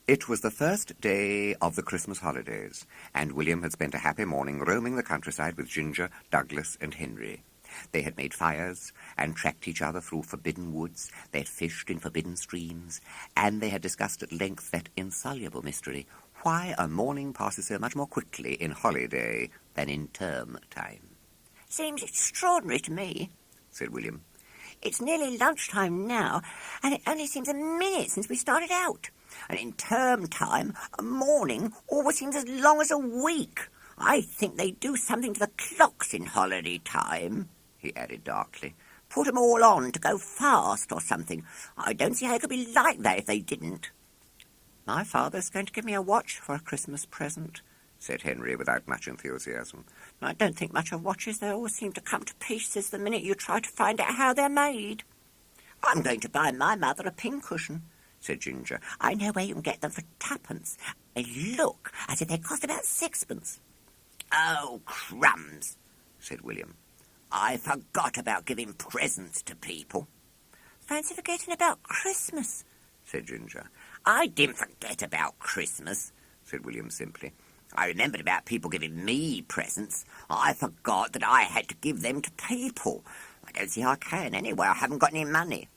It was the first day of the Christmas holidays, and William had spent a happy morning roaming the countryside with Ginger, Douglas, and Henry. They had made fires and tracked each other through forbidden woods, they had fished in forbidden streams, and they had discussed at length that insoluble mystery, why a morning passes so much more quickly in holiday than in term time. "Seems extraordinary to me," said William. "It's nearly lunchtime now, and it only seems a minute since we started out. And in term time, a morning always seems as long as a week. I think they do something to the clocks in holiday time," he added darkly. "Put 'em all on to go fast or something. I don't see how it could be like that if they didn't." "My father's going to give me a watch for a Christmas present," said Henry without much enthusiasm. "I don't think much of watches. They always seem to come to pieces the minute you try to find out how they're made." "I'm going to buy my mother a pincushion," said Ginger. "I know where you can get them for 2pence. They look as if they cost about 6pence. "Oh, crumbs," said William. "I forgot about giving presents to people." "Fancy forgetting about Christmas," said Ginger. "I didn't forget about Christmas," said William simply. "I remembered about people giving me presents. I forgot that I had to give them to people. I don't see how I can anyway. I haven't got any money."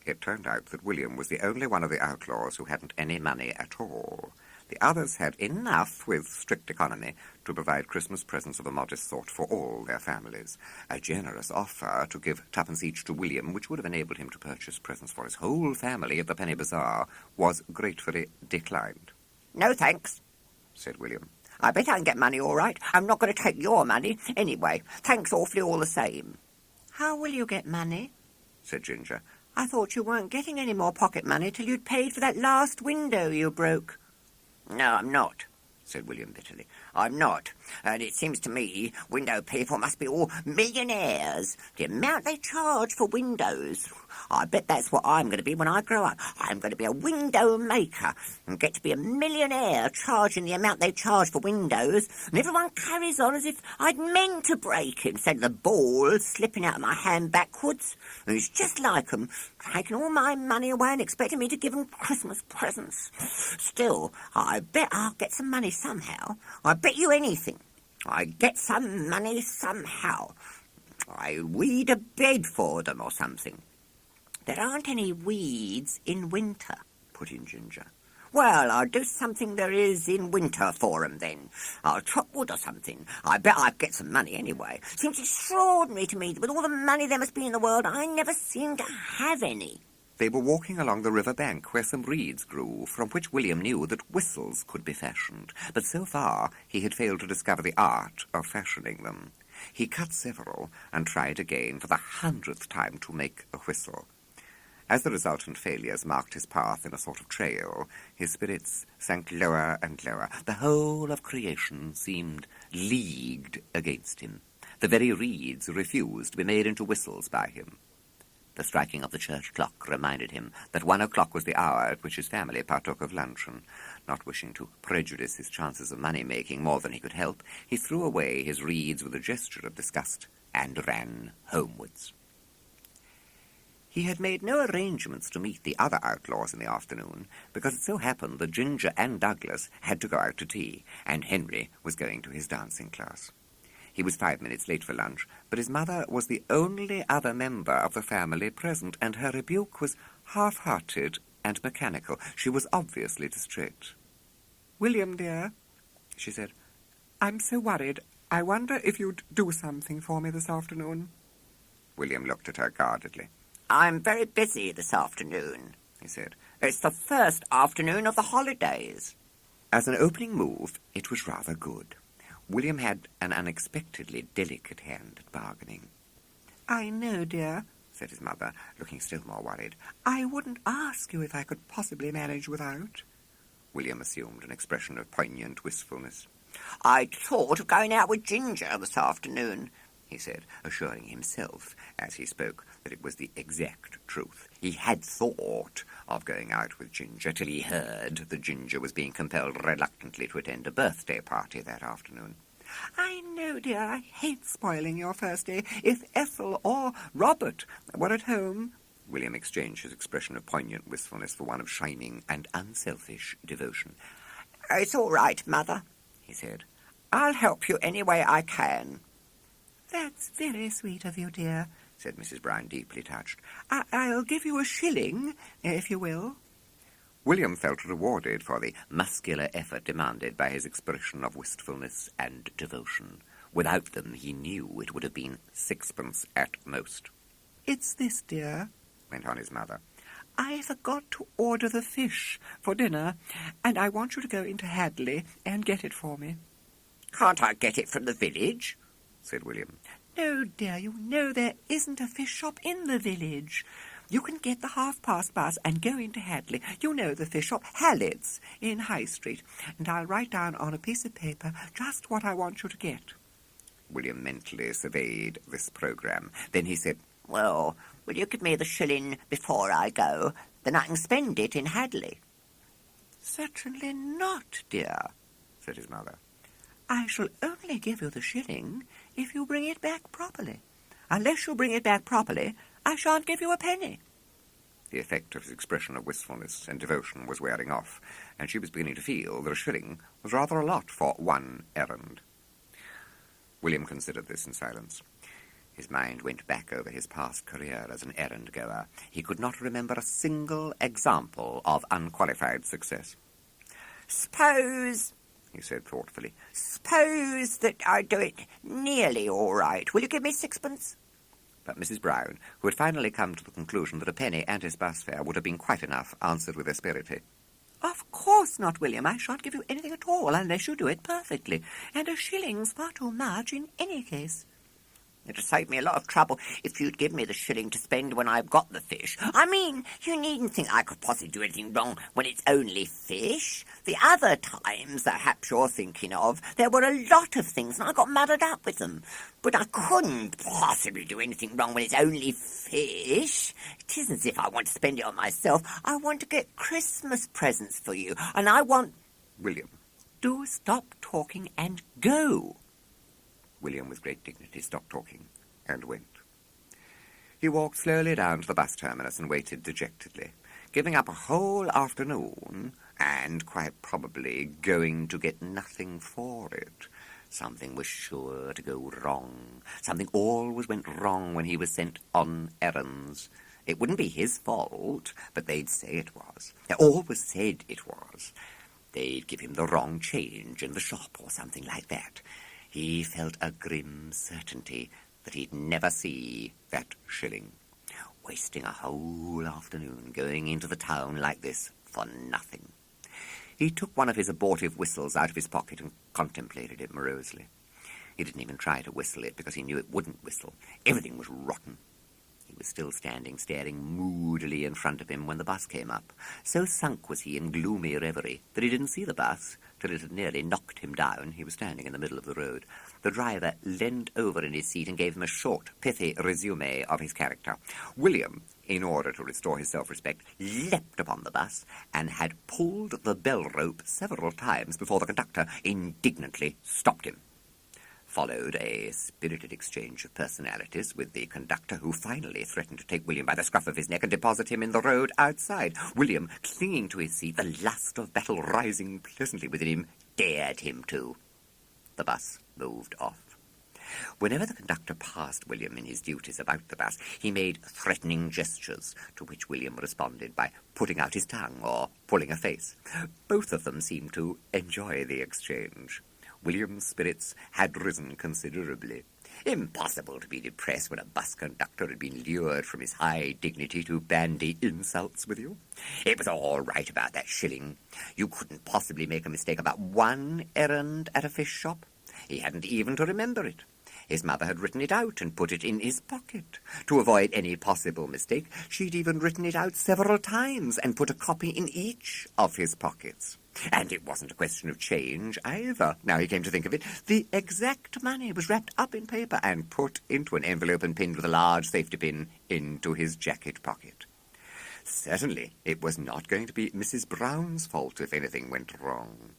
It turned out that William was the only one of the outlaws who hadn't any money at all. The others had enough, with strict economy, to provide Christmas presents of a modest sort for all their families. A generous offer to give 2pence each to William, which would have enabled him to purchase presents for his whole family at the penny bazaar, was gratefully declined. "No, thanks," said William. "I bet I can get money all right. I'm not going to take your money anyway. Thanks awfully all the same." "How will you get money?" said Ginger. "I thought you weren't getting any more pocket money till you'd paid for that last window you broke." "No, I'm not," said William bitterly. "I'm not. And it seems to me window people must be all millionaires. The amount they charge for windows. I bet that's what I'm going to be when I grow up. I'm going to be a window maker and get to be a millionaire charging the amount they charge for windows. And everyone carries on as if I'd meant to break it instead of the ball slipping out of my hand backwards. And it's just like 'em, taking all my money away and expecting me to give 'em Christmas presents. Still, I bet I'll get some money somehow. I bet you anything. I get some money somehow. I weed a bed for them or something." "There aren't any weeds in winter," put in Ginger. "Well, I'll do something there is in winter for 'em then. I'll chop wood or something. I bet I'll get some money anyway. Seems extraordinary to me that with all the money there must be in the world, I never seem to have any." They were walking along the river bank where some reeds grew, from which William knew that whistles could be fashioned, but so far he had failed to discover the art of fashioning them. He cut several and tried again for the 100th time to make a whistle. As the resultant failures marked his path in a sort of trail, his spirits sank lower and lower. The whole of creation seemed leagued against him. The very reeds refused to be made into whistles by him. The striking of the church clock reminded him that 1 o'clock was the hour at which his family partook of luncheon. Not wishing to prejudice his chances of money-making more than he could help, he threw away his reeds with a gesture of disgust and ran homewards. He had made no arrangements to meet the other outlaws in the afternoon, because it so happened that Ginger and Douglas had to go out to tea, and Henry was going to his dancing class. He was 5 minutes late for lunch, but his mother was the only other member of the family present, and her rebuke was half-hearted and mechanical. She was obviously distrait. "William, dear," she said, "I'm so worried. I wonder if you'd do something for me this afternoon." William looked at her guardedly. "I'm very busy this afternoon," he said. "It's the first afternoon of the holidays." As an opening move, it was rather good. William had an unexpectedly delicate hand at bargaining. "I know, dear," said his mother, looking still more worried. "I wouldn't ask you if I could possibly manage without." William assumed an expression of poignant wistfulness. "I'd thought of going out with Ginger this afternoon," he said, assuring himself as he spoke that it was the exact truth. He had thought of going out with Ginger till he heard that Ginger was being compelled reluctantly to attend a birthday party that afternoon. "I know, dear, I hate spoiling your first day. If Ethel or Robert were at home," William exchanged his expression of poignant wistfulness for one of shining and unselfish devotion. "It's all right, Mother," he said. "I'll help you any way I can." "That's very sweet of you, dear," said Mrs. Brown, deeply touched. "I'll give you a shilling, if you will." William felt rewarded for the muscular effort demanded by his expression of wistfulness and devotion. Without them, he knew it would have been sixpence at most. "It's this, dear," went on his mother. "I forgot to order the fish for dinner, and I want you to go into Hadley and get it for me." "Can't I get it from the village?" said William. "No, dear, you know there isn't a fish shop in the village. You can get the 50 bus and go into Hadley. You know the fish shop, Hallett's, in High Street, and I'll write down on a piece of paper just what I want you to get." William mentally surveyed this programme. Then he said, "Well, will you give me the shilling before I go? Then I can spend it in Hadley." "Certainly not, dear," said his mother. "I shall only give you the shilling if you bring it back properly. Unless you bring it back properly, I shan't give you a penny." The effect of his expression of wistfulness and devotion was wearing off, and she was beginning to feel that a shilling was rather a lot for one errand. William considered this in silence. His mind went back over his past career as an errand-goer. He could not remember a single example of unqualified success. "Suppose," he said thoughtfully, "suppose that I do it nearly all right. Will you give me sixpence?" But Mrs. Brown, who had finally come to the conclusion that a penny and his bus fare would have been quite enough, answered with asperity. "Of course not, William. I shan't give you anything at all unless you do it perfectly. And a shilling's far too much in any case." "It'd save me a lot of trouble if you'd give me the shilling to spend when I've got the fish. I mean, you needn't think I could possibly do anything wrong when it's only fish. The other times that perhaps you're thinking of, there were a lot of things and I got muddled up with them. But I couldn't possibly do anything wrong when it's only fish. It isn't as if I want to spend it on myself. I want to get Christmas presents for you, and I want—" William. "Do stop talking and go." William, with great dignity, stopped talking and went. He walked slowly down to the bus terminus and waited dejectedly, giving up a whole afternoon and quite probably going to get nothing for it. Something was sure to go wrong. Something always went wrong when he was sent on errands. It wouldn't be his fault, but they'd say it was. They always said it was. They'd give him the wrong change in the shop or something like that. He felt a grim certainty that he'd never see that shilling. Wasting a whole afternoon going into the town like this for nothing. He took one of his abortive whistles out of his pocket and contemplated it morosely. He didn't even try to whistle it because he knew it wouldn't whistle. Everything was rotten. He was still standing, staring moodily in front of him when the bus came up. So sunk was he in gloomy reverie that he didn't see the bus till it had nearly knocked him down. He was standing in the middle of the road. The driver leaned over in his seat and gave him a short, pithy resume of his character. William, in order to restore his self-respect, leapt upon the bus and had pulled the bell rope several times before the conductor indignantly stopped him. Followed a spirited exchange of personalities with the conductor, who finally threatened to take William by the scruff of his neck and deposit him in the road outside. William, clinging to his seat, the lust of battle rising pleasantly within him, dared him to. The bus moved off. Whenever the conductor passed William in his duties about the bus, he made threatening gestures, to which William responded by putting out his tongue or pulling a face. Both of them seemed to enjoy the exchange. William's spirits had risen considerably. Impossible to be depressed when a bus conductor had been lured from his high dignity to bandy insults with you. It was all right about that shilling. You couldn't possibly make a mistake about one errand at a fish shop. He hadn't even to remember it. His mother had written it out and put it in his pocket. To avoid any possible mistake, she'd even written it out several times and put a copy in each of his pockets. And it wasn't a question of change either, now he came to think of it. The exact money was wrapped up in paper and put into an envelope and pinned with a large safety pin into his jacket pocket. Certainly it was not going to be Mrs. Brown's fault if anything went wrong.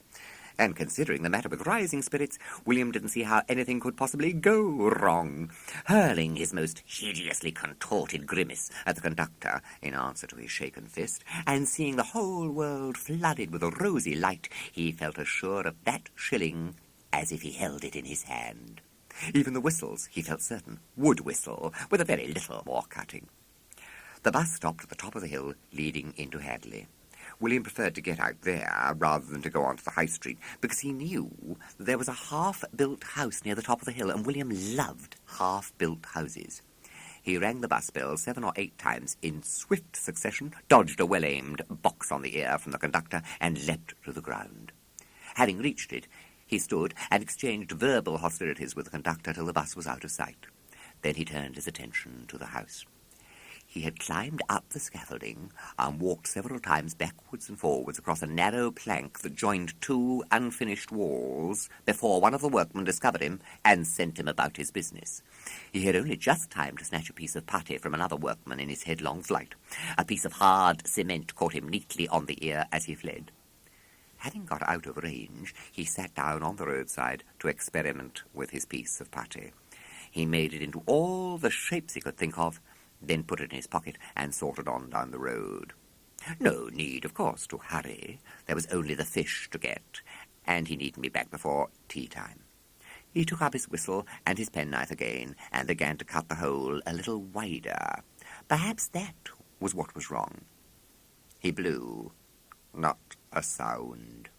and considering the matter with rising spirits, William didn't see how anything could possibly go wrong. Hurling his most hideously contorted grimace at the conductor in answer to his shaken fist, and seeing the whole world flooded with a rosy light, he felt as sure of that shilling as if he held it in his hand. Even the whistles, he felt certain, would whistle, with a very little more cutting. The bus stopped at the top of the hill leading into Hadley. William preferred to get out there rather than to go on to the high street, because he knew there was a half-built house near the top of the hill, and William loved half-built houses. He rang the bus bell 7 or 8 times in swift succession, dodged a well-aimed box on the ear from the conductor, and leapt to the ground. Having reached it, he stood and exchanged verbal hostilities with the conductor till the bus was out of sight. Then he turned his attention to the house. He had climbed up the scaffolding and walked several times backwards and forwards across a narrow plank that joined 2 unfinished walls before one of the workmen discovered him and sent him about his business. He had only just time to snatch a piece of putty from another workman in his headlong flight. A piece of hard cement caught him neatly on the ear as he fled. Having got out of range, he sat down on the roadside to experiment with his piece of putty. He made it into all the shapes he could think of, then put it in his pocket and sauntered on down the road. No need, of course, to hurry. There was only the fish to get, and he needn't be back before tea time. He took up his whistle and his penknife again, and began to cut the hole a little wider. Perhaps that was what was wrong. He blew. Not a sound.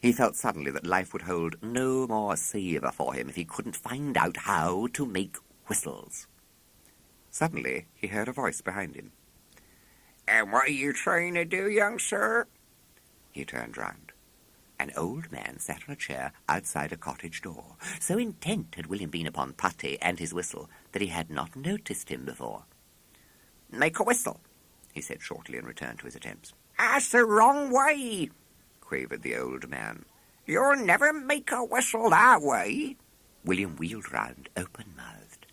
He felt suddenly that life would hold no more savour for him if he couldn't find out how to make whistles. Suddenly, he heard a voice behind him. "And what are you trying to do, young sir?" He turned round. An old man sat on a chair outside a cottage door. So intent had William been upon putty and his whistle that he had not noticed him before. "Make a whistle," he said shortly, and returned to his attempts. "That's the wrong way," quavered the old man. "You'll never make a whistle that way." William wheeled round, open-mouthed.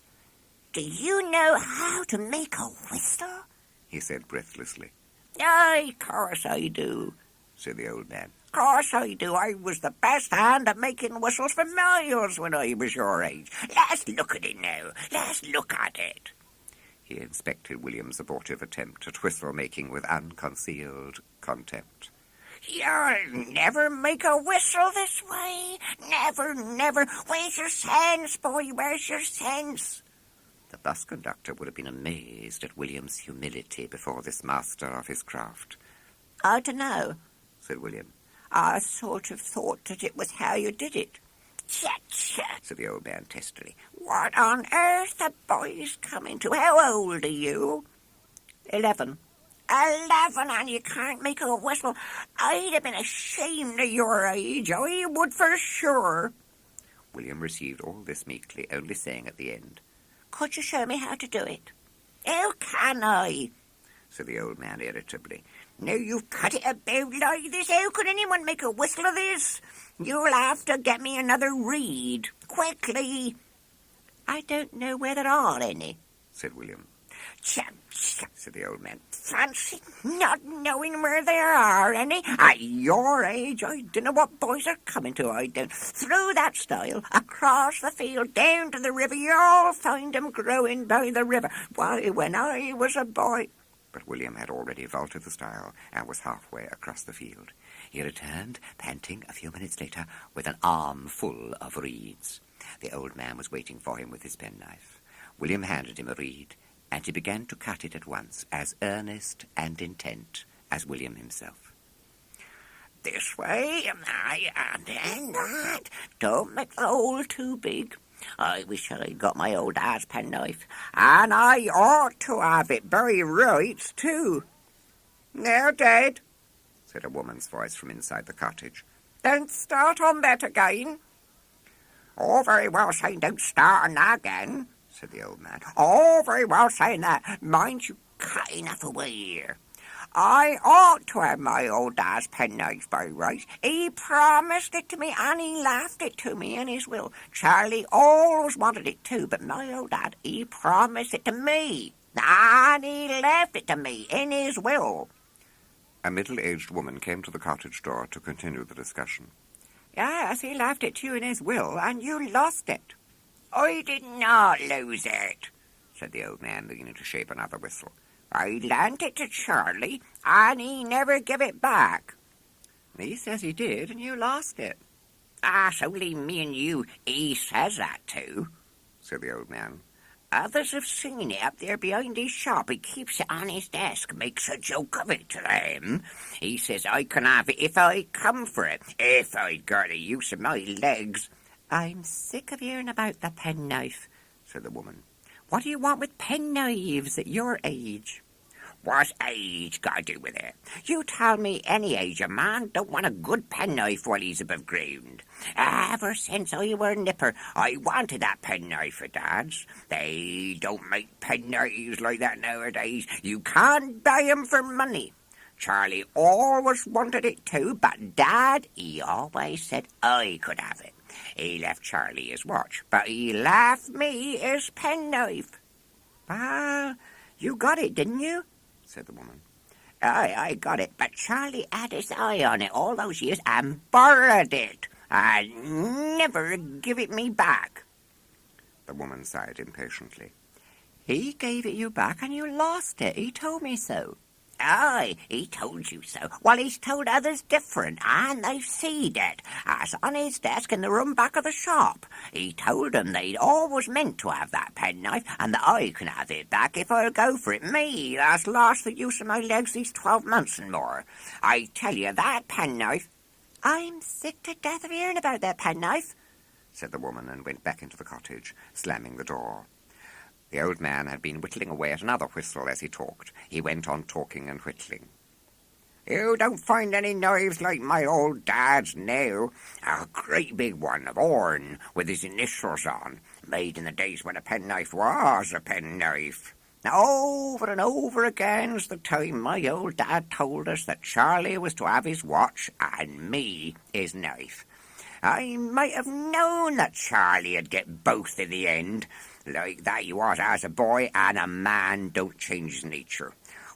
"Do you know how to make a whistle?" he said breathlessly. "Aye, course I do," said the old man. "Course I do. I was the best hand at making whistles for miles when I was your age. Let's look at it now. Let's look at it." He inspected William's abortive attempt at whistle-making with unconcealed contempt. "You'll never make a whistle this way. Never, never. Where's your sense, boy? Where's your sense?" The bus conductor would have been amazed at William's humility before this master of his craft. "I dunno," said William. "I sort of thought that it was how you did it." "Chat, chat," said the old man testily. "What on earth the boy's coming to? How old are you?" 11. 11, and you can't make a whistle. I'd have been ashamed of your age. I would for sure. William received all this meekly, only saying at the end, "Could you show me how to do it?" "How can I?" said the old man irritably. "Now you've cut it about like this. How could anyone make a whistle of this? You'll have to get me another reed. Quickly." "I don't know where there are any," said William. "Chap," said the old man. "Fancy not knowing where there are any. At your age, I dunno what boys are coming to, I don't. Through that stile, across the field, down to the river, you'll find 'em growing by the river. Why, when I was a boy—" But William had already vaulted the stile and was halfway across the field. He returned, panting, a few minutes later, with an arm full of reeds. The old man was waiting for him with his penknife. William handed him a reed, and he began to cut it at once, as earnest and intent as William himself. "This way, aye, and then that. Don't make the hole too big. I wish I'd got my old dad's penknife, and I ought to have it by rights, too." "Now, Dad," said a woman's voice from inside the cottage. "don't start on that again." "Oh, very well saying don't start on that again," said the old man. "Oh, very well saying that. Mind you cut enough away here. I ought to have my old dad's penknife by rights. He promised it to me, and he left it to me in his will. Charlie always wanted it too, but my old dad, he promised it to me, and he left it to me in his will." A middle-aged woman came to the cottage door to continue the discussion. Yes, he left it to you in his will, and you lost it. I did not lose it, said the old man, beginning to shape another whistle. I lent it to Charlie, and he never gave it back. He says he did, and you lost it. It's only me and you he says that to, said the old man. Others have seen it up there behind his shop. He keeps it on his desk, makes a joke of it to them. He says I can have it if I come for it, if I'd got the use of my legs. I'm sick of hearing about the penknife, said the woman. What do you want with penknives at your age? What's age got to do with it? You tell me any age a man don't want a good penknife while he's above ground. Ever since I were a nipper, I wanted that penknife of Dad's. They don't make penknives like that nowadays. You can't buy 'em for money. Charlie always wanted it too, but Dad, he always said I could have it. He left Charlie his watch, but he left me his penknife. Well, you got it, didn't you? Said the woman. I got it, but Charlie had his eye on it all those years and borrowed it, and never give it me back. The woman sighed impatiently. He gave it you back and you lost it. He told me so. Aye, he told you so. Well, he's told others different, and they've seed it. It's on his desk in the room back of the shop. He told 'em they'd always meant to have that penknife, and that I can have it back if I'll go for it. Me, that's lost the use of my legs these 12 months and more. I tell you, that penknife... I'm sick to death of hearing about that penknife, said the woman, and went back into the cottage, slamming the door. The old man had been whittling away at another whistle as he talked. He went on talking and whittling. You don't find any knives like my old Dad's now. A great big one of horn with his initials on, made in the days when a penknife was a penknife. Over and over again's the time my old Dad told us that Charlie was to have his watch and me his knife. I might have known that Charlie'd get both in the end. Like that he was as a boy, and a man don't change his nature.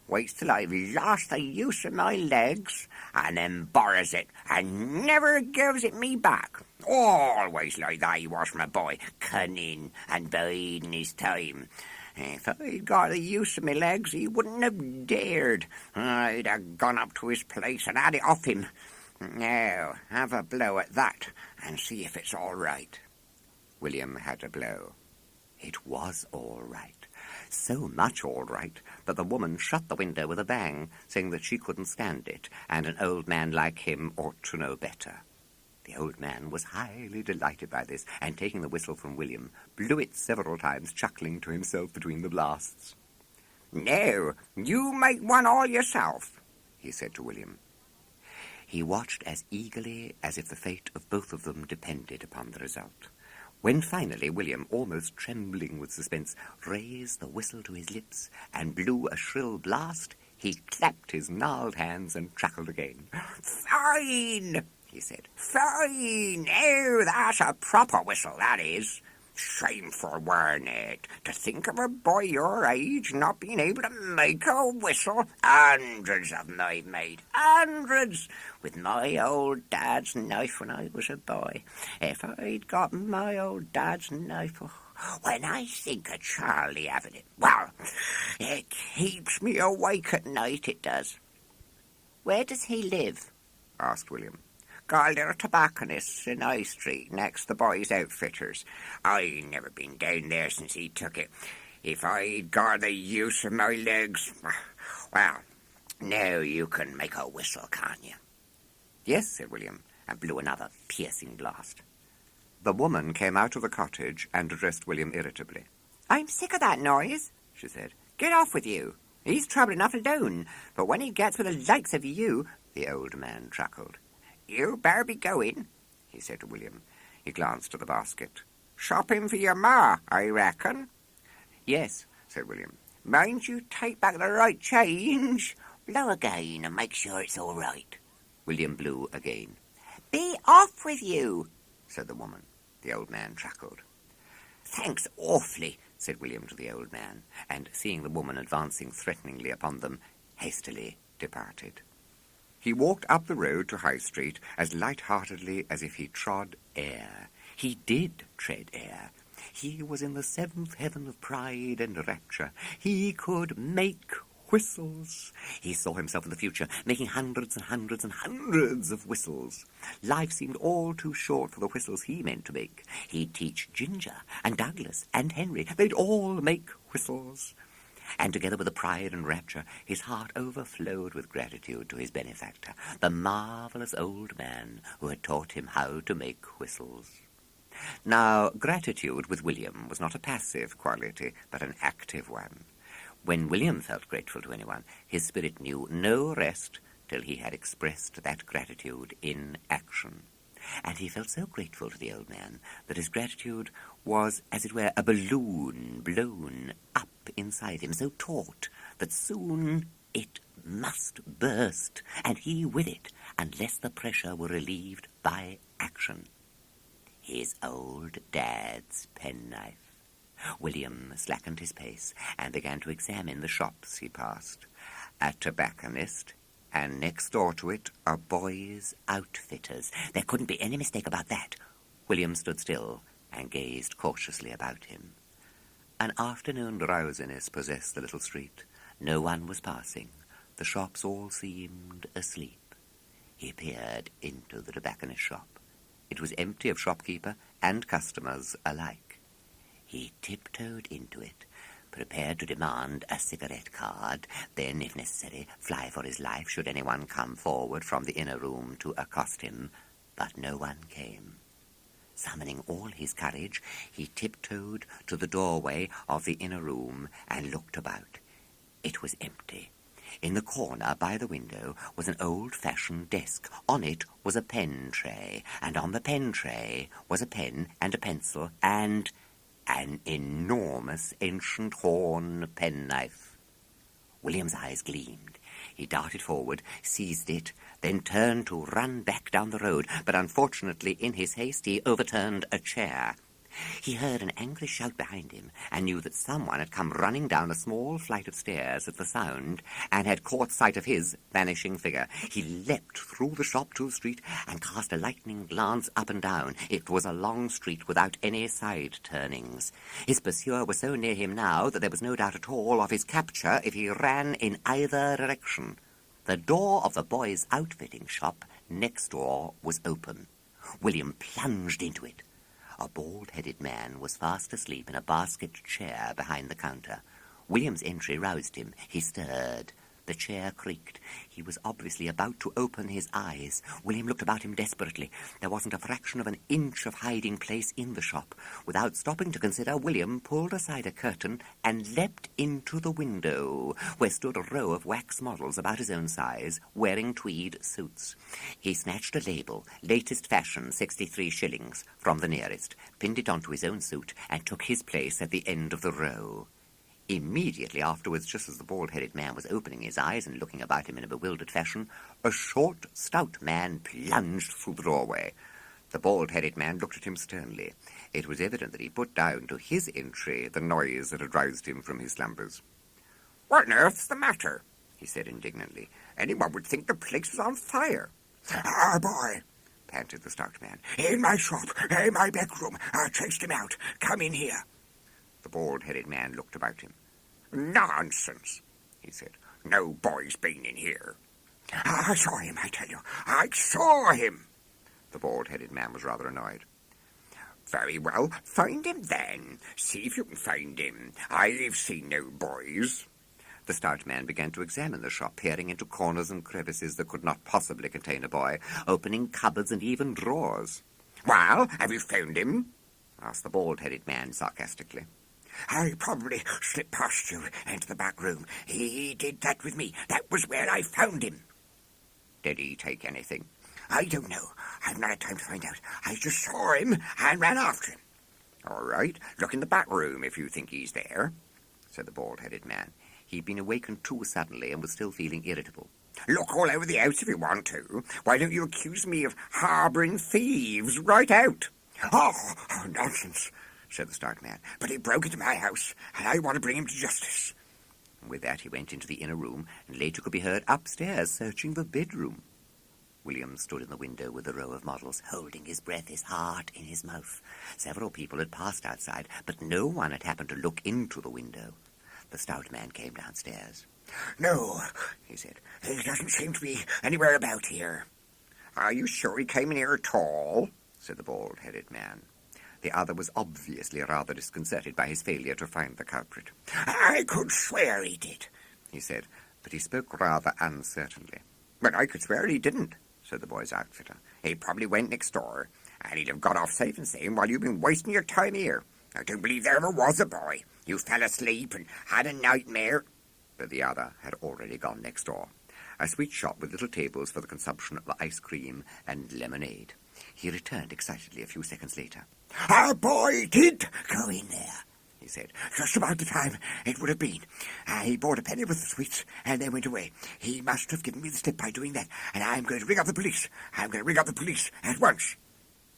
Waits till I've lost the use of my legs, and then borrows it, and never gives it me back. Always like that he was from a boy, cunning and biding his time. If I'd got the use of my legs, he wouldn't have dared. I'd have gone up to his place and had it off him. Now, have a blow at that, and see if it's all right. William had a blow. It was all right. So much all right that the woman shut the window with a bang, saying that she couldn't stand it, and an old man like him ought to know better. The old man was highly delighted by this, and taking the whistle from William, blew it several times, chuckling to himself between the blasts. Now, you make one all yourself, he said to William. He watched as eagerly as if the fate of both of them depended upon the result. When finally William, almost trembling with suspense, raised the whistle to his lips and blew a shrill blast, he clapped his gnarled hands and chuckled again. Fine, he said. Fine. Oh, that's a proper whistle, that is. Shameful, weren't it, to think of a boy your age not being able to make a whistle? Hundreds of them I've made, hundreds, with my old Dad's knife when I was a boy. If I'd got my old Dad's knife, when I think of Charlie having it, well, it keeps me awake at night, it does. Where does he live? Asked William. Got a little tobacconist in High Street next the boys' outfitters. I never been down there since he took it. If I'd got the use of my legs... Well, now you can make a whistle, can't you? Yes, said William, and blew another piercing blast. The woman came out of the cottage and addressed William irritably. I'm sick of that noise, she said. Get off with you. He's trouble enough alone, but when he gets with the likes of you... The old man chuckled. You better be going, he said to William. He glanced at the basket. Shopping for your ma, I reckon. Yes, said William. Mind you take back the right change. Blow again and make sure it's all right. William blew again. Be off with you, said the woman. The old man chuckled. Thanks awfully, said William to the old man, and seeing the woman advancing threateningly upon them, hastily departed. He walked up the road to High Street as light-heartedly as if he trod air. He did tread air. He was in the seventh heaven of pride and rapture. He could make whistles. He saw himself in the future making hundreds and hundreds and hundreds of whistles. Life seemed all too short for the whistles he meant to make. He'd teach Ginger and Douglas and Henry. They'd all make whistles. And together with the pride and rapture, his heart overflowed with gratitude to his benefactor, the marvellous old man who had taught him how to make whistles. Now, gratitude with William was not a passive quality, but an active one. When William felt grateful to anyone, his spirit knew no rest till he had expressed that gratitude in action. And he felt so grateful to the old man that his gratitude was, as it were, a balloon blown up inside him, so taut that soon it must burst, and he with it, unless the pressure were relieved by action. His old dad's penknife. William slackened his pace and began to examine the shops he passed. A tobacconist, and next door to it a boys' outfitters. There couldn't be any mistake about that. William stood still and gazed cautiously about him. An afternoon drowsiness possessed the little street. No one was passing. The shops all seemed asleep. He peered into the tobacconist's shop. It was empty of shopkeeper and customers alike. He tiptoed into it, prepared to demand a cigarette card, then, if necessary, fly for his life should anyone come forward from the inner room to accost him. But no one came. Summoning all his courage, he tiptoed to the doorway of the inner room and looked about. It was empty. In the corner by the window was an old-fashioned desk. On it was a pen tray, and on the pen tray was a pen and a pencil and an enormous ancient horn penknife. William's eyes gleamed. He darted forward, seized it, then turned to run back down the road, but unfortunately in his haste he overturned a chair. He heard an angry shout behind him and knew that someone had come running down a small flight of stairs at the sound and had caught sight of his vanishing figure. He leapt through the shop to the street and cast a lightning glance up and down. It was a long street without any side turnings. His pursuer was so near him now that there was no doubt at all of his capture if he ran in either direction. The door of the boys' outfitting shop next door was open. William plunged into it. A bald-headed man was fast asleep in a basket chair behind the counter. William's entry roused him. He stirred. The chair creaked. He was obviously about to open his eyes. William looked about him desperately. There wasn't a fraction of an inch of hiding place in the shop. Without stopping to consider, William pulled aside a curtain and leapt into the window, where stood a row of wax models about his own size, wearing tweed suits. He snatched a label, latest fashion, 63 shillings, from the nearest, pinned it onto his own suit, and took his place at the end of the row. Immediately afterwards, just as the bald-headed man was opening his eyes and looking about him in a bewildered fashion, a short, stout man plunged through the doorway. The bald-headed man looked at him sternly. It was evident that he put down to his entry the noise that had roused him from his slumbers. "What on earth's the matter?" he said indignantly. "Anyone would think the place was on fire." "Our boy," panted the stout man. "in my shop, in my bedroom. I chased him out. Come in here." The bald-headed man looked about him. "Nonsense," he said. "No boy's been in here." "I saw him, I tell you. I saw him." The bald-headed man was rather annoyed. "Very well, find him then. See if you can find him. I've seen no boys." The stout man began to examine the shop, peering into corners and crevices that could not possibly contain a boy, opening cupboards and even drawers. "Well, have you found him?" asked the bald-headed man sarcastically. "I probably slipped past you into the back room. He did that with me. That was where I found him." "Did he take anything?" "I don't know. I've not had time to find out. I just saw him and ran after him." "All right, look in the back room if you think he's there," said the bald-headed man. He'd been awakened too suddenly and was still feeling irritable. "Look all over the house if you want to. Why don't you accuse me of harbouring thieves right out?" Oh, nonsense," said the stout man. "But he broke into my house, and I want to bring him to justice." With that he went into the inner room, and later could be heard upstairs searching the bedroom. William stood in the window with the row of models, holding his breath, his heart in his mouth. Several people had passed outside, but no one had happened to look into the window. The stout man came downstairs. "No," he said. "He doesn't seem to be anywhere about here." "Are you sure he came in here at all?" said the bald-headed man. The other was obviously rather disconcerted by his failure to find the culprit. "I could swear he did," he said, but he spoke rather uncertainly. "But I could swear he didn't," said the boy's outfitter. "He probably went next door, and he'd have got off safe and sane while you've been wasting your time here. I don't believe there ever was a boy. You fell asleep and had a nightmare." But the other had already gone next door, a sweet shop with little tables for the consumption of ice cream and lemonade. He returned excitedly a few seconds later. "Our boy did go in there," he said. "Just about the time it would have been. He bought a penny worth of sweets and then went away. He must have given me the slip by doing that, and I'm going to ring up the police. I'm going to ring up the police at once."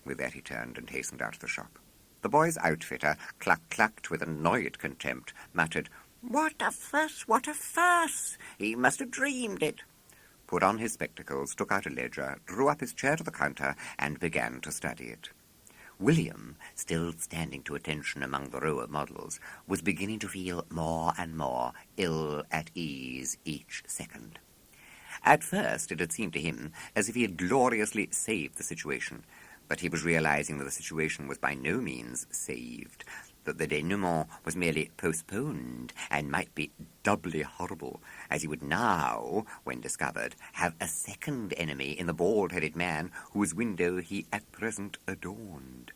With that he turned and hastened out of the shop. The boy's outfitter clucked with annoyed contempt, muttered, "What a fuss, what a fuss! He must have dreamed it." Put on his spectacles, took out a ledger, drew up his chair to the counter, and began to study it. William, still standing to attention among the row of models, was beginning to feel more and more ill at ease each second. At first it had seemed to him as if he had gloriously saved the situation, but he was realizing that the situation was by no means saved, that the denouement was merely postponed and might be doubly horrible, as he would now, when discovered, have a second enemy in the bald-headed man whose window he at present adorned.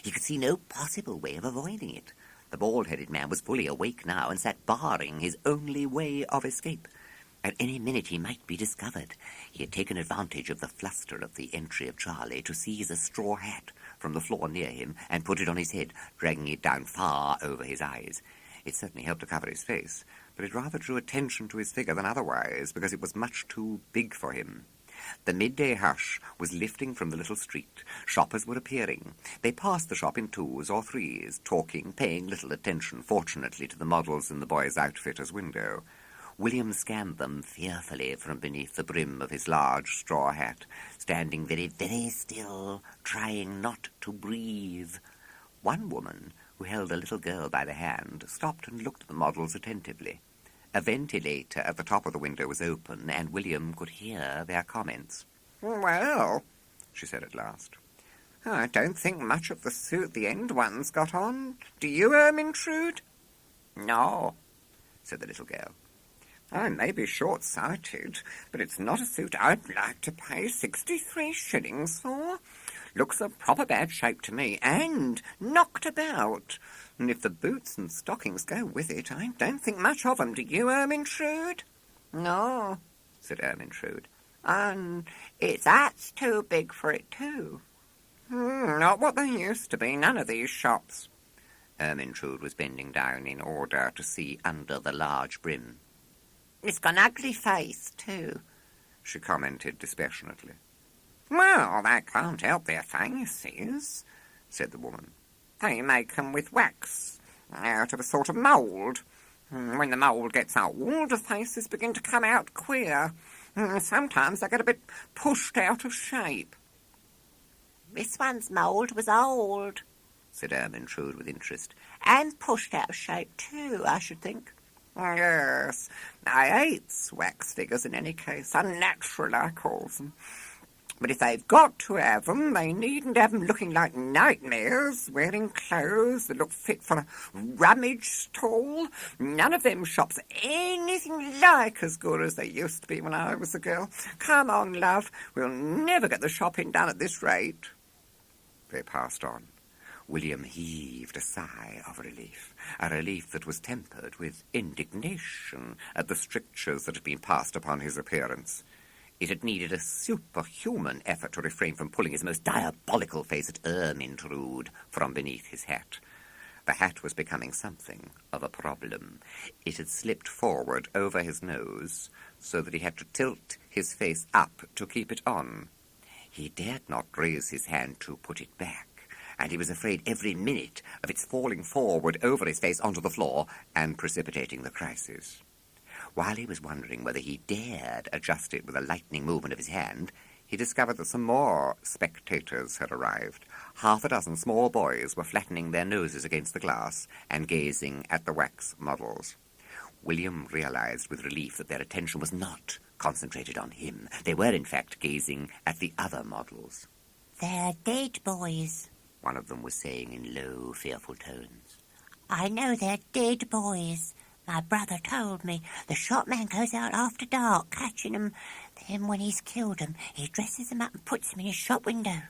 He could see no possible way of avoiding it. The bald-headed man was fully awake now and sat barring his only way of escape. At any minute he might be discovered. He had taken advantage of the fluster of the entry of Charlie to seize a straw hat from the floor near him and put it on his head, dragging it down far over his eyes. It certainly helped to cover his face, but it rather drew attention to his figure than otherwise, because it was much too big for him. The midday hush was lifting from the little street. Shoppers were appearing. They passed the shop in twos or threes, talking, paying little attention, fortunately, to the models in the boy's outfitter's window. William scanned them fearfully from beneath the brim of his large straw hat, standing very, very still, trying not to breathe. One woman, who held a little girl by the hand, stopped and looked at the models attentively. A ventilator at the top of the window was open, and William could hear their comments. "Well," she said at last, "I don't think much of the suit the end one's got on. Do you, Ermintrude?" "No," said the little girl. "I may be short-sighted, but it's not a suit I'd like to pay 63 shillings for. Looks a proper bad shape to me, and knocked about. And if the boots and stockings go with it, I don't think much of 'em. Do you, Ermintrude?" "No," said Ermintrude. "And its hat's too big for it, too." Not what they used to be, none of these shops." Ermintrude was bending down in order to see under the large brim. "It's got an ugly face, too," she commented dispassionately. "Well, they can't help their faces," said the woman. "They make 'em with wax, out of a sort of mould. When the mould gets old, the faces begin to come out queer. Sometimes they get a bit pushed out of shape." "This one's mould was old," said Ermintrude with interest. "and pushed out of shape, too, I should think." "Yes, I hates wax figures in any case. Unnatural, I calls 'em. But if they've got to have 'em, they needn't have 'em looking like nightmares, wearing clothes that look fit for a rummage stall. None of them shops are anything like as good as they used to be when I was a girl. Come on, love, we'll never get the shopping done at this rate." They passed on. William heaved a sigh of relief, a relief that was tempered with indignation at the strictures that had been passed upon his appearance. It had needed a superhuman effort to refrain from pulling his most diabolical face at Ermintrude from beneath his hat. The hat was becoming something of a problem. It had slipped forward over his nose, so that he had to tilt his face up to keep it on. He dared not raise his hand to put it back, and he was afraid every minute of its falling forward over his face onto the floor and precipitating the crisis. While he was wondering whether he dared adjust it with a lightning movement of his hand, he discovered that some more spectators had arrived. Half a dozen small boys were flattening their noses against the glass and gazing at the wax models. William realized with relief that their attention was not concentrated on him. They were, in fact, gazing at the other models. "They're dead boys," one of them was saying in low, fearful tones. "I know they're dead boys. My brother told me. The shopman goes out after dark, catching 'em. Then when he's killed 'em, he dresses 'em up and puts 'em in his shop window.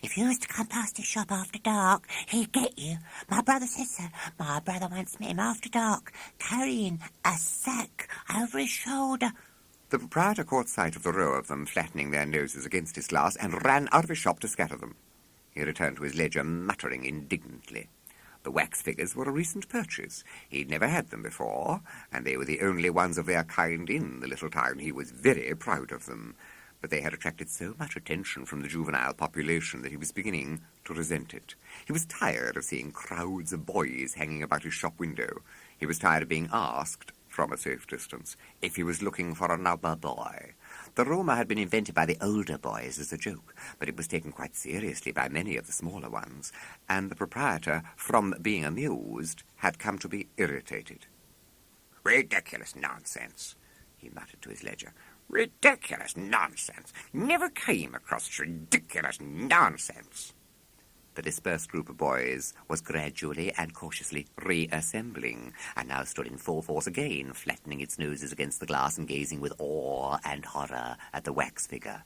If you was to come past his shop after dark, he'd get you. My brother says so. My brother once met him after dark, carrying a sack over his shoulder." The proprietor caught sight of the row of them flattening their noses against his glass and ran out of his shop to scatter them. He returned to his ledger, muttering indignantly. The wax figures were a recent purchase. He'd never had them before, and they were the only ones of their kind in the little town. He was very proud of them, but they had attracted so much attention from the juvenile population that he was beginning to resent it. He was tired of seeing crowds of boys hanging about his shop window. He was tired of being asked, from a safe distance, if he was looking for another boy. The rumour had been invented by the older boys as a joke, but it was taken quite seriously by many of the smaller ones, and the proprietor, from being amused, had come to be irritated. "Ridiculous nonsense," he muttered to his ledger. "Ridiculous nonsense. Never came across such ridiculous nonsense." The dispersed group of boys was gradually and cautiously reassembling, and now stood in full force again, flattening its noses against the glass and gazing with awe and horror at the wax figure.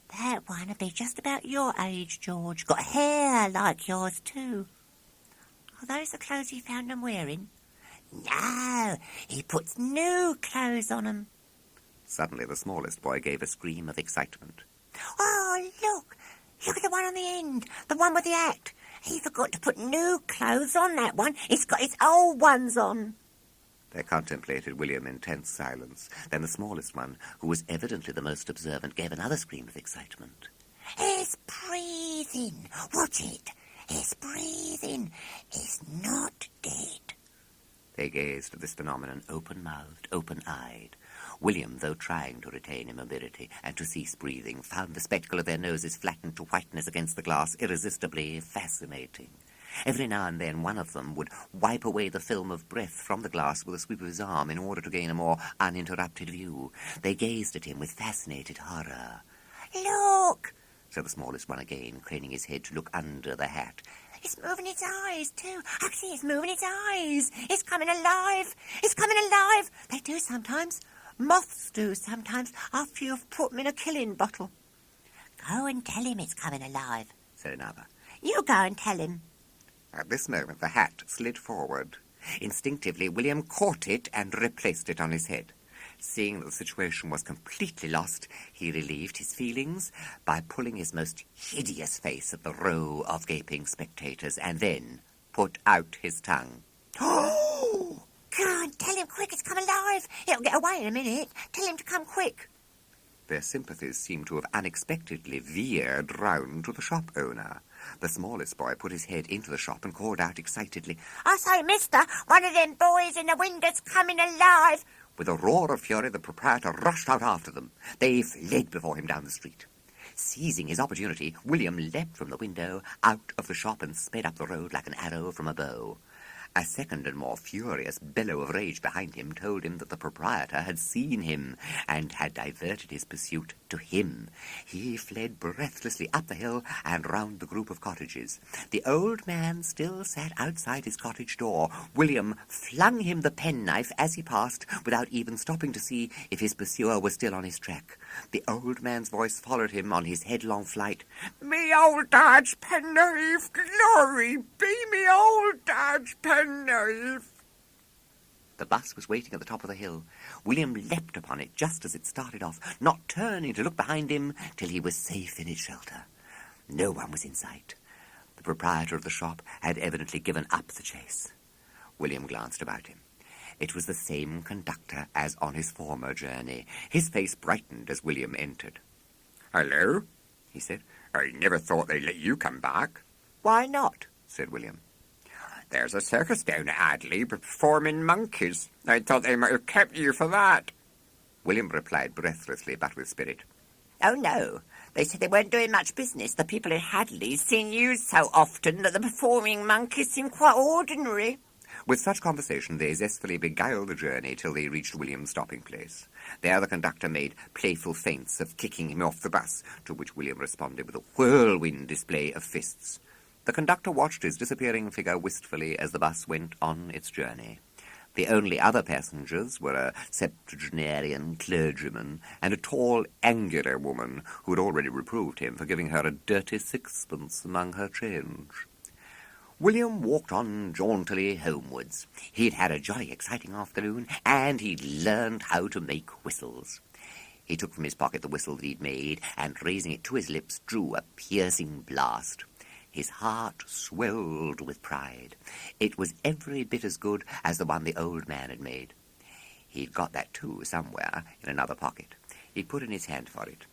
"That one'll be just about your age, George. Got hair like yours, too." "Are those the clothes he found 'em wearing?" "No, he puts new clothes on 'em." Suddenly the smallest boy gave a scream of excitement. "Oh, look! Look at the one on the end, the one with the hat. He forgot to put new clothes on, that one. It's got its old ones on." They contemplated William in tense silence. Then the smallest one, who was evidently the most observant, gave another scream of excitement. "It's breathing. Watch it. It's breathing. It's not dead." They gazed at this phenomenon open-mouthed, open-eyed. William, though trying to retain immobility and to cease breathing, found the spectacle of their noses flattened to whiteness against the glass irresistibly fascinating. Every now and then one of them would wipe away the film of breath from the glass with a sweep of his arm in order to gain a more uninterrupted view. They gazed at him with fascinated horror. "Look!" said the smallest one again, craning his head to look under the hat. "It's moving its eyes, too. I can see it's moving its eyes. It's coming alive. It's coming alive. They do sometimes. Moths do sometimes, after you've put them in a killing bottle." "Go and tell him it's coming alive," said another. "You go and tell him." At this moment the hat slid forward. Instinctively William caught it and replaced it on his head. Seeing that the situation was completely lost, he relieved his feelings by pulling his most hideous face at the row of gaping spectators, and then put out his tongue. "Oh! Go on, tell him quick, it's come alive. It'll get away in a minute. Tell him to come quick." Their sympathies seemed to have unexpectedly veered round to the shop owner. The smallest boy put his head into the shop and called out excitedly, "I say, mister, one of them boys in the window's coming alive." With a roar of fury, the proprietor rushed out after them. They fled before him down the street. Seizing his opportunity, William leapt from the window, out of the shop, and sped up the road like an arrow from a bow. A second and more furious bellow of rage behind him told him that the proprietor had seen him and had diverted his pursuit to him. He fled breathlessly up the hill and round the group of cottages. The old man still sat outside his cottage door. William flung him the penknife as he passed, without even stopping to see if his pursuer was still on his track. The old man's voice followed him on his headlong flight. "Me old dad's penknife! Glory be me old dad's penknife!" The bus was waiting at the top of the hill. William leapt upon it just as it started off, not turning to look behind him till he was safe in its shelter. No one was in sight. The proprietor of the shop had evidently given up the chase. William glanced about him. It was the same conductor as on his former journey. His face brightened as William entered. "Hello," he said. "I never thought they'd let you come back." "Why not?" said William. "There's a circus down at Adley performing monkeys. I thought they might have kept you for that." William replied breathlessly but with spirit. Oh, no. They said they weren't doing much business. The people in Hadley's seen you so often that the performing monkeys seemed quite ordinary. With such conversation, they zestfully beguiled the journey till they reached William's stopping place. There the conductor made playful feints of kicking him off the bus, to which William responded with a whirlwind display of fists. The conductor watched his disappearing figure wistfully as the bus went on its journey. The only other passengers were a septuagenarian clergyman and a tall, angular woman who had already reproved him for giving her a dirty sixpence among her change. William walked on jauntily homewards. He'd had a jolly exciting afternoon, and he'd learned how to make whistles. He took from his pocket the whistle that he'd made, and raising it to his lips, drew a piercing blast. His heart swelled with pride. It was every bit as good as the one the old man had made. He'd got that, too, somewhere in another pocket. He put in his hand for it.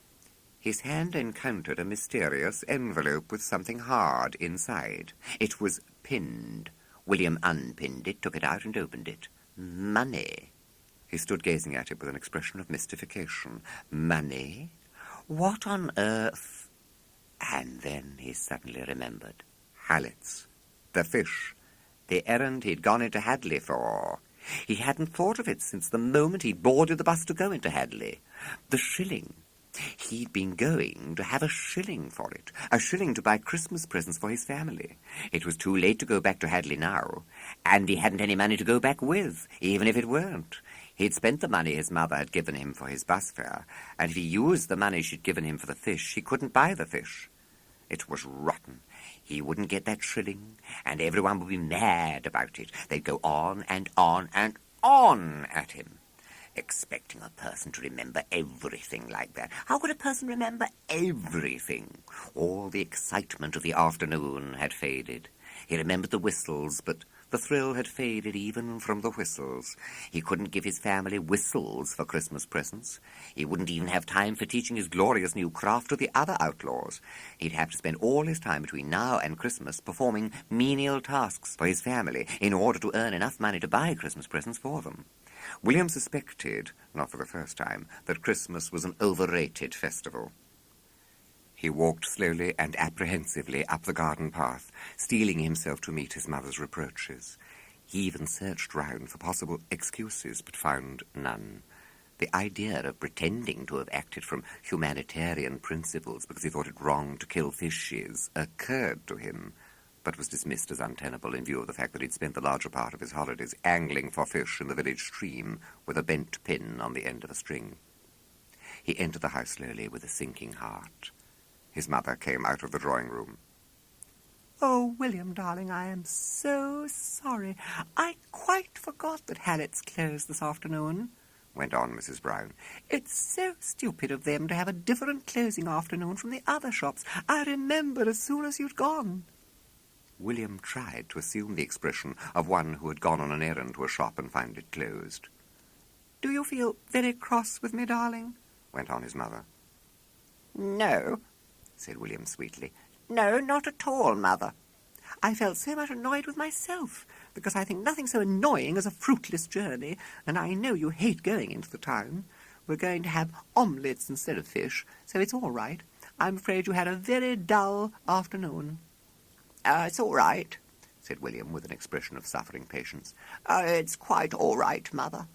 His hand encountered a mysterious envelope with something hard inside. It was pinned. William unpinned it, took it out, and opened it. Money. He stood gazing at it with an expression of mystification. Money? What on earth? And then he suddenly remembered. Hallets. The fish. The errand he'd gone into Hadley for. He hadn't thought of it since the moment he'd boarded the bus to go into Hadley. The shilling. He'd been going to have a shilling for it, a shilling to buy Christmas presents for his family. It was too late to go back to Hadley now, and he hadn't any money to go back with, even if it weren't. He'd spent the money his mother had given him for his bus fare, and if he used the money she'd given him for the fish, he couldn't buy the fish. It was rotten. He wouldn't get that shilling, and everyone would be mad about it. They'd go on and on and on at him. Expecting a person to remember everything like that. How could a person remember everything? All the excitement of the afternoon had faded. He remembered the whistles, but the thrill had faded even from the whistles. He couldn't give his family whistles for Christmas presents. He wouldn't even have time for teaching his glorious new craft to the other outlaws. He'd have to spend all his time between now and Christmas performing menial tasks for his family in order to earn enough money to buy Christmas presents for them. William suspected, not for the first time, that Christmas was an overrated festival. He walked slowly and apprehensively up the garden path, steeling himself to meet his mother's reproaches. He even searched round for possible excuses, but found none. The idea of pretending to have acted from humanitarian principles because he thought it wrong to kill fishes occurred to him, but was dismissed as untenable in view of the fact that he'd spent the larger part of his holidays angling for fish in the village stream with a bent pin on the end of a string. He entered the house slowly with a sinking heart. His mother came out of the drawing-room. "Oh, William, darling, I am so sorry. I quite forgot that Hallett's closed this afternoon," went on Mrs. Brown. "It's so stupid of them to have a different closing afternoon from the other shops. I remembered as soon as you'd gone." William tried to assume the expression of one who had gone on an errand to a shop and found it closed. "Do you feel very cross with me, darling?" went on his mother. No, said William sweetly. No, not at all, Mother. I felt so much annoyed with myself, because I think nothing so annoying as a fruitless journey, and I know you hate going into the town. We're going to have omelettes instead of fish, so it's all right. I'm afraid you had a very dull afternoon. It's all right, said William with an expression of suffering patience. It's quite all right, Mother.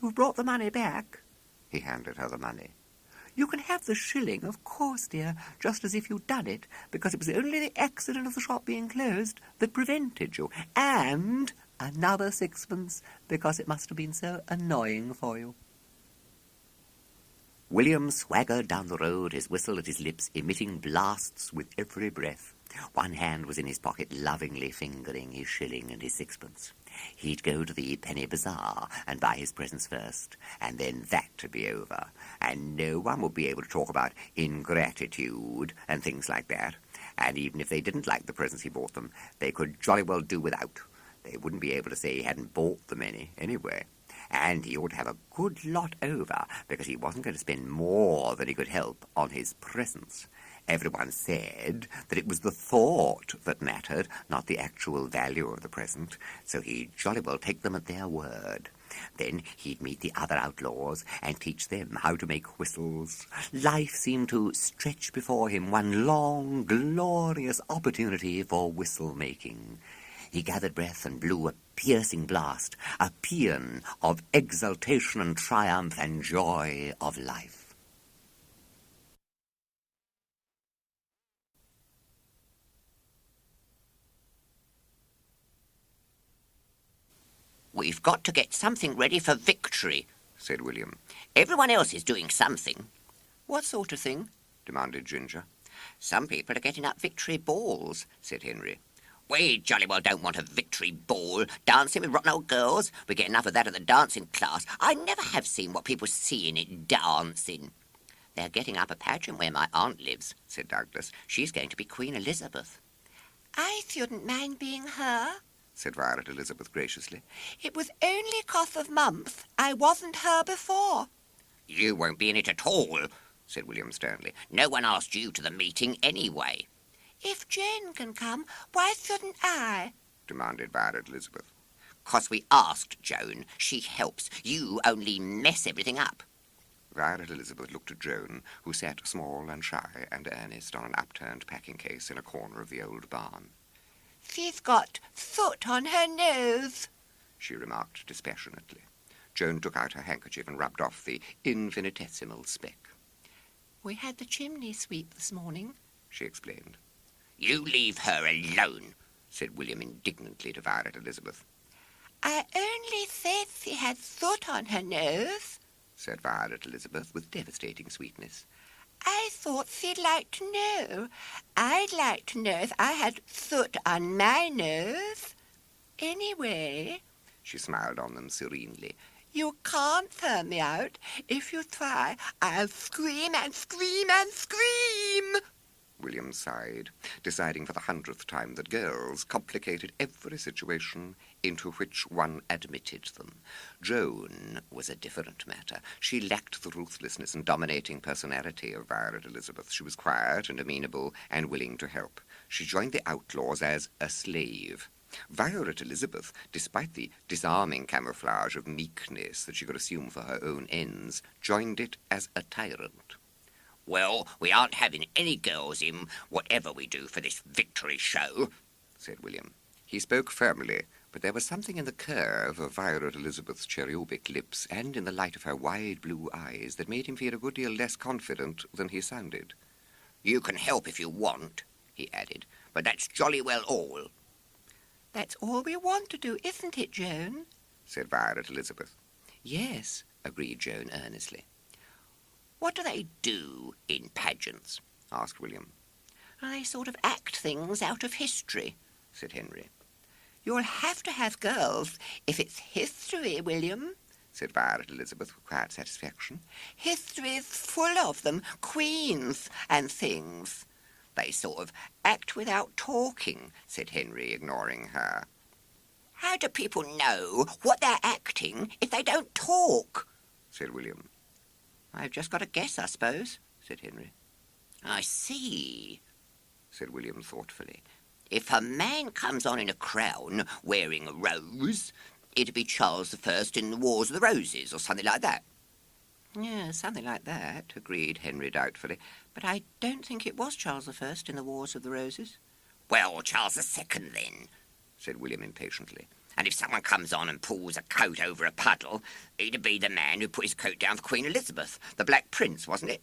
You've brought the money back? He handed her the money. You can have the shilling, of course, dear, just as if you'd done it, because it was only the accident of the shop being closed that prevented you. And another sixpence, because it must have been so annoying for you. William swaggered down the road, his whistle at his lips, emitting blasts with every breath. One hand was in his pocket, lovingly fingering his shilling and his sixpence. He'd go to the penny bazaar and buy his presents first, and then that would be over, and no one would be able to talk about ingratitude and things like that. And even if they didn't like the presents he bought them, they could jolly well do without. They wouldn't be able to say he hadn't bought them any anyway. And he ought to have a good lot over, because he wasn't going to spend more than he could help on his presents. Everyone said that it was the thought that mattered, not the actual value of the present, so he'd jolly well take them at their word. Then he'd meet the other outlaws and teach them how to make whistles. Life seemed to stretch before him, one long, glorious opportunity for whistle-making. He gathered breath and blew a piercing blast, a paean of exultation and triumph and joy of life. "We've got to get something ready for victory," said William. "Everyone else is doing something." What sort of thing? Demanded Ginger. "Some people are getting up victory balls," said Henry. "We jolly well don't want a victory ball, dancing with rotten old girls. We get enough of that at the dancing class. I never have seen what people see in it dancing." "They're getting up a pageant where my aunt lives," said Douglas. "She's going to be Queen Elizabeth." "I shouldn't mind being her," said Violet Elizabeth graciously. "It was only 'cause of month. I wasn't her before." "You won't be in it at all," said William sternly. "No one asked you to the meeting anyway." "If Jane can come, why shouldn't I?" demanded Violet Elizabeth. "'Cause we asked Joan. She helps. You only mess everything up." Violet Elizabeth looked at Joan, who sat small and shy and earnest on an upturned packing case in a corner of the old barn. "She's got soot on her nose," she remarked dispassionately. Joan took out her handkerchief and rubbed off the infinitesimal speck. "We had the chimney sweep this morning," she explained. "You leave her alone," said William indignantly to Violet Elizabeth. "I only said she had soot on her nose," said Violet Elizabeth with devastating sweetness. "I thought she'd like to know. I'd like to know if I had soot on my nose. Anyway," she smiled on them serenely, "you can't turn me out. If you try, I'll scream and scream and scream." William sighed, deciding for the 100th time that girls complicated every situation into which one admitted them. Joan was a different matter. She lacked the ruthlessness and dominating personality of Violet Elizabeth. She was quiet and amenable and willing to help. She joined the Outlaws as a slave. Violet Elizabeth, despite the disarming camouflage of meekness that she could assume for her own ends, joined it as a tyrant. "Well, we aren't having any girls in, whatever we do for this victory show," said William. He spoke firmly, but there was something in the curve of Violet Elizabeth's cherubic lips and in the light of her wide blue eyes that made him feel a good deal less confident than he sounded. "You can help if you want," he added, "but that's jolly well all." "That's all we want to do, isn't it, Joan?" said Violet Elizabeth. "Yes," agreed Joan earnestly. "What do they do in pageants?" asked William. "They sort of act things out of history," said Henry. "You'll have to have girls if it's history, William," said Violet Elizabeth with quiet satisfaction. "History's full of them, queens and things." "They sort of act without talking," said Henry, ignoring her. "How do people know what they're acting if they don't talk?" said William. "I've just got to guess, I suppose," said Henry. "I see," said William thoughtfully. "If a man comes on in a crown wearing a rose, it'd be Charles I in the Wars of the Roses or something like that." "Yeah, something like that," agreed Henry doubtfully. "But I don't think it was Charles I in the Wars of the Roses." "Well, Charles II then," said William impatiently. "And if someone comes on and pulls a coat over a puddle, it'd be the man who put his coat down for Queen Elizabeth, the Black Prince, wasn't it?"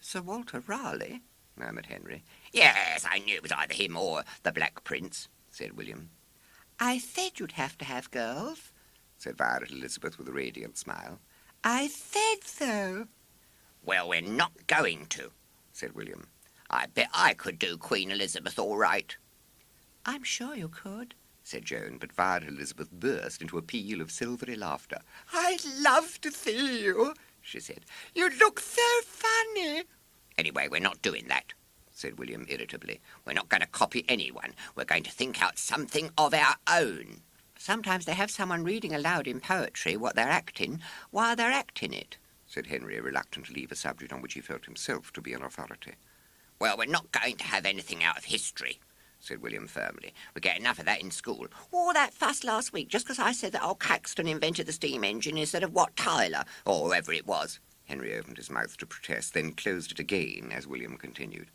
"Sir Walter Raleigh?" murmured Henry. "Yes, I knew it was either him or the Black Prince," said William. "I said you'd have to have girls," said Violet Elizabeth with a radiant smile. "I said so." "Well, we're not going to," said William. "I bet I could do Queen Elizabeth all right." "I'm sure you could," said Joan, but Violet Elizabeth burst into a peal of silvery laughter. "I'd love to see you," she said. "You look so funny." "Anyway, we're not doing that," said William irritably. "We're not going to copy anyone. We're going to think out something of our own." "Sometimes they have someone reading aloud in poetry what they're acting while they're acting it," said Henry, reluctant to leave a subject on which he felt himself to be an authority. "Well, we're not going to have anything out of history," said William firmly. We get enough of that in school. All that fuss last week just because I said that old Caxton invented the steam engine instead of Wat Tyler, or whoever it was. Henry opened his mouth to protest, then closed it again as William continued.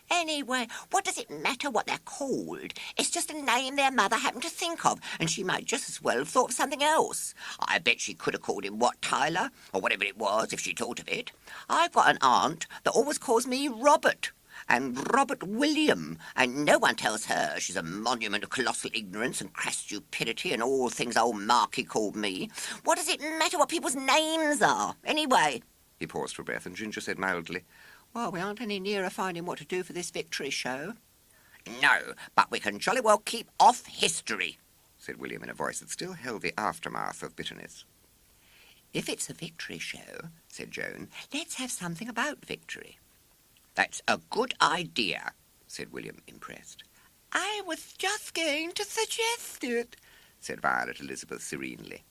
Anyway, what does it matter what they're called? It's just a name their mother happened to think of, and she might just as well have thought of something else. I bet she could have called him Wat Tyler, or whatever it was, if she thought of it. I've got an aunt that always calls me Robert, and Robert William, and no one tells her she's a monument of colossal ignorance and crass stupidity and all things old Marky called me. What does it matter what people's names are, anyway? He paused for breath, and Ginger said mildly, Well, we aren't any nearer finding what to do for this victory show. No, but we can jolly well keep off history, said William in a voice that still held the aftermath of bitterness. If it's a victory show, said Joan, let's have something about victory. That's a good idea, said William, impressed. I was just going to suggest it, said Violet Elizabeth serenely.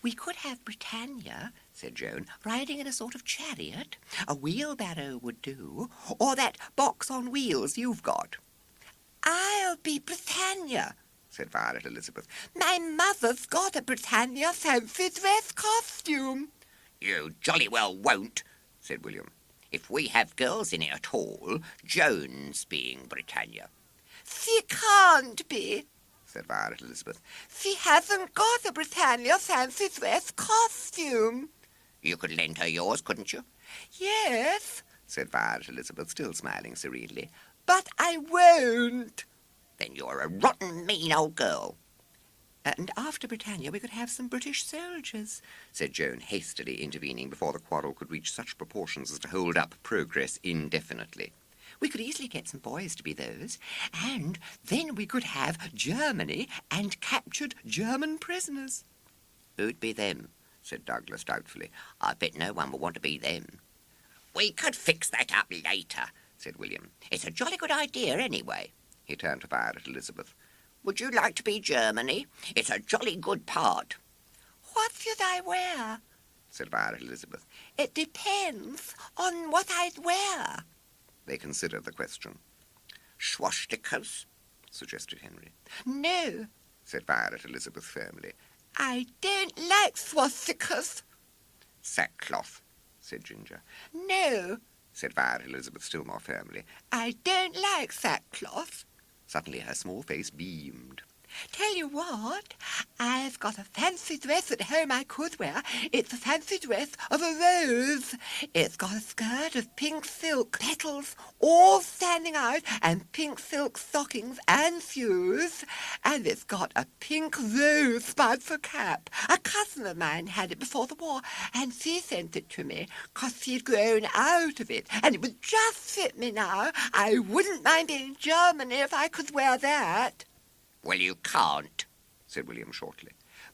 We could have Britannia, said Joan, riding in a sort of chariot. A wheelbarrow would do, or that box on wheels you've got. I'll be Britannia, said Violet Elizabeth. My mother's got a Britannia fancy dress costume. You jolly well won't, said William. If we have girls in it at all, Joan's being Britannia. She can't be, said Violet Elizabeth. She hasn't got a Britannia fancy dress costume. You could lend her yours, couldn't you? Yes, said Violet Elizabeth, still smiling serenely. But I won't. Then you're a rotten, mean old girl. And after Britannia we could have some British soldiers, said Joan, hastily intervening before the quarrel could reach such proportions as to hold up progress indefinitely. We could easily get some boys to be those, and then we could have Germany and captured German prisoners. Who'd be them? Said Douglas doubtfully. I bet no one will want to be them. We could fix that up later, said William. It's a jolly good idea anyway. He turned to Violet Elizabeth. Would you like to be Germany? It's a jolly good part. What should I wear? Said Violet Elizabeth. It depends on what I'd wear. They considered the question. Swastikas, suggested Henry. No, said Violet Elizabeth firmly. I don't like swastikas. Sackcloth, said Ginger. No, said Violet Elizabeth still more firmly. I don't like sackcloth. Suddenly her small face beamed. Tell you what, I've got a fancy dress at home I could wear. It's a fancy dress of a rose. It's got a skirt of pink silk, petals all standing out, and pink silk stockings and shoes. And it's got a pink rosebud for cap. A cousin of mine had it before the war, and she sent it to me, 'cause she'd grown out of it, and it would just fit me now. I wouldn't mind being Germany if I could wear that. Well, you can't, said William shortly.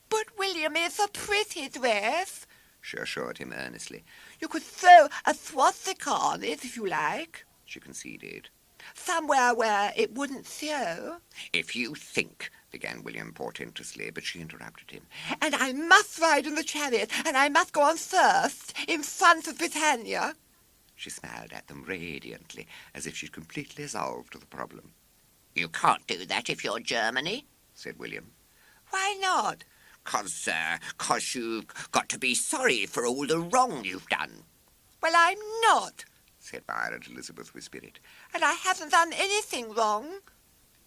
But, William, it's a pretty dress, she assured him earnestly. You could throw a swastika on it if you like, she conceded. Somewhere where it wouldn't show. If you think, began William portentously, but she interrupted him. And I must ride in the chariot, and I must go on first, in front of Britannia. She smiled at them radiantly, as if she'd completely solved the problem. You can't do that if you're Germany, said William. Why not? 'Cause you've got to be sorry for all the wrong you've done. Well, I'm not, said Violet Elizabeth with spirit. And I haven't done anything wrong.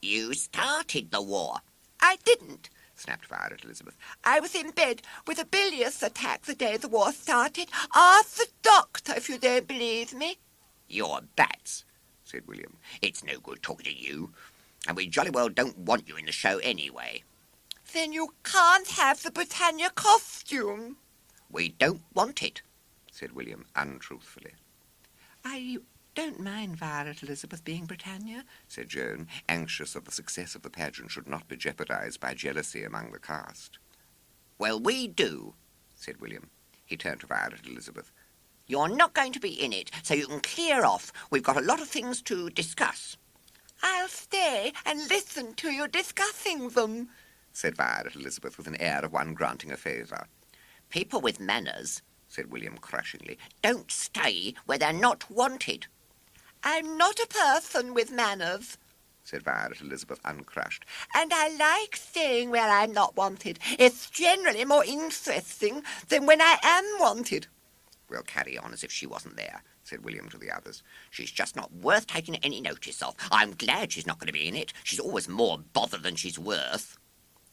You started the war. I didn't, snapped Violet Elizabeth. I was in bed with a bilious attack the day the war started. Ask the doctor if you don't believe me. You're bats, said William. It's no good talking to you. And we jolly well don't want you in the show anyway. Then you can't have the Britannia costume. We don't want it, said William untruthfully. I don't mind Violet Elizabeth being Britannia, said Joan, anxious that the success of the pageant should not be jeopardized by jealousy among the cast. Well, we do, said William. He turned to Violet Elizabeth. You're not going to be in it, so you can clear off. We've got a lot of things to discuss. I'll stay and listen to you discussing them, said Violet Elizabeth with an air of one granting a favour. People with manners, said William crushingly, don't stay where they're not wanted. I'm not a person with manners, said Violet Elizabeth, uncrushed. And I like staying where I'm not wanted. It's generally more interesting than when I am wanted. We'll carry on as if she wasn't there, said William to the others. She's just not worth taking any notice of. I'm glad she's not going to be in it. She's always more bother than she's worth.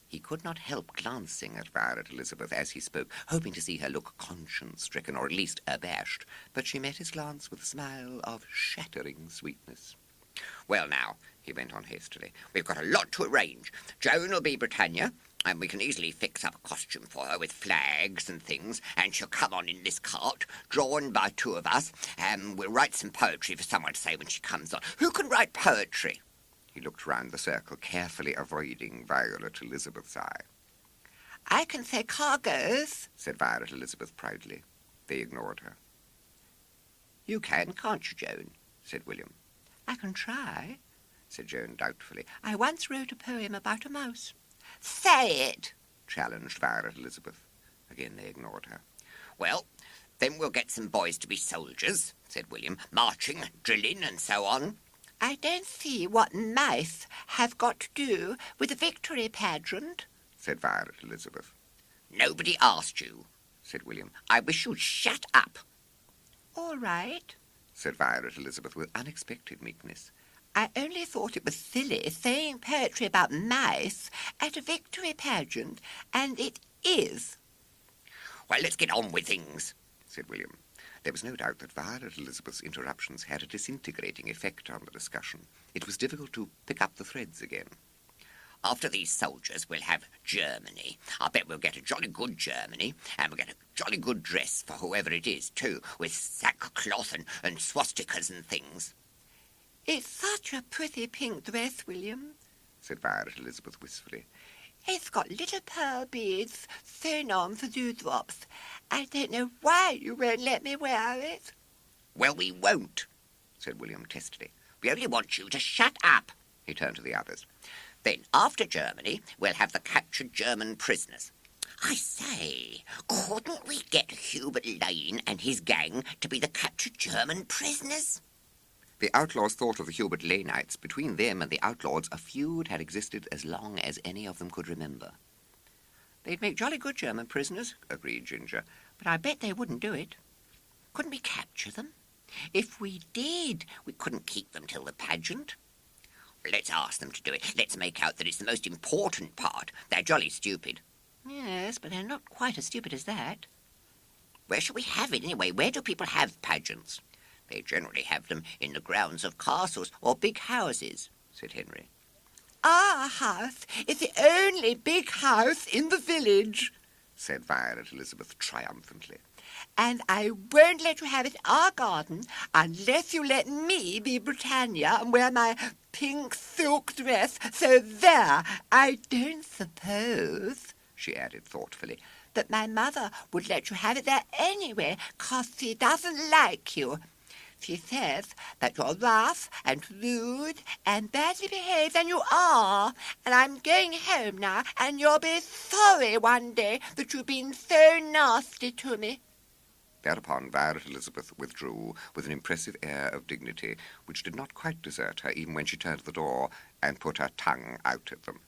He could not help glancing at Violet Elizabeth as he spoke, hoping to see her look conscience-stricken, or at least abashed, but she met his glance with a smile of shattering sweetness. Well, now, he went on hastily, we've got a lot to arrange. Joan will be Britannia, and we can easily fix up a costume for her with flags and things, and she'll come on in this cart, drawn by two of us, and we'll write some poetry for someone to say when she comes on. Who can write poetry? He looked round the circle, carefully avoiding Violet Elizabeth's eye. I can say cargoes, said Violet Elizabeth proudly. They ignored her. You can, can't you, Joan? Said William. I can try, said Joan doubtfully. I once wrote a poem about a mouse. Say it, challenged Violet Elizabeth. Again they ignored her. Well, then we'll get some boys to be soldiers, said William, marching, drilling, and so on. I don't see what mice have got to do with the victory pageant, said Violet Elizabeth. Nobody asked you, said William. I wish you'd shut up. All right, said Violet Elizabeth with unexpected meekness. I only thought it was silly saying poetry about mice at a victory pageant, and it is. Well, let's get on with things, said William. There was no doubt that Violet Elizabeth's interruptions had a disintegrating effect on the discussion. It was difficult to pick up the threads again. After these soldiers, we'll have Germany. I bet we'll get a jolly good Germany, and we'll get a jolly good dress for whoever it is, too, with sackcloth and swastikas and things. It's such a pretty pink dress, William, said Violet Elizabeth wistfully. It's got little pearl beads sewn on for dewdrops. I don't know why you won't let me wear it. Well, we won't, said William testily. We only want you to shut up. He turned to the others. Then, after Germany, we'll have the captured German prisoners. I say, couldn't we get Hubert Lane and his gang to be the captured German prisoners? The Outlaws thought of the Hubert Laneites. Between them and the Outlaws, a feud had existed as long as any of them could remember. They'd make jolly good German prisoners, agreed Ginger. but I bet they wouldn't do it. Couldn't we capture them? If we did, we couldn't keep them till the pageant. Let's ask them to do it. Let's make out that it's the most important part. They're jolly stupid. Yes, but they're not quite as stupid as that. Where shall we have it anyway? Where do people have pageants? They generally have them in the grounds of castles or big houses, said Henry. Our house is the only big house in the village, said Violet Elizabeth triumphantly. and I won't let you have it in our garden unless you let me be Britannia and wear my pink silk dress. So there, I don't suppose, she added thoughtfully, that my mother would let you have it there anyway, 'cause she doesn't like you. She says that you're rough and rude and badly behaved, and you are. And I'm going home now, and you'll be sorry one day that you've been so nasty to me. Thereupon Violet Elizabeth withdrew with an impressive air of dignity, which did not quite desert her even when she turned to the door and put her tongue out at them.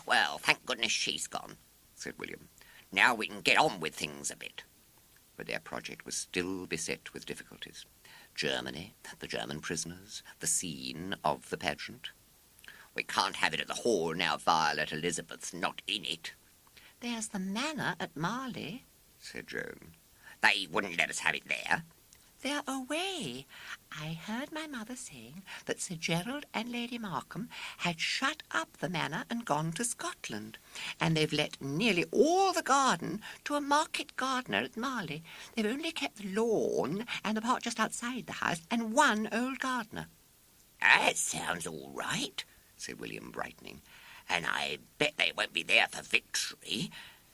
Well, thank goodness she's gone, said William. Now we can get on with things a bit. But their project was still beset with difficulties. Germany, the German prisoners, the scene of the pageant. We can't have it at the hall now Violet Elizabeth's not in it. There's the manor at Marley, said Joan. They wouldn't let us have it there. They're away. I heard my mother saying that Sir Gerald and Lady Markham had shut up the manor and gone to Scotland, and they've let nearly all the garden to a market gardener at Marley. They've only kept the lawn and the part just outside the house and one old gardener. That sounds all right, said William, brightening. And I bet they won't be there for victory.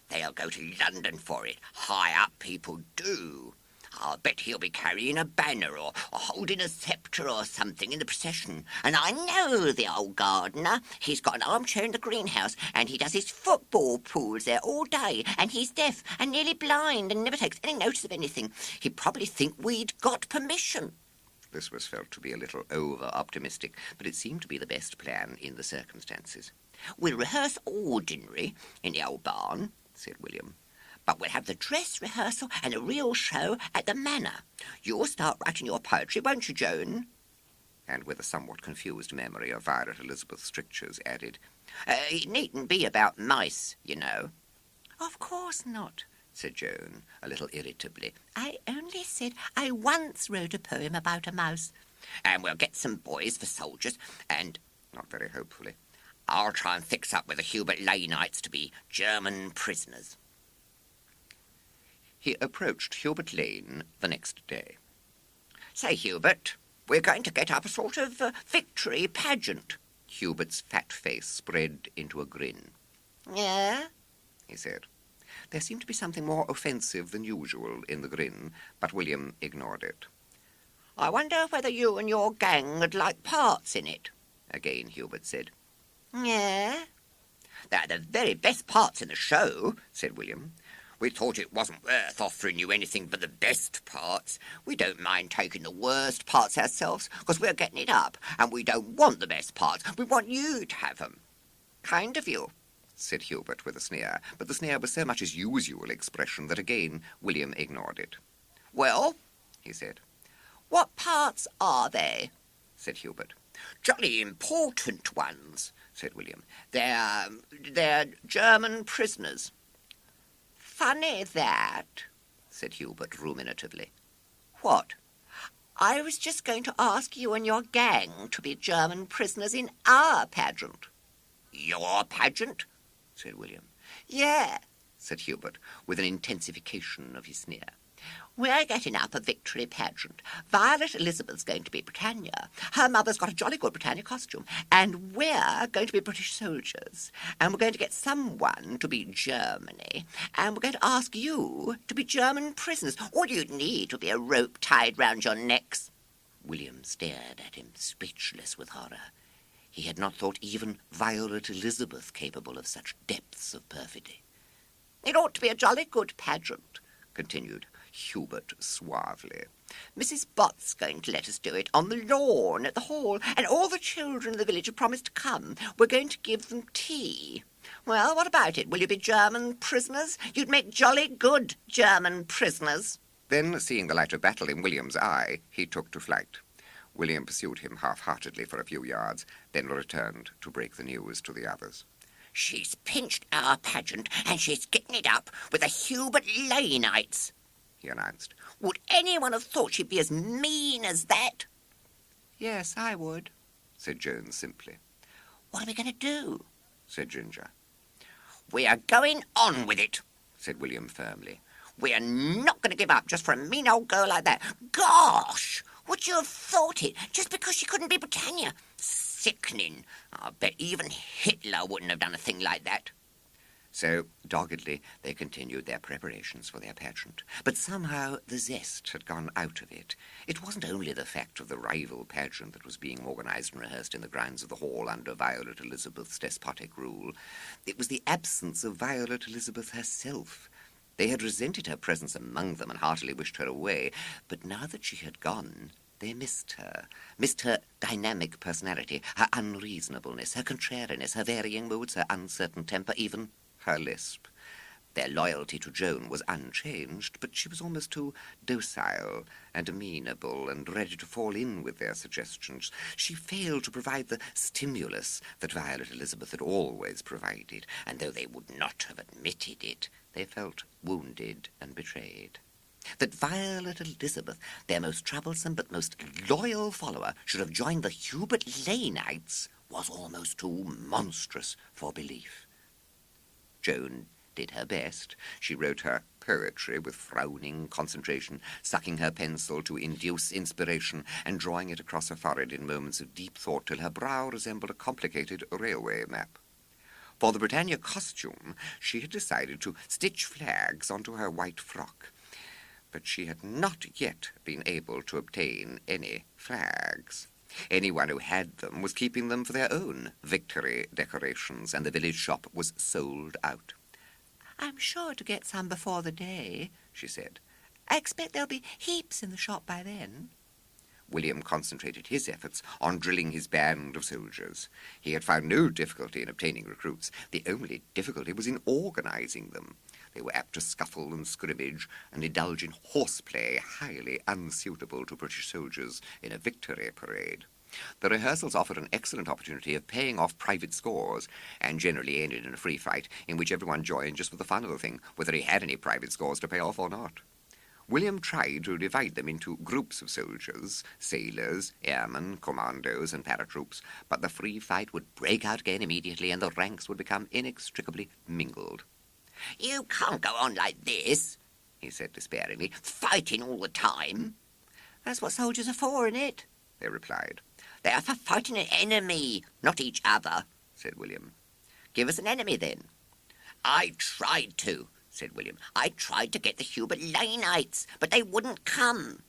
They'll go to London for it. High-up people do. I'll bet he'll be carrying a banner or holding a sceptre or something in the procession. And I know the old gardener. He's got an armchair in the greenhouse, and he does his football pools there all day, and he's deaf and nearly blind and never takes any notice of anything. He'd probably think we'd got permission. This was felt to be a little over-optimistic, but it seemed to be the best plan in the circumstances. "We'll rehearse ordinary in the old barn," said William. "But we'll have the dress rehearsal and a real show at the manor. You'll start writing your poetry, won't you, Joan?" And with a somewhat confused memory of Violet Elizabeth's strictures, added, "It needn't be about mice, you know." Of course not, said Joan, a little irritably. I only said I once wrote a poem about a mouse. "And we'll get some boys for soldiers, and Not very hopefully. I'll try and fix up with the Hubert Laneites to be German prisoners." He approached Hubert Lane the next day. "Say, Hubert, we're going to get up a sort of victory pageant." Hubert's fat face spread into a grin. "Yeah?" he said. There seemed to be something more offensive than usual in the grin, but William ignored it. "I wonder whether you and your gang would like parts in it." Again Hubert said. "Yeah?" "They're the very best parts in the show," said William. "We thought it wasn't worth offering you anything but the best parts. We don't mind taking the worst parts ourselves, because we're getting it up, and we don't want the best parts. We want you to have them. Kind of you," said Hubert with a sneer, but the sneer was so much his usual expression that again William ignored it. "Well," he said. "what parts are they?" said Hubert. "Jolly important ones," said William. They're German prisoners." "Funny that," said Hubert ruminatively. "What?" "I was just going to ask you and your gang to be German prisoners in our pageant." "Your pageant?" said William. "Yeah," said Hubert, with an intensification of his sneer. "We're getting up a victory pageant. Violet Elizabeth's going to be Britannia. Her mother's got a jolly good Britannia costume. And we're going to be British soldiers. And we're going to get someone to be Germany. And we're going to ask you to be German prisoners. All you'd need would be a rope tied round your necks." William stared at him, speechless with horror. He had not thought even Violet Elizabeth capable of such depths of perfidy. "It ought to be a jolly good pageant," continued Hubert suavely. "Mrs. Bott's going to let us do it on the lawn at the hall, and all the children of the village have promised to come. We're going to give them tea. Well, what about it? Will you be German prisoners? You'd make jolly good German prisoners." Then, seeing the light of battle in William's eye, he took to flight. William pursued him half-heartedly for a few yards, then returned to break the news to the others. "She's pinched our pageant, and she's getting it up with the Hubert Laneites," he announced. "Would anyone have thought she'd be as mean as that?" Yes, I would, said Joan simply. "What are we going to do?" said Ginger. "We are going on with it," said William firmly. "We are not going to give up just for a mean old girl like that. Gosh! Would you have thought it, just because she couldn't be Britannia? Sickening. I bet even Hitler wouldn't have done a thing like that." So, doggedly, they continued their preparations for their pageant. But somehow the zest had gone out of it. It wasn't only the fact of the rival pageant that was being organised and rehearsed in the grounds of the hall under Violet Elizabeth's despotic rule. It was the absence of Violet Elizabeth herself. They had resented her presence among them and heartily wished her away, but now that she had gone, they missed her dynamic personality, her unreasonableness, her contrariness, her varying moods, her uncertain temper, even her lisp. Their loyalty to Joan was unchanged, but she was almost too docile and amenable and ready to fall in with their suggestions. She failed to provide the stimulus that Violet Elizabeth had always provided, and though they would not have admitted it, they felt wounded and betrayed. That Violet Elizabeth, their most troublesome but most loyal follower, should have joined the Hubert Laneites was almost too monstrous for belief. Joan did her best. She wrote her poetry with frowning concentration, sucking her pencil to induce inspiration and drawing it across her forehead in moments of deep thought till her brow resembled a complicated railway map. For the Britannia costume, she had decided to stitch flags onto her white frock, but she had not yet been able to obtain any flags. Anyone who had them was keeping them for their own victory decorations, and the village shop was sold out. "I'm sure to get some before the day," she said. "I expect there'll be heaps in the shop by then." William concentrated his efforts on drilling his band of soldiers. He had found no difficulty in obtaining recruits. The only difficulty was in organising them. They were apt to scuffle and scrimmage and indulge in horseplay highly unsuitable to British soldiers in a victory parade. The rehearsals offered an excellent opportunity of paying off private scores, and generally ended in a free fight in which everyone joined just for the fun of the thing, whether he had any private scores to pay off or not. William tried to divide them into groups of soldiers, sailors, airmen, commandos, and paratroops, but the free fight would break out again immediately, and the ranks would become inextricably mingled. "You can't go on like this," he said despairingly, "fighting all the time." "That's what soldiers are for, isn't it?" they replied. "They are for fighting an enemy, not each other," said William. "Give us an enemy, then." "I tried to," said William. "I tried to get the Hubert Laneites, but they wouldn't come."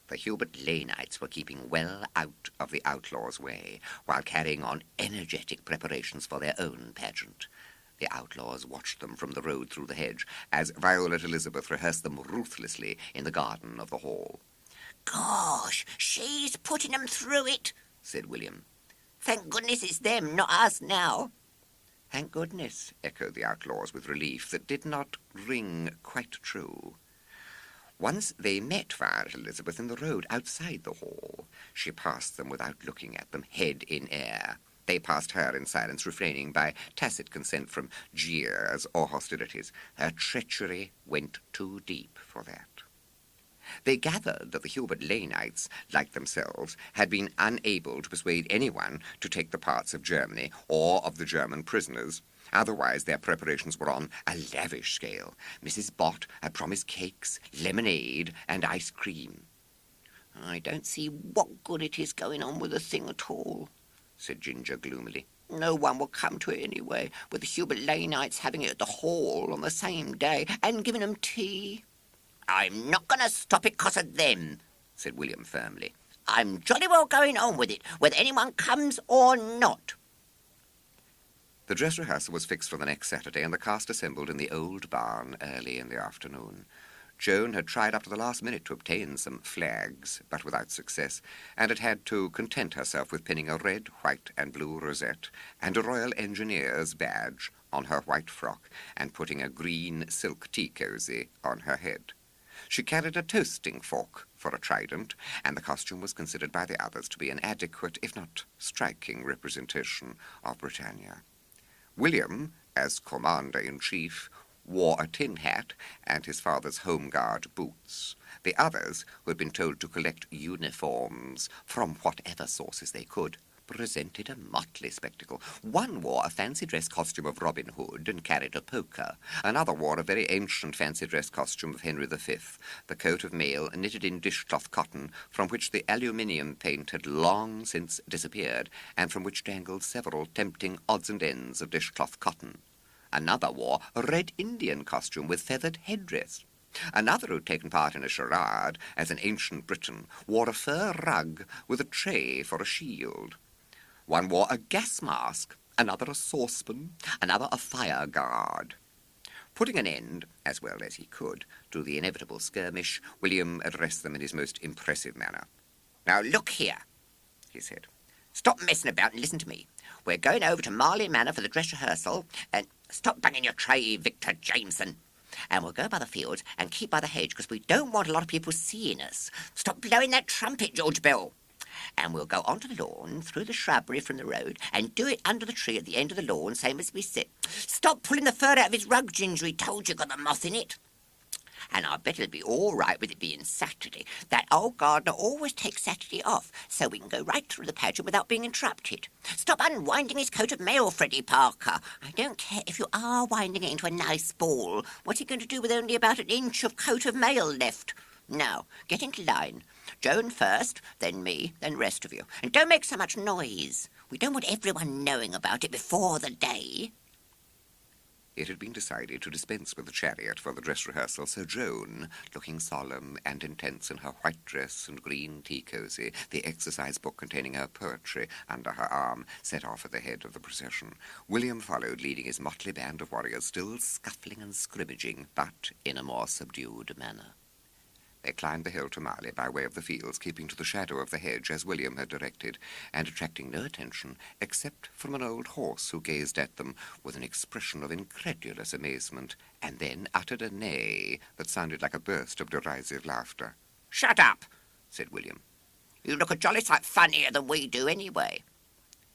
The Hubert Laneites were keeping well out of the Outlaws' way, while carrying on energetic preparations for their own pageant. The Outlaws watched them from the road through the hedge, as Violet Elizabeth rehearsed them ruthlessly in the garden of the hall. "Gosh, she's putting them through it," said William. "Thank goodness it's them, not us now." "Thank goodness," echoed the Outlaws with relief that did not ring quite true. Once they met Violet Elizabeth in the road outside the hall. She passed them without looking at them, head in air. They passed her in silence, refraining by tacit consent from jeers or hostilities. Her treachery went too deep for that. They gathered that the Hubert Laneites, like themselves, had been unable to persuade anyone to take the parts of Germany or of the German prisoners. Otherwise, their preparations were on a lavish scale. Mrs. Bott had promised cakes, lemonade, and ice cream. "I don't see what good it is going on with the thing at all," said Ginger gloomily. "No one will come to it anyway, with the Hubert Laneites having it at the hall on the same day, and giving them tea." "I'm not going to stop it 'cause of them," said William firmly. "I'm jolly well going on with it, whether anyone comes or not." The dress rehearsal was fixed for the next Saturday, and the cast assembled in the old barn early in the afternoon. Joan had tried up to the last minute to obtain some flags, but without success, and had had to content herself with pinning a red, white, and blue rosette and a Royal Engineer's badge on her white frock, and putting a green silk tea-cosy on her head. She carried a toasting fork for a trident, and the costume was considered by the others to be an adequate, if not striking, representation of Britannia. William, as Commander-in-Chief, wore a tin hat and his father's Home Guard boots. The others, who had been told to collect uniforms from whatever sources they could, presented a motley spectacle. One wore a fancy-dress costume of Robin Hood and carried a poker. Another wore a very ancient fancy-dress costume of Henry V, the coat of mail knitted in dishcloth cotton, from which the aluminium paint had long since disappeared, and from which dangled several tempting odds and ends of dishcloth cotton. Another wore a red Indian costume with feathered headdress. Another, who had taken part in a charade as an ancient Briton, wore a fur rug with a tray for a shield. One wore a gas mask, another a saucepan, another a fire guard. Putting an end, as well as he could, to the inevitable skirmish, William addressed them in his most impressive manner. "Now look here," he said. "Stop messing about and listen to me. We're going over to Marley Manor for the dress rehearsal, and stop banging your tray, Victor Jameson. And we'll go by the fields and keep by the hedge, because we don't want a lot of people seeing us. Stop blowing that trumpet, George Bell. And we'll go onto the lawn, through the shrubbery from the road, and do it under the tree at the end of the lawn, same as we sit. Stop pulling the fur out of his rug, Ginger. He told you got the moth in it. And I bet it'll be all right with it being Saturday. That old gardener always takes Saturday off, so we can go right through the pageant without being interrupted. Stop unwinding his coat of mail, Freddie Parker. I don't care if you are winding it into a nice ball. What's he going to do with only about an inch of coat of mail left? Now, get into line. Joan first, then me, then rest of you. And don't make so much noise. We don't want everyone knowing about it before the day." It had been decided to dispense with the chariot for the dress rehearsal, so Joan, looking solemn and intense in her white dress and green tea-cosy, the exercise book containing her poetry under her arm, set off at the head of the procession. William followed, leading his motley band of warriors, still scuffling and scrimmaging, but in a more subdued manner. They climbed the hill to Marley by way of the fields, keeping to the shadow of the hedge as William had directed, and attracting no attention except from an old horse who gazed at them with an expression of incredulous amazement, and then uttered a neigh that sounded like a burst of derisive laughter. "Shut up," said William. "You look a jolly sight funnier than we do anyway."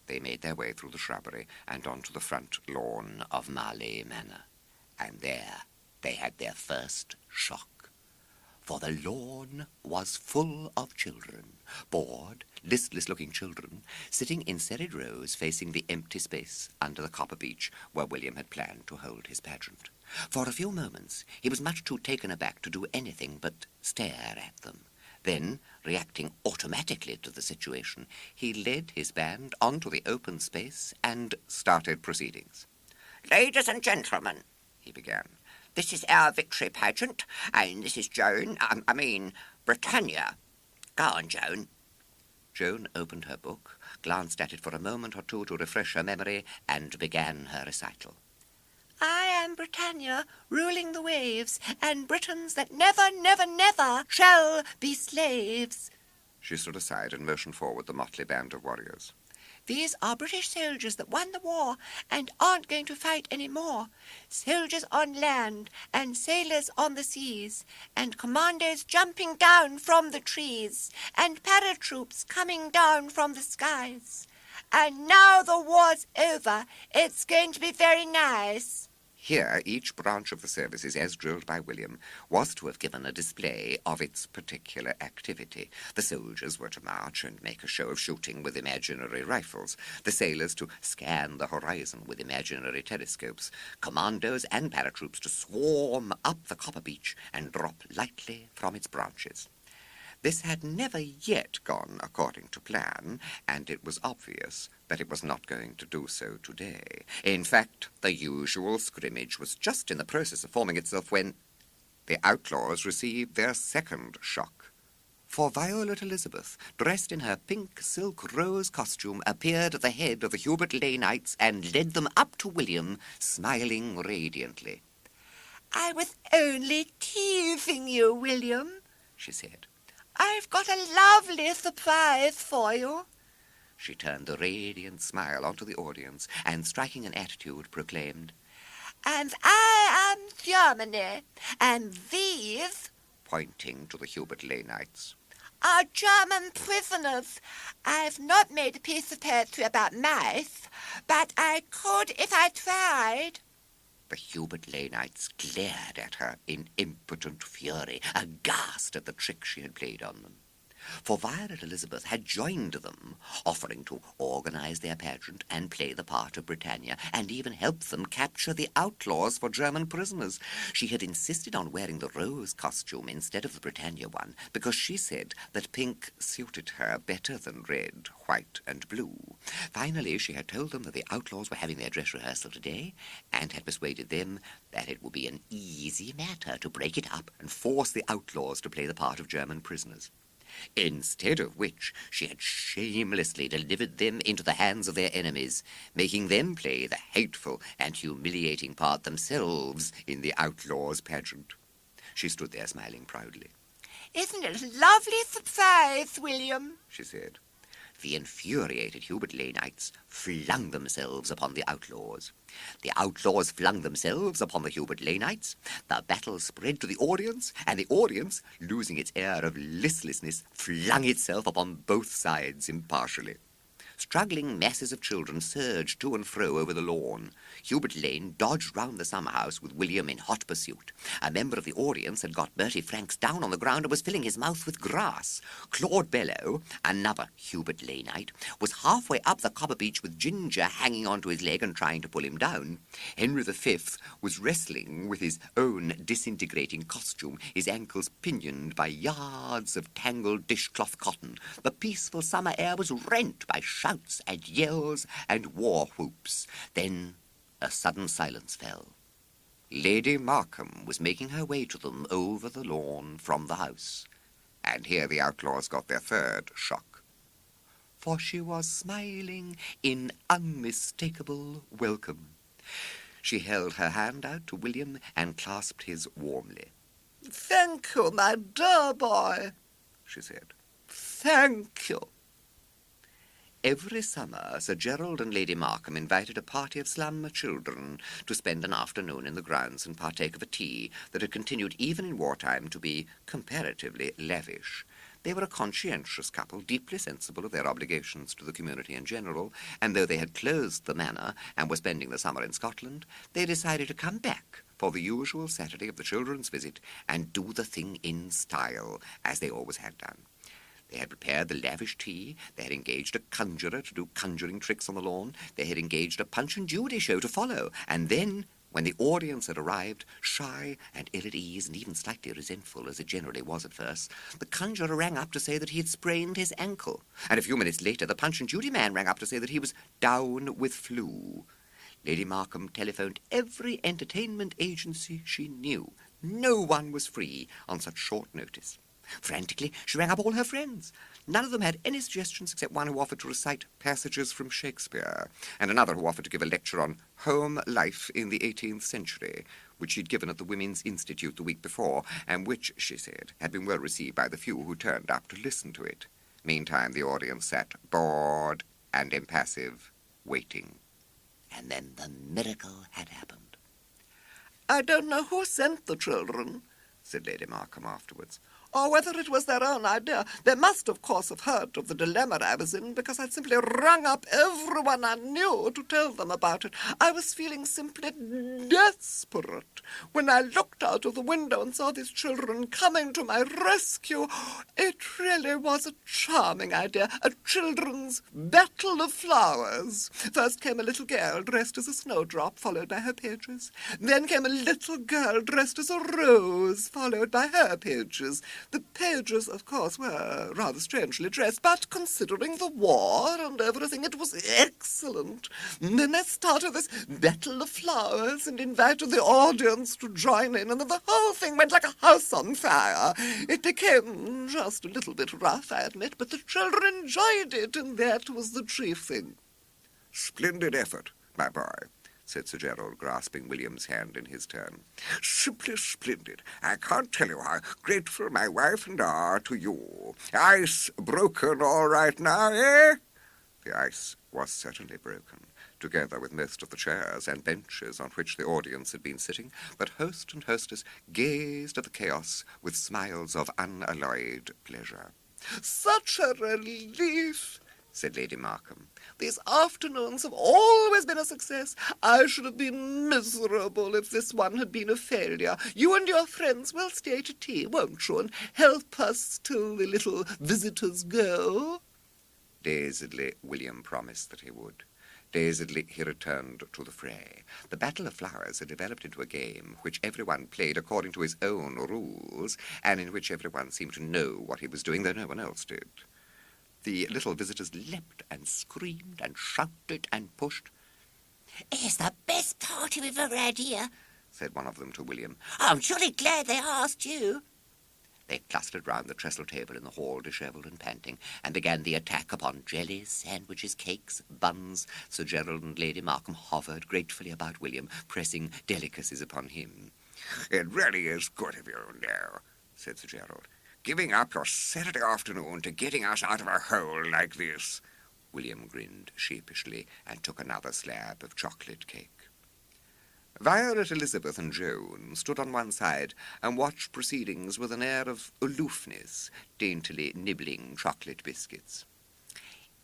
They made their way through the shrubbery and onto the front lawn of Marley Manor, and there they had their first shock. For the lawn was full of children, bored, listless-looking children, sitting in serried rows facing the empty space under the copper beech where William had planned to hold his pageant. For a few moments he was much too taken aback to do anything but stare at them. Then, reacting automatically to the situation, he led his band onto the open space and started proceedings. "Ladies and gentlemen," he began, "this is our victory pageant, and this is Joan, Britannia. Go on, Joan." Joan opened her book, glanced at it for a moment or two to refresh her memory, and began her recital. "I am Britannia, ruling the waves, and Britons that never, never, never shall be slaves." She stood aside and motioned forward the motley band of warriors. "These are British soldiers that won the war and aren't going to fight any more. Soldiers on land and sailors on the seas, and commandos jumping down from the trees, and paratroops coming down from the skies. And now the war's over, it's going to be very nice." Here, each branch of the services, as drilled by William, was to have given a display of its particular activity. The soldiers were to march and make a show of shooting with imaginary rifles, the sailors to scan the horizon with imaginary telescopes, commandos and paratroops to swarm up the copper beech and drop lightly from its branches. This had never yet gone according to plan, and it was obvious that it was not going to do so today. In fact, the usual scrimmage was just in the process of forming itself when the Outlaws received their second shock. For Violet Elizabeth, dressed in her pink silk rose costume, appeared at the head of the Hubert Laneites and led them up to William, smiling radiantly. "I was only teasing you, William," she said. "I've got a lovely surprise for you." She turned the radiant smile onto the audience and, striking an attitude, proclaimed, "And I am Germany, and these," pointing to the Hubert Laneites, "are German prisoners. I've not made a piece of poetry about mice, but I could if I tried." The Hubert Laneites glared at her in impotent fury, aghast at the trick she had played on them. For Violet Elizabeth had joined them, offering to organize their pageant and play the part of Britannia, and even help them capture the Outlaws for German prisoners. She had insisted on wearing the rose costume instead of the Britannia one, because she said that pink suited her better than red, white, and blue. Finally, she had told them that the Outlaws were having their dress rehearsal today, and had persuaded them that it would be an easy matter to break it up and force the Outlaws to play the part of German prisoners. Instead of which, she had shamelessly delivered them into the hands of their enemies, making them play the hateful and humiliating part themselves in the Outlaws' pageant. She stood there smiling proudly. "Isn't it a lovely surprise, William?" she said. The infuriated Hubert Laneites flung themselves upon the Outlaws. The Outlaws flung themselves upon the Hubert Laneites. The battle spread to the audience, and the audience, losing its air of listlessness, flung itself upon both sides impartially. Struggling masses of children surged to and fro over the lawn. Hubert Lane dodged round the summer-house with William in hot pursuit. A member of the audience had got Bertie Franks down on the ground and was filling his mouth with grass. Claude Bellow, another Hubert Laneite, was halfway up the copper beech with Ginger hanging onto his leg and trying to pull him down. Henry V was wrestling with his own disintegrating costume, his ankles pinioned by yards of tangled dishcloth cotton. The peaceful summer air was rent by shouts and yells and war whoops. Then a sudden silence fell. Lady Markham was making her way to them over the lawn from the house, and here the Outlaws got their third shock. For she was smiling in unmistakable welcome. She held her hand out to William and clasped his warmly. Thank you, my dear boy, she said. Thank you. Every summer, Sir Gerald and Lady Markham invited a party of slum children to spend an afternoon in the grounds and partake of a tea that had continued even in wartime to be comparatively lavish. They were a conscientious couple, deeply sensible of their obligations to the community in general, and though they had closed the manor and were spending the summer in Scotland, they decided to come back for the usual Saturday of the children's visit and do the thing in style, as they always had done. They had prepared the lavish tea, they had engaged a conjurer to do conjuring tricks on the lawn, they had engaged a Punch and Judy show to follow, and then, when the audience had arrived, shy and ill at ease and even slightly resentful, as it generally was at first, the conjurer rang up to say that he had sprained his ankle, and a few minutes later the Punch and Judy man rang up to say that he was down with flu. Lady Markham telephoned every entertainment agency she knew. No one was free on such short notice. Frantically, she rang up all her friends. None of them had any suggestions except one who offered to recite passages from Shakespeare, and another who offered to give a lecture on home life in the 18th century, which she'd given at the Women's Institute the week before, and which, she said, had been well received by the few who turned up to listen to it. Meantime, the audience sat bored and impassive, waiting. And then the miracle had happened. "I don't know who sent the children," said Lady Markham afterwards, "or whether it was their own idea. They must, of course, have heard of the dilemma I was in, because I'd simply rung up everyone I knew to tell them about it. I was feeling simply desperate when I looked out of the window and saw these children coming to my rescue. It really was a charming idea, a children's battle of flowers. First came a little girl dressed as a snowdrop, followed by her pages. Then came a little girl dressed as a rose, followed by her pages. The pages, of course, were rather strangely dressed, but considering the war and everything, it was excellent. Then they started this battle of flowers and invited the audience to join in, and then the whole thing went like a house on fire. It became just a little bit rough, I admit, but the children enjoyed it, and that was the chief thing." "Splendid effort, my boy," said Sir Gerald, grasping William's hand in his turn. "Simply splendid. I can't tell you how grateful my wife and I are to you. Ice broken all right now, eh?" The ice was certainly broken, together with most of the chairs and benches on which the audience had been sitting, but host and hostess gazed at the chaos with smiles of unalloyed pleasure. "Such a relief," said Lady Markham. "These afternoons have always been a success. I should have been miserable if this one had been a failure. You and your friends will stay to tea, won't you, and help us till the little visitors go?" Dazedly, William promised that he would. Dazedly, he returned to the fray. The Battle of Flowers had developed into a game which everyone played according to his own rules, and in which everyone seemed to know what he was doing, though no one else did. The little visitors leapt and screamed and shouted and pushed. "It's the best party we've ever had here," said one of them to William. "I'm jolly glad they asked you." They clustered round the trestle table in the hall, dishevelled and panting, and began the attack upon jellies, sandwiches, cakes, buns. Sir Gerald and Lady Markham hovered gratefully about William, pressing delicacies upon him. "It really is good of you, now," said Sir Gerald. "Giving up your Saturday afternoon to getting us out of a hole like this." William grinned sheepishly and took another slab of chocolate cake. Violet, Elizabeth, and Joan stood on one side and watched proceedings with an air of aloofness, daintily nibbling chocolate biscuits.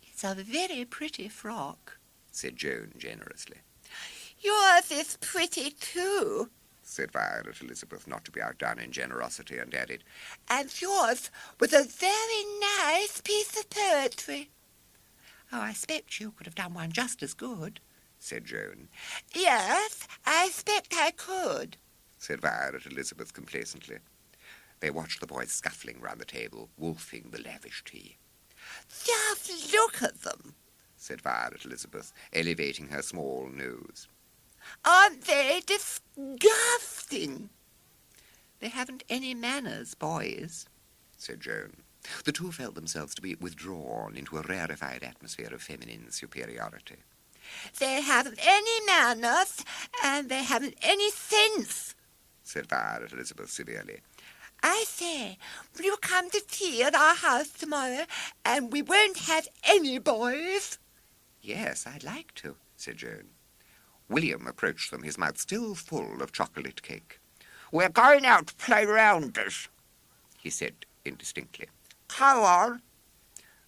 "It's a very pretty frock," said Joan generously. "Yours is pretty too," said Violet Elizabeth, not to be outdone in generosity, and added, "and yours was a very nice piece of poetry." "Oh, I expect you could have done one just as good," said Joan. "Yes, I expect I could," said Violet Elizabeth complacently. They watched the boys scuffling round the table, wolfing the lavish tea. "Just look at them," said Violet Elizabeth, elevating her small nose. "Aren't they disgusting?" "They haven't any manners, boys," said Joan. The two felt themselves to be withdrawn into a rarefied atmosphere of feminine superiority. "They haven't any manners, and they haven't any sense," said Violet Elizabeth severely. I say, will you come to tea at our house tomorrow, and we won't have any boys? Yes, I'd like to, said Joan. William approached them, his mouth still full of chocolate cake. We're going out to play rounders, he said indistinctly. Come on.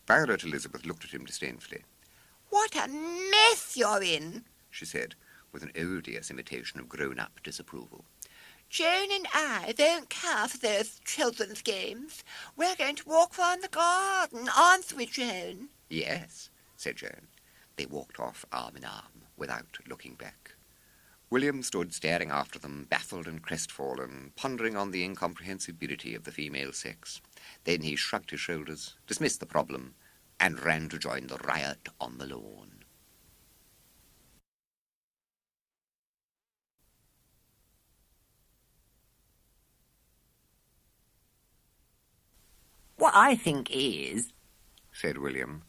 Violet Elizabeth looked at him disdainfully. What a mess you're in, she said, with an odious imitation of grown-up disapproval. Joan and I don't care for those children's games. We're going to walk round the garden, aren't we, Joan? Yes, said Joan. They walked off arm in arm, without looking back. William stood staring after them, baffled and crestfallen, pondering on the incomprehensibility of the female sex. Then he shrugged his shoulders, dismissed the problem, and ran to join the riot on the lawn. What I think is, said William,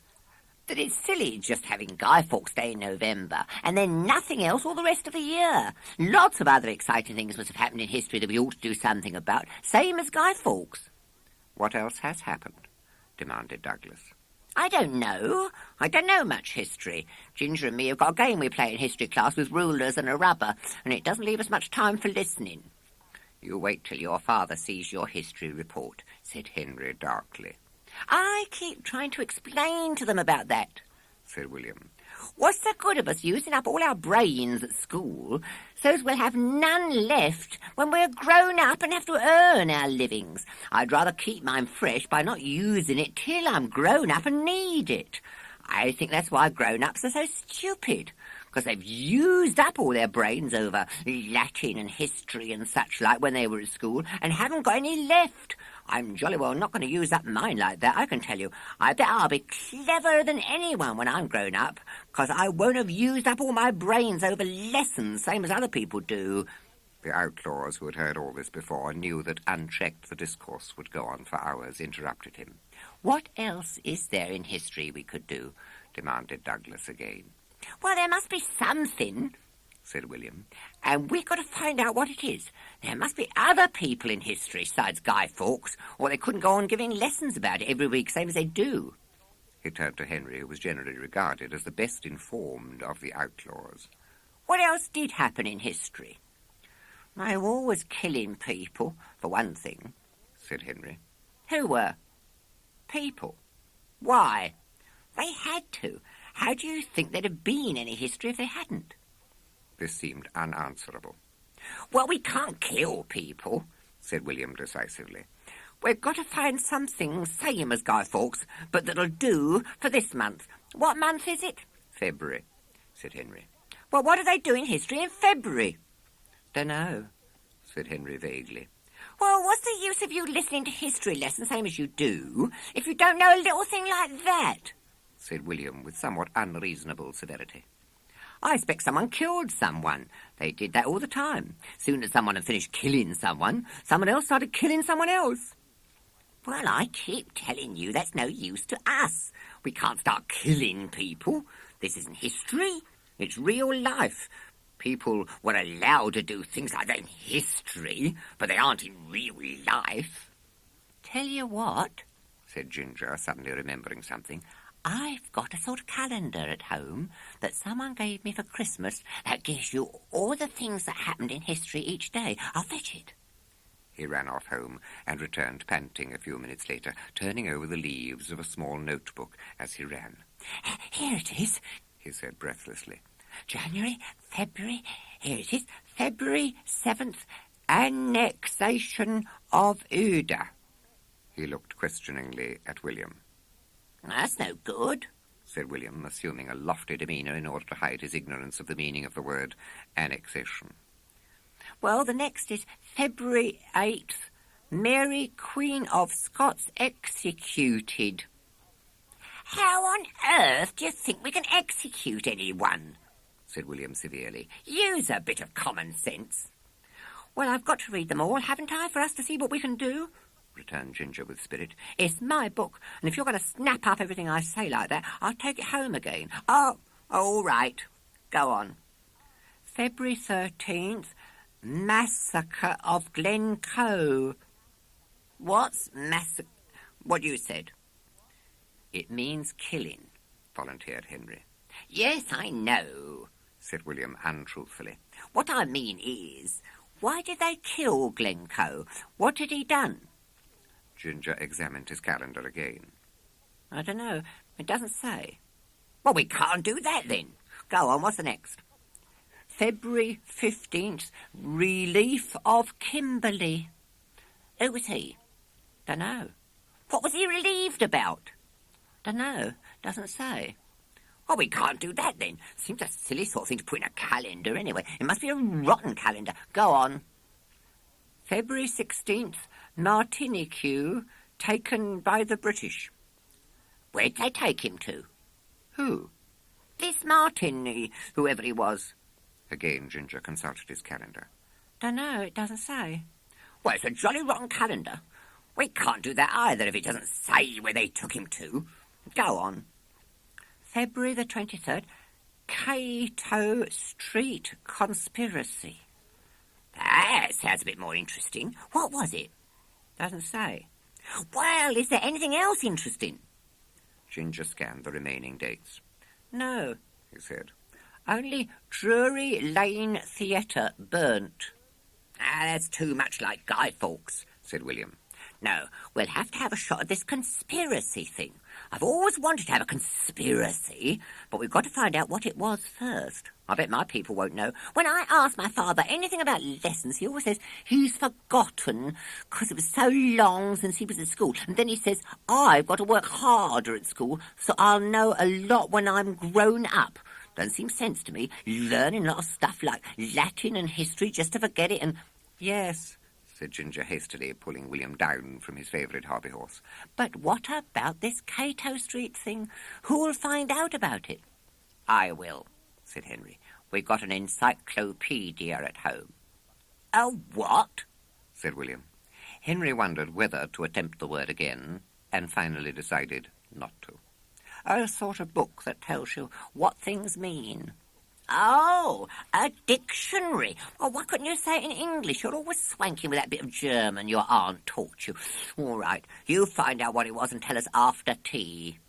that it's silly just having Guy Fawkes Day in November and then nothing else all the rest of the year. Lots of other exciting things must have happened in history that we ought to do something about, same as Guy Fawkes. What else has happened? Demanded Douglas. I don't know. I don't know much history. Ginger and me have got a game we play in history class with rulers and a rubber, and it doesn't leave us much time for listening. You wait till your father sees your history report, said Henry darkly. I keep trying to explain to them about that, said William. What's the good of us using up all our brains at school so's we'll have none left when we're grown up and have to earn our livings? I'd rather keep mine fresh by not using it till I'm grown up and need it. I think that's why grown-ups are so stupid, because they've used up all their brains over Latin and history and such like when they were at school and haven't got any left. I'm jolly well not going to use up mine like that, I can tell you. I bet I'll be cleverer than anyone when I'm grown up, because I won't have used up all my brains over lessons, same as other people do. The Outlaws, who had heard all this before, knew that unchecked the discourse would go on for hours, interrupted him. What else is there in history we could do? Demanded Douglas again. Well, there must be something, said William. And we've got to find out what it is. There must be other people in history besides Guy Fawkes, or they couldn't go on giving lessons about it every week, same as they do. He turned to Henry, who was generally regarded as the best informed of the Outlaws. What else did happen in history? They were always killing people, for one thing, said Henry. Who were? People. Why? They had to. How do you think there'd have been any history if they hadn't? This seemed unanswerable. Well, we can't kill people, said William decisively. We've got to find something same as Guy Fawkes, but that'll do for this month. What month is it? February, said Henry. Well, what do they do in history in February? Dunno, said Henry vaguely. Well, what's the use of you listening to history lessons, same as you do, if you don't know a little thing like that? Said William with somewhat unreasonable severity. I expect someone killed someone. They did that all the time. Soon as someone had finished killing someone else started killing someone else. Well, I keep telling you that's no use to us. We can't start killing people. This isn't history. It's real life. People were allowed to do things like that in history, but they aren't in real life. Tell you what, said Ginger, suddenly remembering something. I've got a sort of calendar at home that someone gave me for Christmas that gives you all the things that happened in history each day. I'll fetch it. He ran off home and returned panting a few minutes later, turning over the leaves of a small notebook as he ran. Here it is, he said breathlessly. January, February, here it is, February 7th, annexation of Uda. He looked questioningly at William. That's no good, said William, assuming a lofty demeanour in order to hide his ignorance of the meaning of the word annexation. Well, the next is February 8th, Mary, Queen of Scots, executed. How on earth do you think we can execute anyone? Said William severely. Use a bit of common sense. Well, I've got to read them all, haven't I, for us to see what we can do? Returned Ginger with spirit. It's my book, and if you're going to snap up everything I say like that, I'll take it home again. Oh, all right. Go on. February 13th, massacre of Glencoe. What's what you said? It means killing, volunteered Henry. Yes, I know, said William untruthfully. What I mean is, why did they kill Glencoe? What had he done? Ginger examined his calendar again. I don't know. It doesn't say. Well, we can't do that then. Go on, what's the next? February 15th, relief of Kimberley. Who was he? Dunno. What was he relieved about? Dunno. Doesn't say. Oh, we can't do that then. Seems a silly sort of thing to put in a calendar anyway. It must be a rotten calendar. Go on. February 16th, Martinique, taken by the British. Where'd they take him to? Who? This Martin, whoever he was. Again Ginger consulted his calendar. Dunno, it doesn't say. Well, it's a jolly rotten calendar. We can't do that either if it doesn't say where they took him to. Go on. February the 23rd, Cato Street conspiracy. That sounds a bit more interesting. What was it? Doesn't say. Well, is there anything else interesting? Ginger scanned the remaining dates. No, he said. Only Drury Lane Theatre burnt. That's too much like Guy Fawkes, said William. No, we'll have to have a shot at this conspiracy thing. I've always wanted to have a conspiracy, but we've got to find out what it was first. I bet my people won't know. When I ask my father anything about lessons, he always says he's forgotten because it was so long since he was at school. And then he says, I've got to work harder at school, so I'll know a lot when I'm grown up. Doesn't seem sense to me, learning a lot of stuff like Latin and history just to forget it and... Yes, said Ginger hastily, pulling William down from his favourite hobby horse. But what about this Cato Street thing? Who'll find out about it? I will, said Henry. We've got an encyclopedia at home. A what? said William. Henry wondered whether to attempt the word again, and finally decided not to. A sort of book that tells you what things mean. Oh, a dictionary. Oh, why couldn't you say it in English? You're always swanking with that bit of German your aunt taught you. All right, you find out what it was and tell us after tea.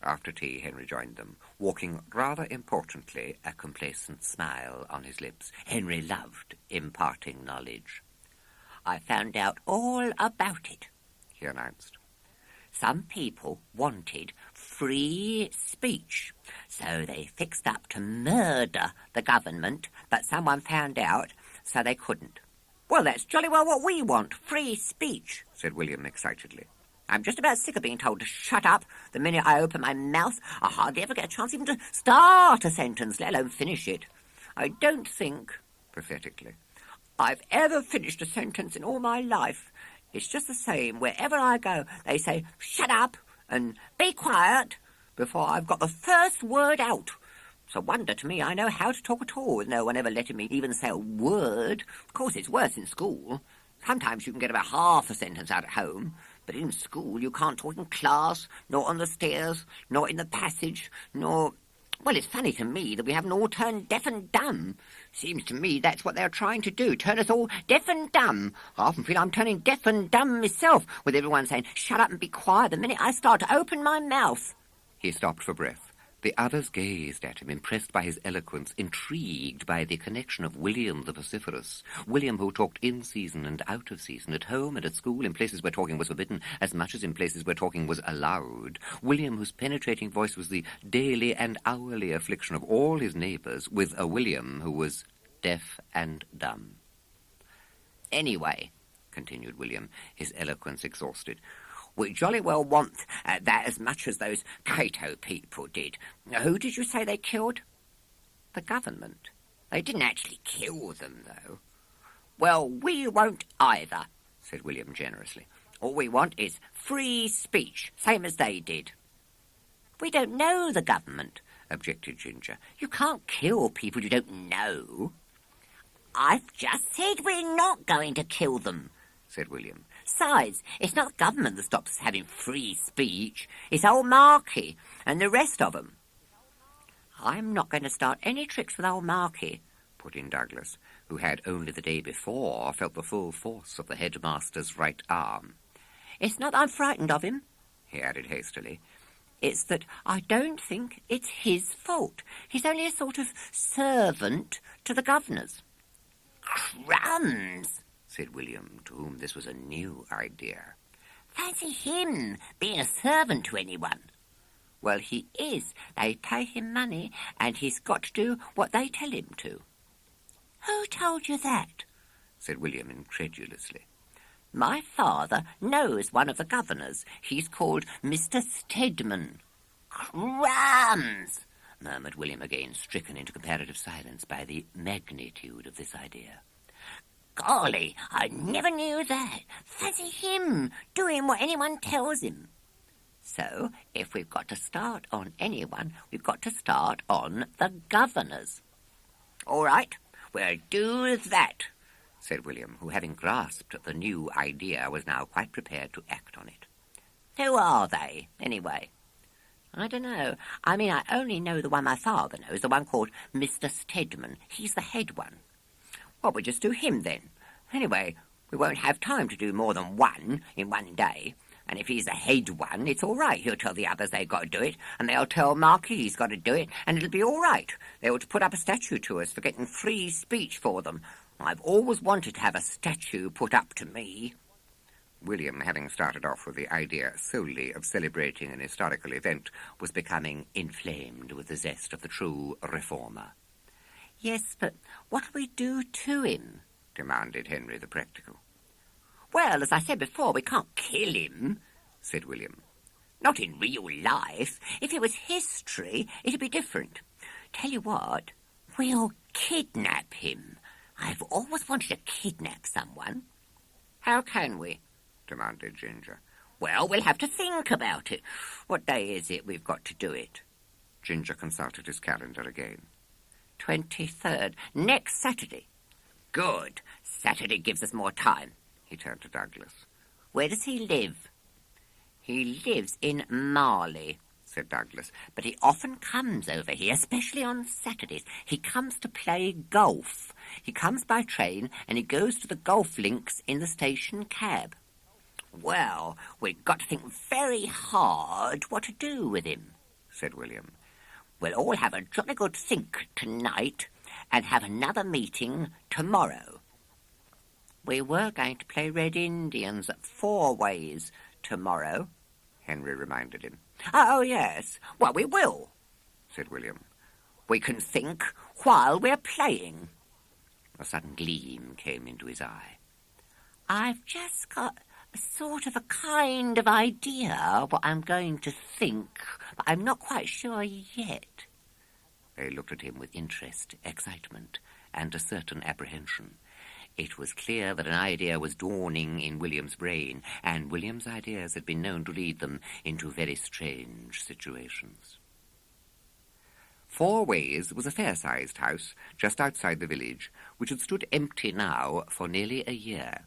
After tea, Henry joined them, walking rather importantly, a complacent smile on his lips. Henry loved imparting knowledge. I found out all about it, he announced. Some people wanted free speech, so they fixed up to murder the government, but someone found out, so they couldn't. Well, that's jolly well what we want, free speech, said William excitedly. I'm just about sick of being told to shut up the minute I open my mouth. I hardly ever get a chance even to start a sentence, let alone finish it. I don't think, pathetically, I've ever finished a sentence in all my life. It's just the same wherever I go. They say, shut up and be quiet before I've got the first word out. It's a wonder to me I know how to talk at all with no one ever letting me even say a word. Of course, it's worse in school. Sometimes you can get about half a sentence out at home, but in school you can't talk in class, nor on the stairs, nor in the passage, nor... Well, it's funny to me that we haven't all turned deaf and dumb. Seems to me that's what they're trying to do, turn us all deaf and dumb. I often feel I'm turning deaf and dumb myself, with everyone saying, shut up and be quiet the minute I start to open my mouth. He stopped for breath. The others gazed at him, impressed by his eloquence, intrigued by the connection of William the vociferous. William who talked in season and out of season, at home and at school, in places where talking was forbidden, as much as in places where talking was allowed. William whose penetrating voice was the daily and hourly affliction of all his neighbours, with a William who was deaf and dumb. Anyway, continued William, his eloquence exhausted, we jolly well want that as much as those Cato people did. Who did you say they killed? The government. They didn't actually kill them, though. Well, we won't either, said William generously. All we want is free speech, same as they did. We don't know the government, objected Ginger. You can't kill people you don't know. I've just said we're not going to kill them, said William. Besides, it's not the government that stops us having free speech. It's old Marky and the rest of them. I'm not going to start any tricks with old Marky, put in Douglas, who had only the day before felt the full force of the headmaster's right arm. It's not that I'm frightened of him, he added hastily. It's that I don't think it's his fault. He's only a sort of servant to the governors. Crumbs, said William, to whom this was a new idea. Fancy him being a servant to anyone. Well, he is. They pay him money, and he's got to do what they tell him to. Who told you that? Said William incredulously. My father knows one of the governors. He's called Mr. Stedman. Crumbs! Murmured William again, stricken into comparative silence by the magnitude of this idea. Golly, I never knew that. Fancy him doing what anyone tells him. So, if we've got to start on anyone, we've got to start on the governors. All right, we'll do that, said William, who, having grasped the new idea, was now quite prepared to act on it. Who are they, anyway? I don't know. I mean, I only know the one my father knows, the one called Mr. Stedman. He's the head one. Well, we'll just do him then. Anyway, we won't have time to do more than one in one day. And if he's the head one, it's all right. He'll tell the others they've got to do it, and they'll tell Marquis he's got to do it, and it'll be all right. They ought to put up a statue to us for getting free speech for them. I've always wanted to have a statue put up to me. William, having started off with the idea solely of celebrating an historical event, was becoming inflamed with the zest of the true reformer. Yes, but what'll we do to him? Demanded Henry the practical. Well, as I said before, we can't kill him, said William. Not in real life. If it was history, it'd be different. Tell you what, we'll kidnap him. I've always wanted to kidnap someone. How can we? Demanded Ginger. Well, we'll have to think about it. What day is it we've got to do it? Ginger consulted his calendar again. 23rd, next Saturday. Good. Saturday gives us more time. He turned to Douglas. Where does he live? He lives in Marley, said Douglas, but he often comes over here, especially on Saturdays. He comes to play golf. He comes by train, and he goes to the golf links in the station cab. Well, we've got to think very hard what to do with him, said William. We'll all have a jolly good think tonight and have another meeting tomorrow. We were going to play Red Indians at 4 Ways tomorrow, Henry reminded him. Oh, yes. Well, we will, said William. We can think while we're playing. A sudden gleam came into his eye. I've just got a sort of a kind of idea what I'm going to think, but I'm not quite sure yet. They looked at him with interest, excitement, and a certain apprehension. It was clear that an idea was dawning in William's brain, and William's ideas had been known to lead them into very strange situations. 4 Ways was a fair-sized house just outside the village, which had stood empty now for nearly a year.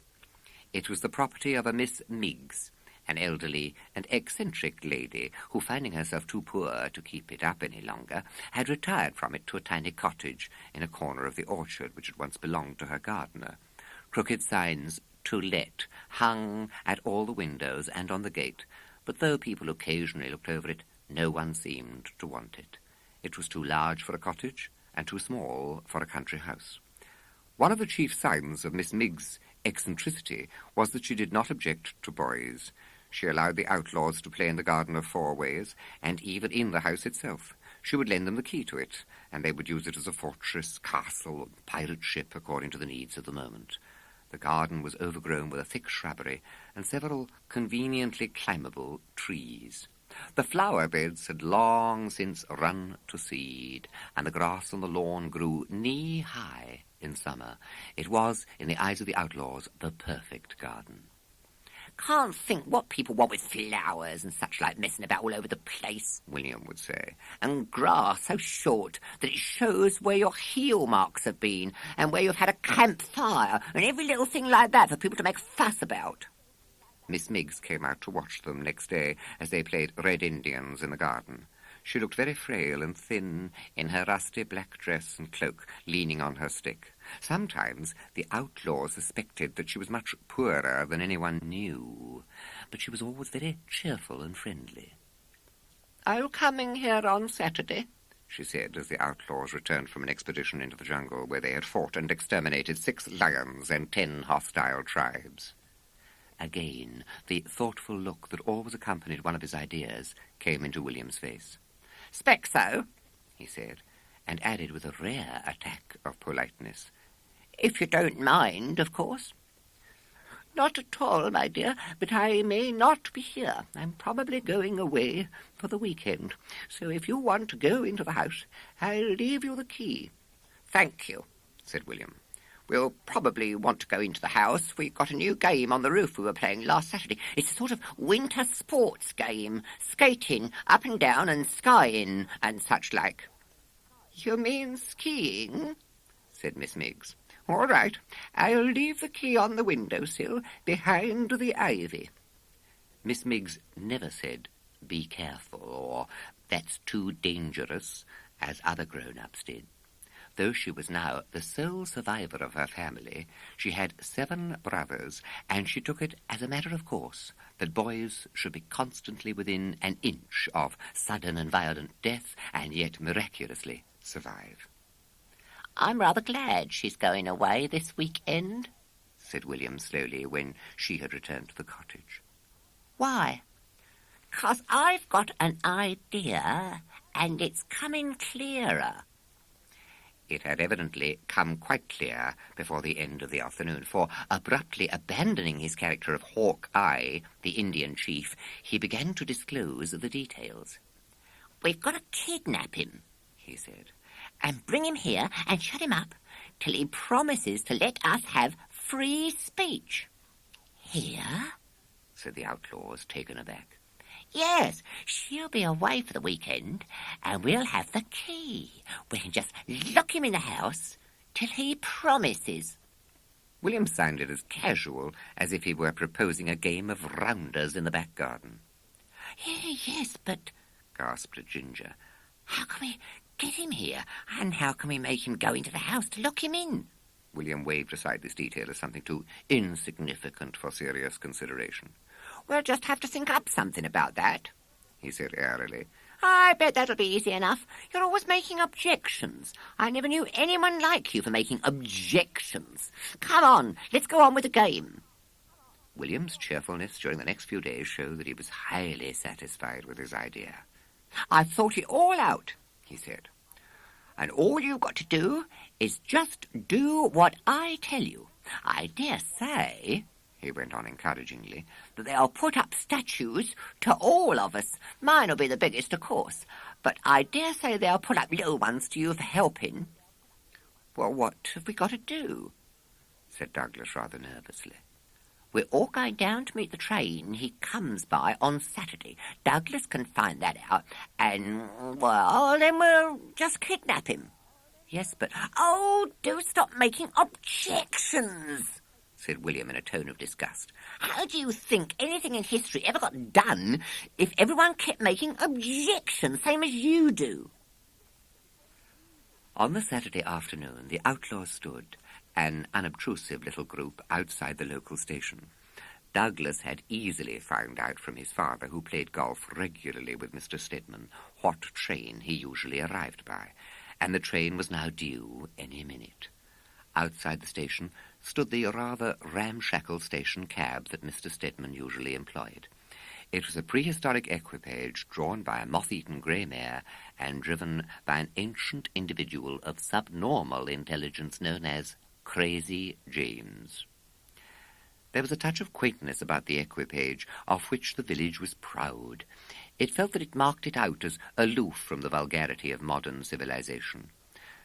It was the property of a Miss Miggs, an elderly and eccentric lady who, finding herself too poor to keep it up any longer, had retired from it to a tiny cottage in a corner of the orchard which had once belonged to her gardener. Crooked signs, "To Let," hung at all the windows and on the gate, but though people occasionally looked over it, no one seemed to want it. It was too large for a cottage and too small for a country house. One of the chief signs of Miss Miggs' eccentricity was that she did not object to boys. She allowed the Outlaws to play in the garden of 4 Ways, and even in the house itself. She would lend them the key to it, and they would use it as a fortress, castle, pirate ship, according to the needs of the moment. The garden was overgrown with a thick shrubbery and several conveniently climbable trees. The flower beds had long since run to seed, and the grass on the lawn grew knee-high in summer. It was, in the eyes of the Outlaws, the perfect garden. Can't think what people want with flowers and such like messing about all over the place, William would say. And grass so short that it shows where your heel marks have been and where you've had a campfire and every little thing like that for people to make a fuss about. Miss Miggs came out to watch them next day as they played Red Indians in the garden. She looked very frail and thin in her rusty black dress and cloak, leaning on her stick. Sometimes the outlaws suspected that she was much poorer than anyone knew, but she was always very cheerful and friendly. "Are you coming here on Saturday?" she said, as the outlaws returned from an expedition into the jungle where they had fought and exterminated 6 lions and 10 hostile tribes. Again, the thoughtful look that always accompanied one of his ideas came into William's face. "'Spect so," he said, and added with a rare attack of politeness, "if you don't mind, of course." "Not at all, my dear, but I may not be here. I'm probably going away for the weekend, so if you want to go into the house, I'll leave you the key." "Thank you," said William. "We'll probably want to go into the house. We've got a new game on the roof we were playing last Saturday. It's a sort of winter sports game, skating up and down and skying and such like." "You mean skiing?" said Miss Miggs. "All right, I'll leave the key on the windowsill behind the ivy." Miss Miggs never said, "Be careful," or "That's too dangerous," as other grown-ups did. Though she was now the sole survivor of her family, she had 7 brothers, and she took it as a matter of course that boys should be constantly within an inch of sudden and violent death, and yet miraculously survive. "I'm rather glad she's going away this weekend," said William slowly when she had returned to the cottage. "Why?" "'Cause I've got an idea, and it's coming clearer." It had evidently come quite clear before the end of the afternoon, for, abruptly abandoning his character of Hawkeye, the Indian chief, he began to disclose the details. "We've got to kidnap him," he said, "and bring him here and shut him up till he promises to let us have free speech." "Here?" said the outlaws, taken aback. "Yes, she'll be away for the weekend, and we'll have the key. We can just lock him in the house till he promises." William sounded as casual as if he were proposing a game of rounders in the back garden. "Yes, but," gasped Ginger, "how can we get him here, and how can we make him go into the house to lock him in?" William waved aside this detail as something too insignificant for serious consideration. "We'll just have to think up something about that," he said airily. "I bet that'll be easy enough. You're always making objections. I never knew anyone like you for making objections. Come on, let's go on with the game." William's cheerfulness during the next few days showed that he was highly satisfied with his idea. "I've thought it all out," he said, "and all you've got to do is just do what I tell you. I dare say," he went on encouragingly, "that they'll put up statues to all of us. Mine'll be the biggest, of course, but I dare say they'll put up little ones to you for helping." "Well, what have we got to do?" said Douglas rather nervously. "We're all going down to meet the train he comes by on Saturday. Douglas can find that out, and, well, then we'll just kidnap him." "Yes, but—" "Oh, do stop making objections," said William in a tone of disgust. "How do you think anything in history ever got done if everyone kept making objections, same as you do?" On the Saturday afternoon, the outlaws stood, an unobtrusive little group, outside the local station. Douglas had easily found out from his father, who played golf regularly with Mr. Stedman, what train he usually arrived by, and the train was now due any minute. Outside the station stood the rather ramshackle station cab that Mr. Stedman usually employed. It was a prehistoric equipage drawn by a moth-eaten grey mare and driven by an ancient individual of subnormal intelligence known as Crazy James. There was a touch of quaintness about the equipage, of which the village was proud. It felt that it marked it out as aloof from the vulgarity of modern civilization.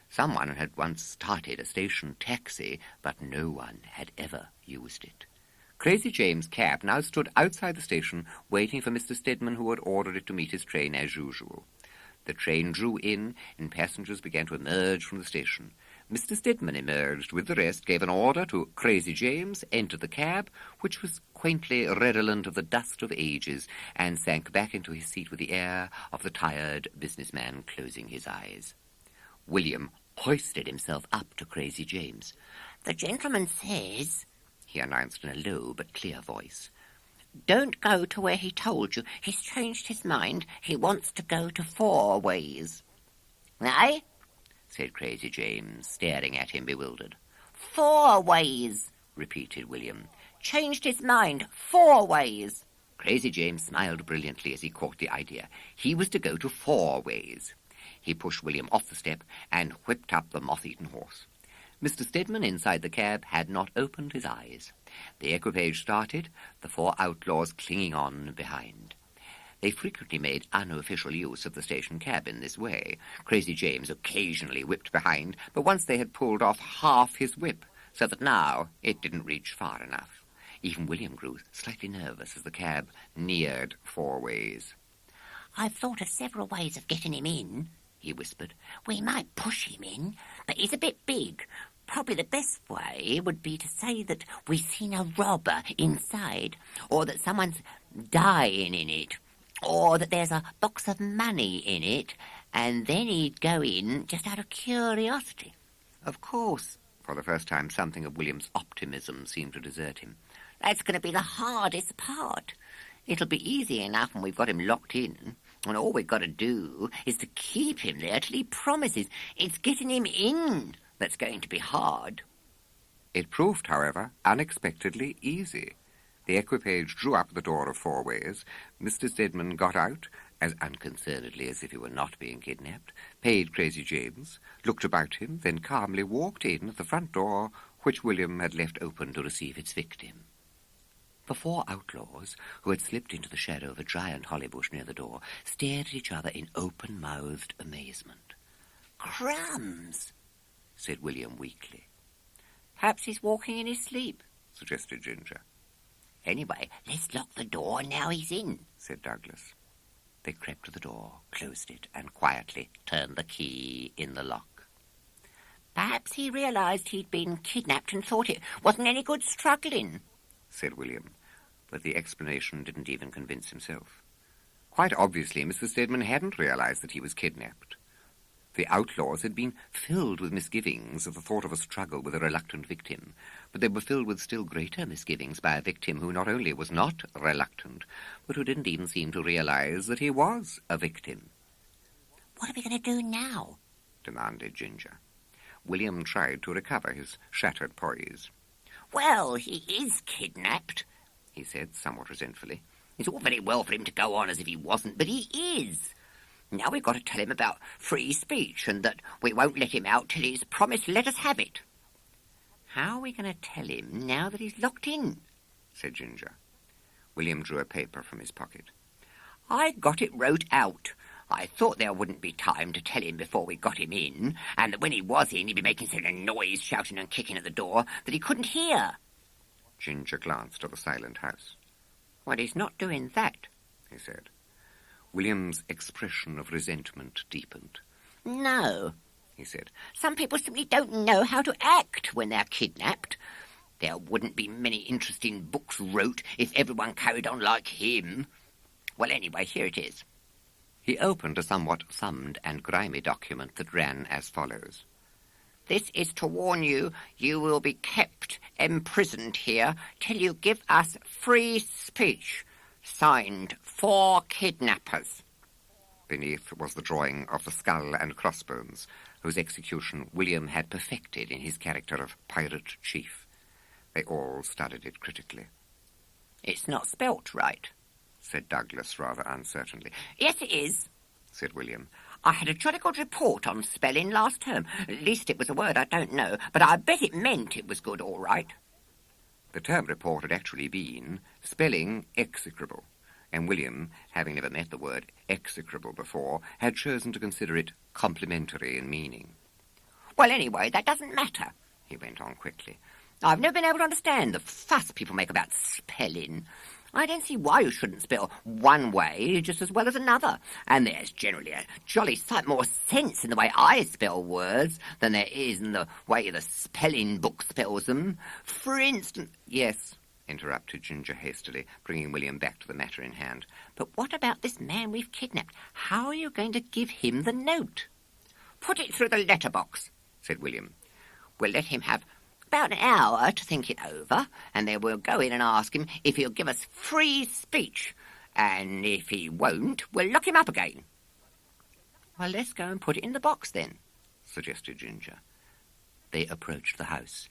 Someone had once started a station taxi, but no one had ever used it. Crazy James' cab now stood outside the station, waiting for Mr. Stedman, who had ordered it to meet his train as usual. The train drew in, and passengers began to emerge from the station. Mr. Stedman emerged with the rest, gave an order to Crazy James, entered the cab, which was quaintly redolent of the dust of ages, and sank back into his seat with the air of the tired businessman closing his eyes. William hoisted himself up to Crazy James. "The gentleman says," he announced in a low but clear voice, "don't go to where he told you. He's changed his mind. He wants to go to Four Ways." "Eh?" said Crazy James, staring at him bewildered. "Four Ways," repeated William. "Changed his mind. 4 ways." Crazy James smiled brilliantly as he caught the idea. He was to go to 4 ways. He pushed William off the step and whipped up the moth-eaten horse. Mr. Stedman, inside the cab, had not opened his eyes. The equipage started, the 4 outlaws clinging on behind. They frequently made unofficial use of the station cab in this way. Crazy James occasionally whipped behind, but once they had pulled off half his whip, so that now it didn't reach far enough. Even William grew slightly nervous as the cab neared 4 ways. "I've thought of several ways of getting him in," he whispered. "We might push him in, but he's a bit big. Probably the best way would be to say that we've seen a robber inside, or that someone's dying in it, or that there's a box of money in it, and then he'd go in just out of curiosity." Of course. For the first time, something of William's optimism seemed to desert him. "That's going to be the hardest part. It'll be easy enough when we've got him locked in, and all we've got to do is to keep him there till he promises. It's getting him in that's going to be hard." It proved, however, unexpectedly easy. The equipage drew up at the door of 4 ways. Mr. Stedman got out, as unconcernedly as if he were not being kidnapped, paid Crazy James, looked about him, then calmly walked in at the front door, which William had left open to receive its victim. The 4 outlaws, who had slipped into the shadow of a giant holly bush near the door, stared at each other in open-mouthed amazement. "Crumbs," said William weakly. "Perhaps he's walking in his sleep," suggested Ginger. "Anyway, let's lock the door now he's in," said Douglas. They crept to the door, closed it, and quietly turned the key in the lock. "Perhaps he realized he'd been kidnapped and thought it wasn't any good struggling," said William, but the explanation didn't even convince himself. Quite obviously, Mr. Stedman hadn't realized that he was kidnapped. The outlaws had been filled with misgivings at the thought of a struggle with a reluctant victim, but they were filled with still greater misgivings by a victim who not only was not reluctant, but who didn't even seem to realize that he was a victim. "What are we going to do now?" demanded Ginger. William tried to recover his shattered poise. "Well, he is kidnapped," he said, somewhat resentfully. "It's all very well for him to go on as if he wasn't, but he is. Now we've got to tell him about free speech and that we won't let him out till he's promised to let us have it." "How are we going to tell him now that he's locked in?" said Ginger. William drew a paper from his pocket. "I got it wrote out. I thought there wouldn't be time to tell him before we got him in, and that when he was in, he'd be making such a noise, shouting and kicking at the door, that he couldn't hear." Ginger glanced at the silent house. "Well, he's not doing that," he said. William's expression of resentment deepened. "No," he said. "Some people simply don't know how to act when they're kidnapped. There wouldn't be many interesting books wrote if everyone carried on like him. Well, anyway, here it is." He opened a somewhat thumbed and grimy document that ran as follows. "This is to warn you, you will be kept imprisoned here till you give us free speech. Signed, 4 kidnappers." Beneath was the drawing of the skull and crossbones, whose execution William had perfected in his character of pirate chief. They all studied it critically. "It's not spelt right," said Douglas rather uncertainly. "Yes, it is," said William. "I had a jolly good report on spelling last term. At least it was a word I don't know, but I bet it meant it was good all right." The term report had actually been spelling execrable, and William, having never met the word execrable before, had chosen to consider it complimentary in meaning. "Well, anyway, that doesn't matter," he went on quickly. "I've never been able to understand the fuss people make about spelling. I don't see why you shouldn't spell one way just as well as another. And there's generally a jolly sight more sense in the way I spell words than there is in the way the spelling book spells them. For instance—" "Yes," interrupted Ginger hastily, bringing William back to the matter in hand. "But what about this man we've kidnapped? How are you going to give him the note?" "Put it through the letterbox," said William. "We'll let him have about an hour to think it over, and then we'll go in and ask him if he'll give us free speech. And if he won't, we'll lock him up again." "Well, let's go and put it in the box, then," suggested Ginger. They approached the house.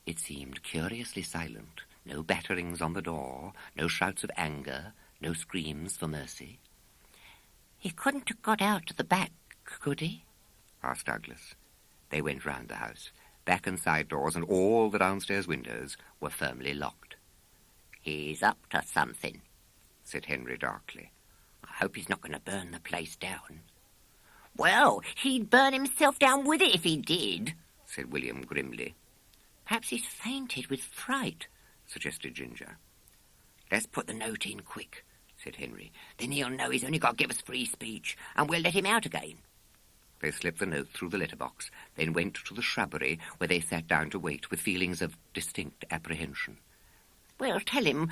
It seemed curiously silent. No batterings on the door, no shouts of anger, no screams for mercy. "He couldn't have got out to the back, could he?" asked Douglas. They went round the house. Back and side doors and all the downstairs windows were firmly locked. "He's up to something," said Henry darkly. "I hope he's not going to burn the place down." "Well, he'd burn himself down with it if he did," said William grimly. "Perhaps he's fainted with fright," suggested Ginger. "Let's put the note in quick," said Henry. "Then he'll know he's only got to give us free speech, and we'll let him out again." They slipped the note through the letterbox, then went to the shrubbery, where they sat down to wait with feelings of distinct apprehension. "We'll tell him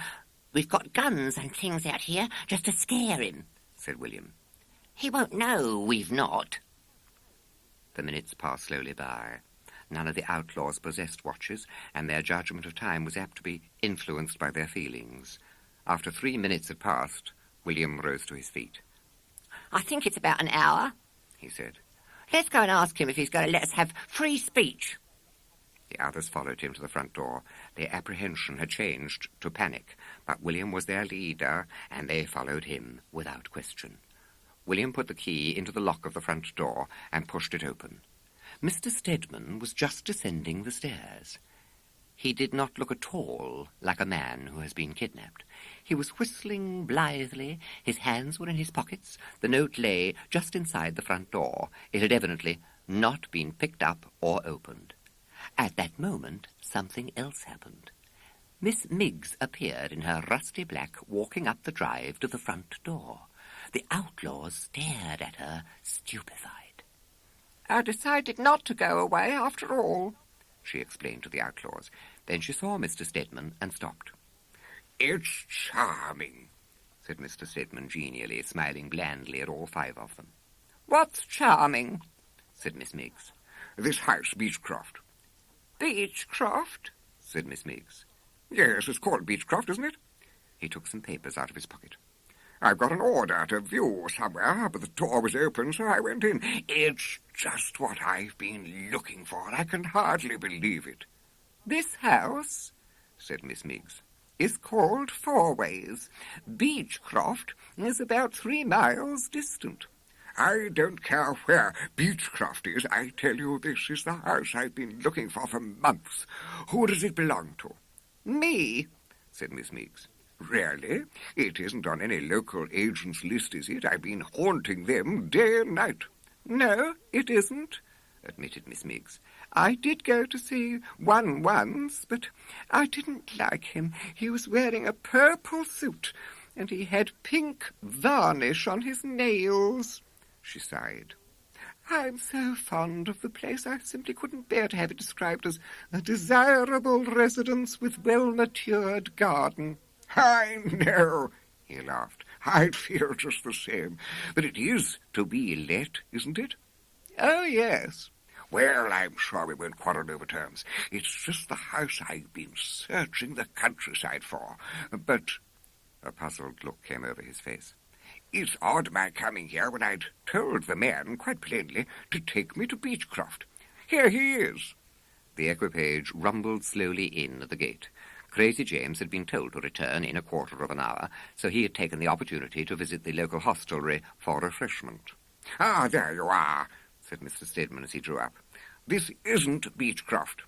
we've got guns and things out here just to scare him," said William. "He won't know we've not." The minutes passed slowly by. None of the outlaws possessed watches, and their judgment of time was apt to be influenced by their feelings. After 3 minutes had passed, William rose to his feet. "I think it's about an hour," he said. "Let's go and ask him if he's going to let us have free speech." The others followed him to the front door. Their apprehension had changed to panic, but William was their leader, and they followed him without question. William put the key into the lock of the front door and pushed it open. Mr. Stedman was just descending the stairs. He did not look at all like a man who has been kidnapped. He was whistling blithely, his hands were in his pockets, the note lay just inside the front door. It had evidently not been picked up or opened. At that moment, something else happened. Miss Miggs appeared in her rusty black, walking up the drive to the front door. The outlaws stared at her, stupefied. "I decided not to go away after all," she explained to the outlaws. Then she saw Mr. Stedman and stopped. "It's charming," said Mr. Stedman genially, smiling blandly at all 5 of them. "What's charming?" said Miss Miggs. "This house, Beechcroft." "Beechcroft?" said Miss Miggs. "Yes, it's called Beechcroft, isn't it?" He took some papers out of his pocket. "I've got an order to view somewhere, but the door was open, so I went in. It's just what I've been looking for. I can hardly believe it." "This house," said Miss Miggs, "is called Four Ways. Beechcroft is about 3 miles distant." "I don't care where Beechcroft is. I tell you, this is the house I've been looking for months. Who does it belong to?" "Me," said Miss Miggs. "Really? It isn't on any local agent's list, is it? I've been haunting them day and night." "No, it isn't," admitted Miss Miggs. "I did go to see one once, but I didn't like him. He was wearing a purple suit, and he had pink varnish on his nails." She sighed. "I'm so fond of the place, I simply couldn't bear to have it described as a desirable residence with well-matured garden." "I know," he laughed. "I'd feel just the same. But it is to be let, isn't it?" "Oh, yes." "Well, I'm sure we won't quarrel over terms. It's just the house I've been searching the countryside for. But—" a puzzled look came over his face. "It's odd my coming here when I'd told the man, quite plainly, to take me to Beechcroft. Here he is." The equipage rumbled slowly in at the gate. Crazy James had been told to return in a quarter of an hour, so he had taken the opportunity to visit the local hostelry for refreshment. "Ah, there you are," said Mr. Stedman as he drew up. "This isn't Beechcroft."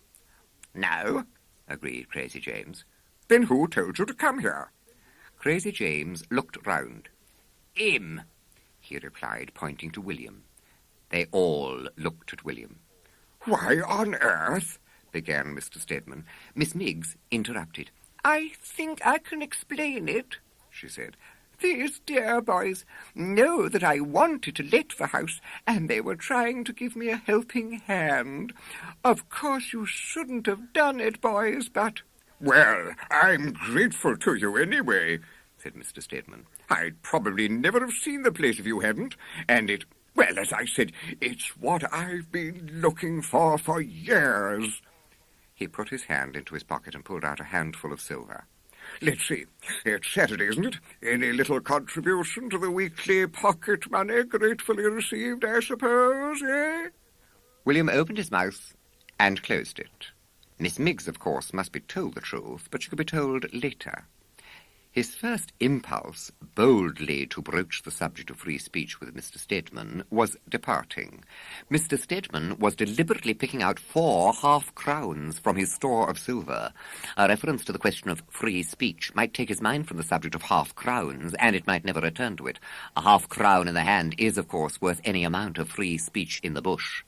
"No," agreed Crazy James. "Then who told you to come here?" Crazy James looked round. "Him," he replied, pointing to William. They all looked at William. "Why on earth—" began Mr. Stedman. Miss Miggs interrupted. "I think I can explain it," she said. "These dear boys know that I wanted to let the house, and they were trying to give me a helping hand. Of course you shouldn't have done it, boys, but—" "Well, I'm grateful to you anyway," said Mr. Stedman. "I'd probably never have seen the place if you hadn't, and well, as I said, it's what I've been looking for years." He put his hand into his pocket and pulled out a handful of silver. "Let's see. It's Saturday, isn't it? Any little contribution to the weekly pocket money gratefully received, I suppose, eh?" William opened his mouth and closed it. Miss Miggs, of course, must be told the truth, but she could be told later. His first impulse, boldly to broach the subject of free speech with Mr. Stedman, was departing. Mr. Stedman was deliberately picking out 4 half-crowns from his store of silver. A reference to the question of free speech might take his mind from the subject of half-crowns, and it might never return to it. A half-crown in the hand is, of course, worth any amount of free speech in the bush.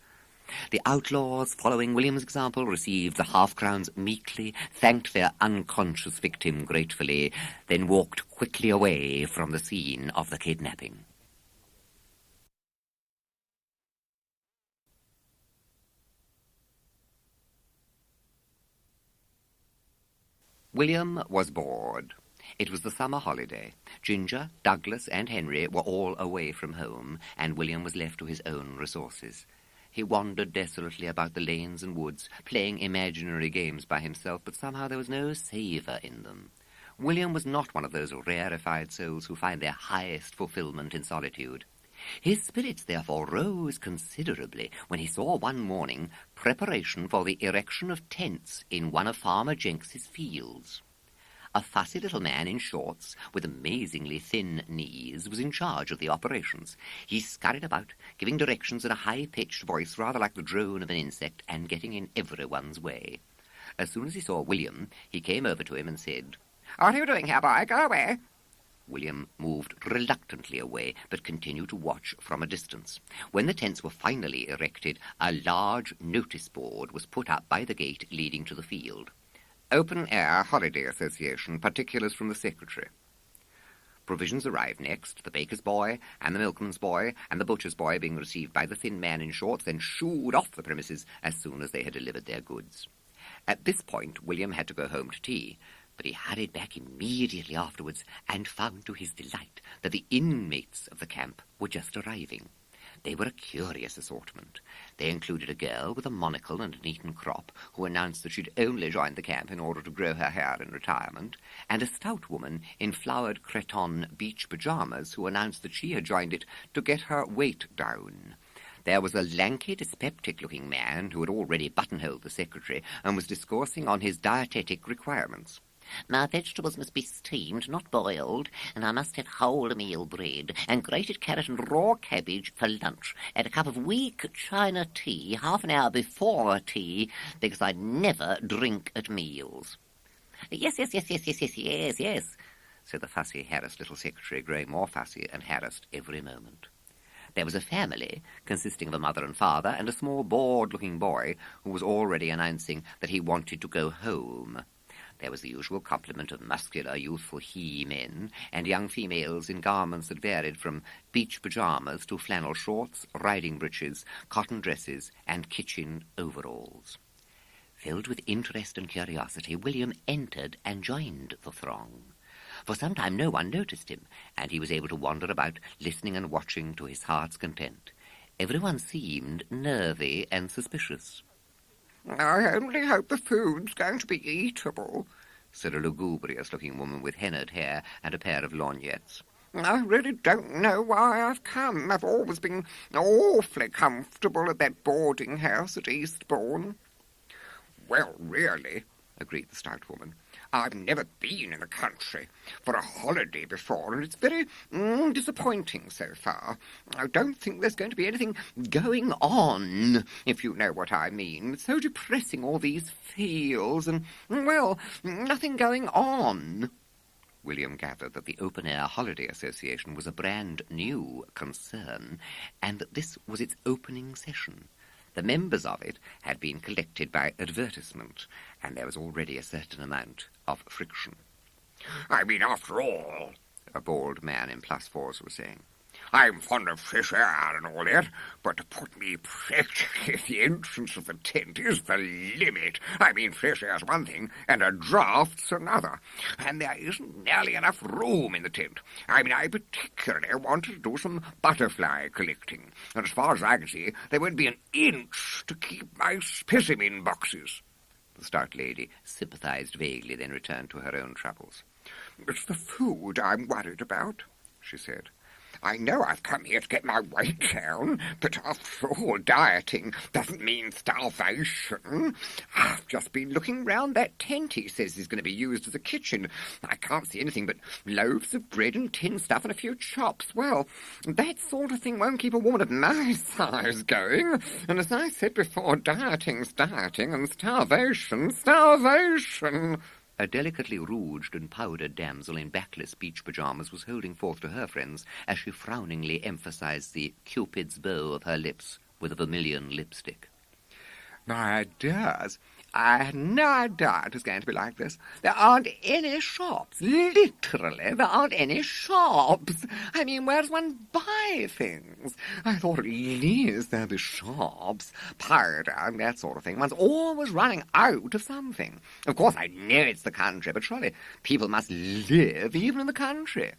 The outlaws, following William's example, received the half-crowns meekly, thanked their unconscious victim gratefully, then walked quickly away from the scene of the kidnapping. William was bored. It was the summer holiday. Ginger, Douglas, and Henry were all away from home, and William was left to his own resources. He wandered desolately about the lanes and woods, playing imaginary games by himself, but somehow there was no savour in them. William was not one of those rarefied souls who find their highest fulfilment in solitude. His spirits, therefore, rose considerably when he saw one morning preparation for the erection of tents in one of Farmer Jenks's fields. A fussy little man in shorts, with amazingly thin knees, was in charge of the operations. He scurried about, giving directions in a high-pitched voice rather like the drone of an insect, and getting in everyone's way. As soon as he saw William, he came over to him and said, "What are you doing here, boy? Go away." William moved reluctantly away, but continued to watch from a distance. When the tents were finally erected, a large notice board was put up by the gate leading to the field. "Open Air Holiday Association, particulars from the secretary." Provisions arrived next, the baker's boy and the milkman's boy and the butcher's boy being received by the thin man in shorts, then shooed off the premises as soon as they had delivered their goods. At this point, William had to go home to tea, but he hurried back immediately afterwards and found to his delight that the inmates of the camp were just arriving. They were a curious assortment. They included a girl with a monocle and a neaten crop, who announced that she'd only joined the camp in order to grow her hair in retirement, and a stout woman in flowered cretonne beach pyjamas, who announced that she had joined it to get her weight down. There was a lanky, dyspeptic-looking man who had already buttonholed the secretary and was discoursing on his dietetic requirements. "My vegetables must be steamed, not boiled, and I must have wholemeal bread and grated carrot and raw cabbage for lunch, and a cup of weak China tea half an hour before tea, because I never drink at meals." "Yes," said the fussy, harassed little secretary, growing more fussy and harassed every moment. There was a family consisting of a mother and father and a small bored-looking boy who was already announcing that he wanted to go home. There was the usual complement of muscular, youthful he-men and young females in garments that varied from beach pyjamas to flannel shorts, riding breeches, cotton dresses, and kitchen overalls. Filled with interest and curiosity, William entered and joined the throng. For some time no one noticed him, and he was able to wander about, listening and watching to his heart's content. Everyone seemed nervy and suspicious. "I only hope the food's going to be eatable," said a lugubrious-looking woman with hennaed hair and a pair of lorgnettes. "I really don't know why I've come. I've always been awfully comfortable at that boarding house at Eastbourne." "Well, really," agreed the stout woman, "I've never been in the country for a holiday before, and it's very disappointing so far. I don't think there's going to be anything going on, if you know what I mean. It's so depressing, all these fields, and, well, nothing going on." William gathered that the Open Air Holiday Association was a brand new concern, and that this was its opening session. The members of it had been collected by advertisement, and there was already a certain amount of friction. "I mean, after all," a bald man in +4s was saying. I'm fond of fresh air and all that, but to put me practically at the entrance of the tent is the limit. I mean, fresh air's one thing, and a draft's another. And there isn't nearly enough room in the tent. I mean, I particularly wanted to do some butterfly collecting, and as far as I can see, there won't be an inch to keep my specimen boxes. The stout lady sympathized vaguely, then returned to her own troubles. It's the food I'm worried about, she said. I know I've come here to get my weight down, but after all, dieting doesn't mean starvation. I've just been looking round that tent he says is going to be used as a kitchen. I can't see anything but loaves of bread and tin stuff and a few chops. Well, that sort of thing won't keep a woman of my size going. And as I said before, dieting's dieting and starvation's starvation. A delicately rouged and powdered damsel in backless beach pyjamas was holding forth to her friends as she frowningly emphasized the Cupid's bow of her lips with a vermilion lipstick. My dears, I had no idea it was going to be like this. There aren't any shops. Literally, there aren't any shops. I mean, where does one buy things? I thought at least there'd be shops, powder, and that sort of thing. One's always running out of something. Of course, I know it's the country, but surely people must live even in the country.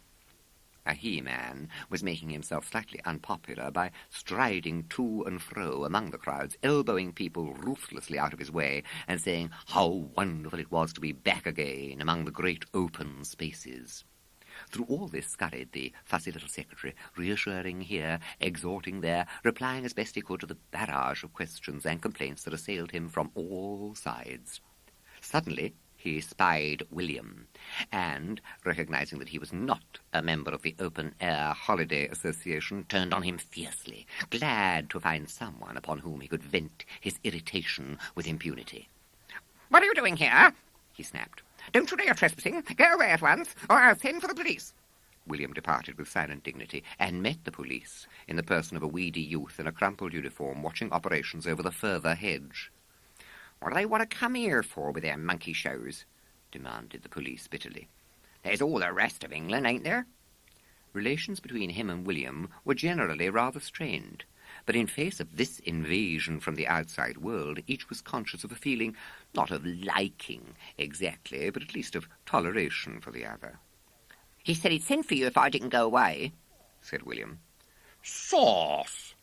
A he-man was making himself slightly unpopular by striding to and fro among the crowds, elbowing people ruthlessly out of his way, and saying how wonderful it was to be back again among the great open spaces. Through all this scurried the fussy little secretary, reassuring here, exhorting there, replying as best he could to the barrage of questions and complaints that assailed him from all sides. Suddenly he spied William, and, recognizing that he was not a member of the Open Air Holiday Association, turned on him fiercely, glad to find someone upon whom he could vent his irritation with impunity. "What are you doing here?" he snapped. "Don't you know you're trespassing? Go away at once, or I'll send for the police." William departed with silent dignity and met the police in the person of a weedy youth in a crumpled uniform watching operations over the further hedge. "What do they want to come here for with their monkey shows?" demanded the police bitterly. "There's all the rest of England, ain't there?" Relations between him and William were generally rather strained, but in face of this invasion from the outside world, each was conscious of a feeling, not of liking exactly, but at least of toleration for the other. "He said he'd send for you if I didn't go away," said William. Sauce,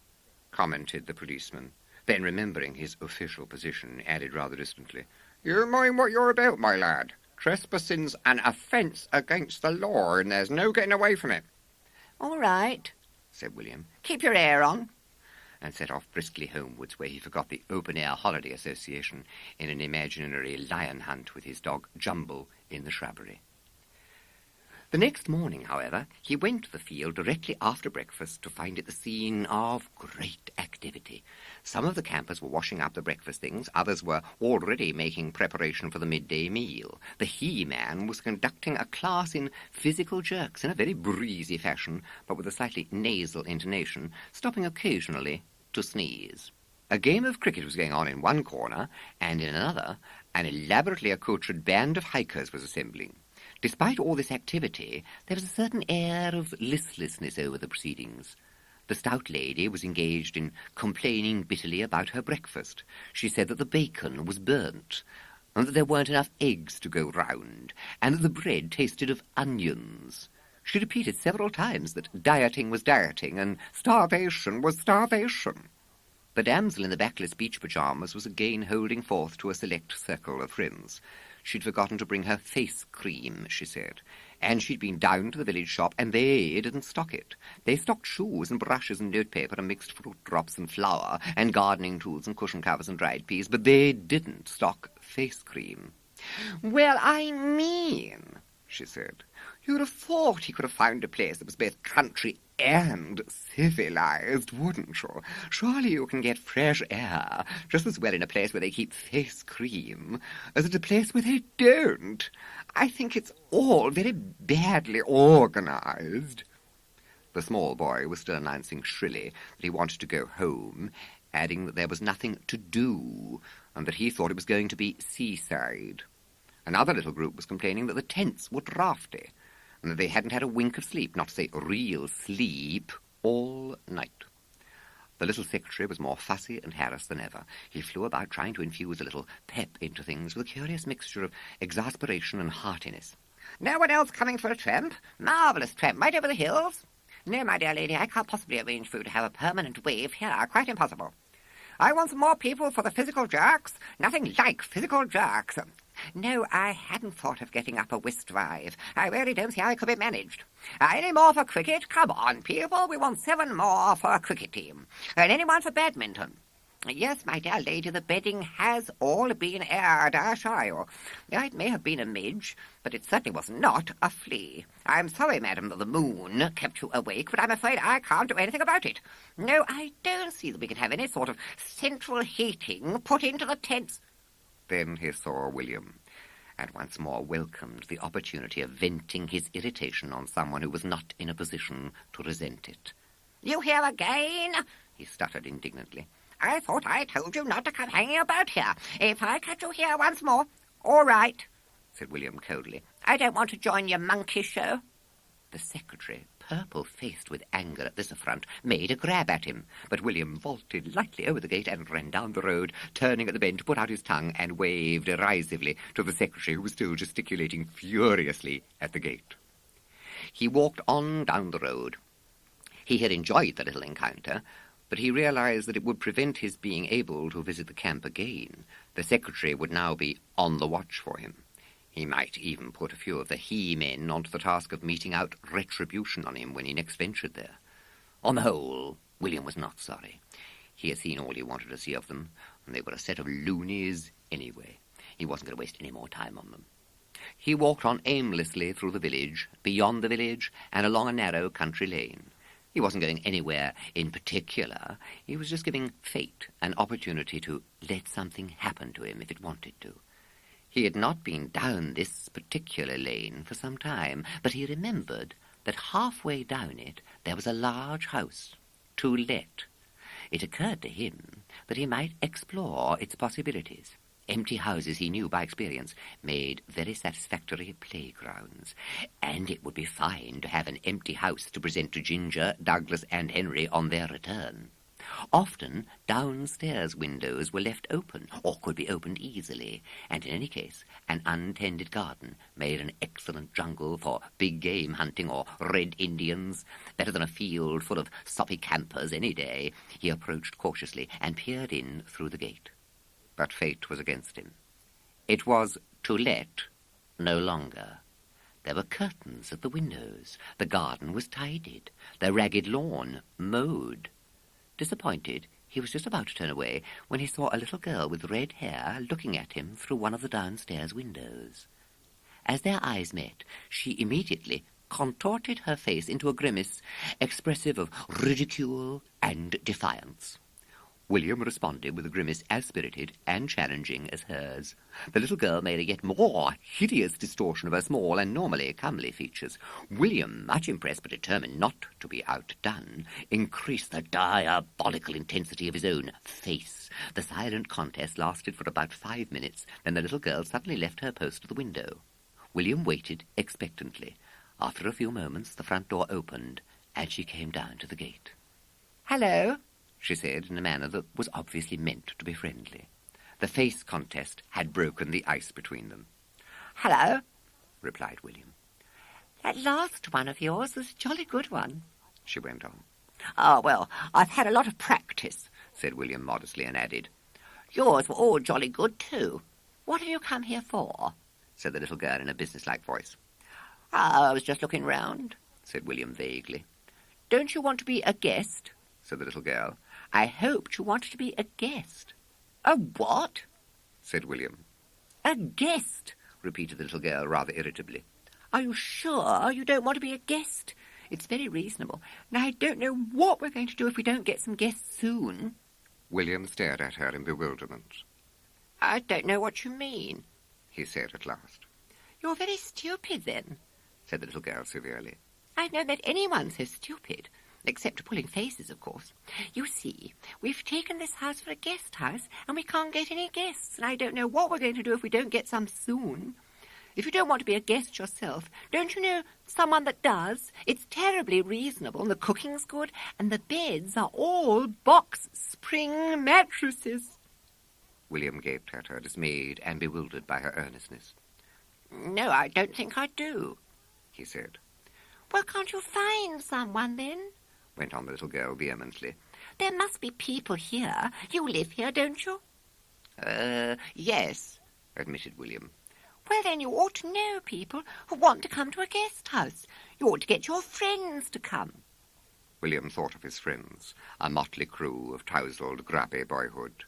commented the policeman. Then, remembering his official position, added rather distantly, You mind what you're about, my lad. Trespassing's an offence against the law, and there's no getting away from it. "All right," said William. "Keep your hair on," and set off briskly homewards, where he forgot the Open Air Holiday Association in an imaginary lion hunt with his dog Jumble in the shrubbery. The next morning, however, he went to the field directly after breakfast to find it the scene of great activity. Some of the campers were washing up the breakfast things, others were already making preparation for the midday meal. The he-man was conducting a class in physical jerks in a very breezy fashion, but with a slightly nasal intonation, stopping occasionally to sneeze. A game of cricket was going on in one corner, and in another, an elaborately accoutred band of hikers was assembling. Despite all this activity, there was a certain air of listlessness over the proceedings. The stout lady was engaged in complaining bitterly about her breakfast. She said that the bacon was burnt, and that there weren't enough eggs to go round, and that the bread tasted of onions. She repeated several times that dieting was dieting, and starvation was starvation. The damsel in the backless beach pyjamas was again holding forth to a select circle of friends. She'd forgotten to bring her face cream, she said, and she'd been down to the village shop, and they didn't stock it. They stocked shoes and brushes and notepaper and mixed fruit drops and flour and gardening tools and cushion covers and dried peas, but they didn't stock face cream. "Well, I mean," she said, "you'd have thought he could have found a place that was both country and civilized, wouldn't you? Surely you can get fresh air just as well in a place where they keep face cream as at a place where they don't. I think it's all very badly organized." The small boy was still announcing shrilly that he wanted to go home, adding that there was nothing to do, and that he thought it was going to be seaside. Another little group was complaining that the tents were draughty, and that they hadn't had a wink of sleep, not to say real sleep, all night. The little secretary was more fussy and harassed than ever. He flew about trying to infuse a little pep into things with a curious mixture of exasperation and heartiness. No one else coming for a tramp? Marvellous tramp, right over the hills? No, my dear lady, I can't possibly arrange for you to have a permanent wave here. Quite impossible. I want some more people for the physical jerks. Nothing like physical jerks. No, I hadn't thought of getting up a whist drive. I really don't see how it could be managed. Any more for cricket? Come on, people. We want 7 more for a cricket team. And anyone for badminton? Yes, my dear lady, the bedding has all been aired, I assure you. It may have been a midge, but it certainly was not a flea. I'm sorry, madam, that the moon kept you awake, but I'm afraid I can't do anything about it. No, I don't see that we can have any sort of central heating put into the tents. Then he saw William, and once more welcomed the opportunity of venting his irritation on someone who was not in a position to resent it. You here again? He stuttered indignantly. I thought I told you not to come hanging about here. If I catch you here once more... All right, said William coldly. I don't want to join your monkey show. The secretary, purple-faced with anger at this affront, made a grab at him, but William vaulted lightly over the gate and ran down the road, turning at the bend to put out his tongue and waved derisively to the secretary, who was still gesticulating furiously at the gate. He walked on down the road. He had enjoyed the little encounter, but he realized that it would prevent his being able to visit the camp again. The secretary would now be on the watch for him. He might even put a few of the he-men onto the task of meting out retribution on him when he next ventured there. On the whole, William was not sorry. He had seen all he wanted to see of them, and they were a set of loonies anyway. He wasn't going to waste any more time on them. He walked on aimlessly through the village, beyond the village, and along a narrow country lane. He wasn't going anywhere in particular. He was just giving fate an opportunity to let something happen to him if it wanted to. He had not been down this particular lane for some time, but he remembered that halfway down it there was a large house, to let. It occurred to him that he might explore its possibilities. Empty houses, he knew by experience, made very satisfactory playgrounds, and it would be fine to have an empty house to present to Ginger, Douglas, and Henry on their return. Often downstairs windows were left open, or could be opened easily, and in any case an untended garden made an excellent jungle for big game hunting or red Indians, better than a field full of soppy campers any day. He approached cautiously and peered in through the gate. But fate was against him. It was to let no longer. There were curtains at the windows. The garden was tidied. The ragged lawn mowed. Disappointed, he was just about to turn away when he saw a little girl with red hair looking at him through one of the downstairs windows. As their eyes met, she immediately contorted her face into a grimace expressive of ridicule and defiance. William responded with a grimace as spirited and challenging as hers. The little girl made a yet more hideous distortion of her small and normally comely features. William, much impressed but determined not to be outdone, increased the diabolical intensity of his own face. The silent contest lasted for about 5 minutes, then the little girl suddenly left her post at the window. William waited expectantly. After a few moments, the front door opened, and she came down to the gate. "Hello," she said in a manner that was obviously meant to be friendly. The face contest had broken the ice between them. "Hello," replied William. "That last one of yours was a jolly good one," she went on. "Oh, well, I've had a lot of practice," said William modestly, and added, "Yours were all jolly good, too. What have you come here for?" said the little girl in a businesslike voice. "Oh, I was just looking round," said William vaguely. "Don't you want to be a guest?" said the little girl. "I hoped you wanted to be a guest." "A what?" said William. "A guest," repeated the little girl rather irritably. "Are you sure you don't want to be a guest? It's very reasonable. Now, I don't know what we're going to do if we don't get some guests soon." William stared at her in bewilderment. "I don't know what you mean," he said at last. "You're very stupid, then," said the little girl severely. "I've never met anyone so stupid. Except pulling faces, of course. You see, we've taken this house for a guest house, and we can't get any guests, and I don't know what we're going to do if we don't get some soon. If you don't want to be a guest yourself, don't you know someone that does? It's terribly reasonable, and the cooking's good, and the beds are all box spring mattresses. William gaped at her, dismayed and bewildered by her earnestness. No, I don't think I do, he said. Well, can't you find someone then? Went on the little girl vehemently. There must be people here. You live here, don't you? Yes, admitted William. Well, then you ought to know people who want to come to a guest house. You ought to get your friends to come. William thought of his friends, a motley crew of tousled, grubby boyhood.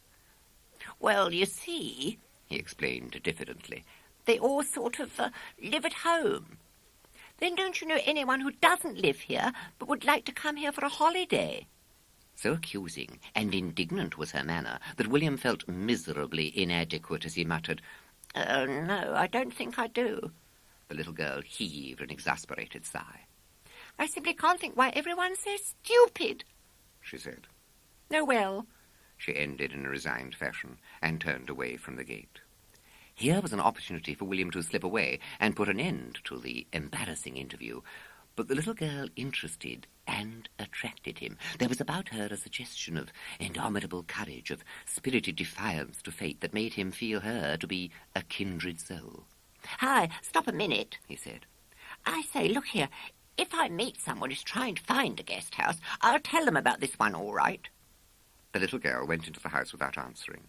Well, you see, he explained diffidently, they all sort of live at home. Then don't you know anyone who doesn't live here but would like to come here for a holiday? So accusing and indignant was her manner that William felt miserably inadequate as he muttered, No, I don't think I do. The little girl heaved an exasperated sigh. I simply can't think why everyone's so stupid, she said. Oh, well, she ended in a resigned fashion and turned away from the gate. Here was an opportunity for William to slip away and put an end to the embarrassing interview, but the little girl interested and attracted him. There was about her a suggestion of indomitable courage, of spirited defiance to fate that made him feel her to be a kindred soul. Hi, stop a minute, he said. I say, look here, if I meet someone who's trying to find a guest house, I'll tell them about this one, all right? The little girl went into the house without answering.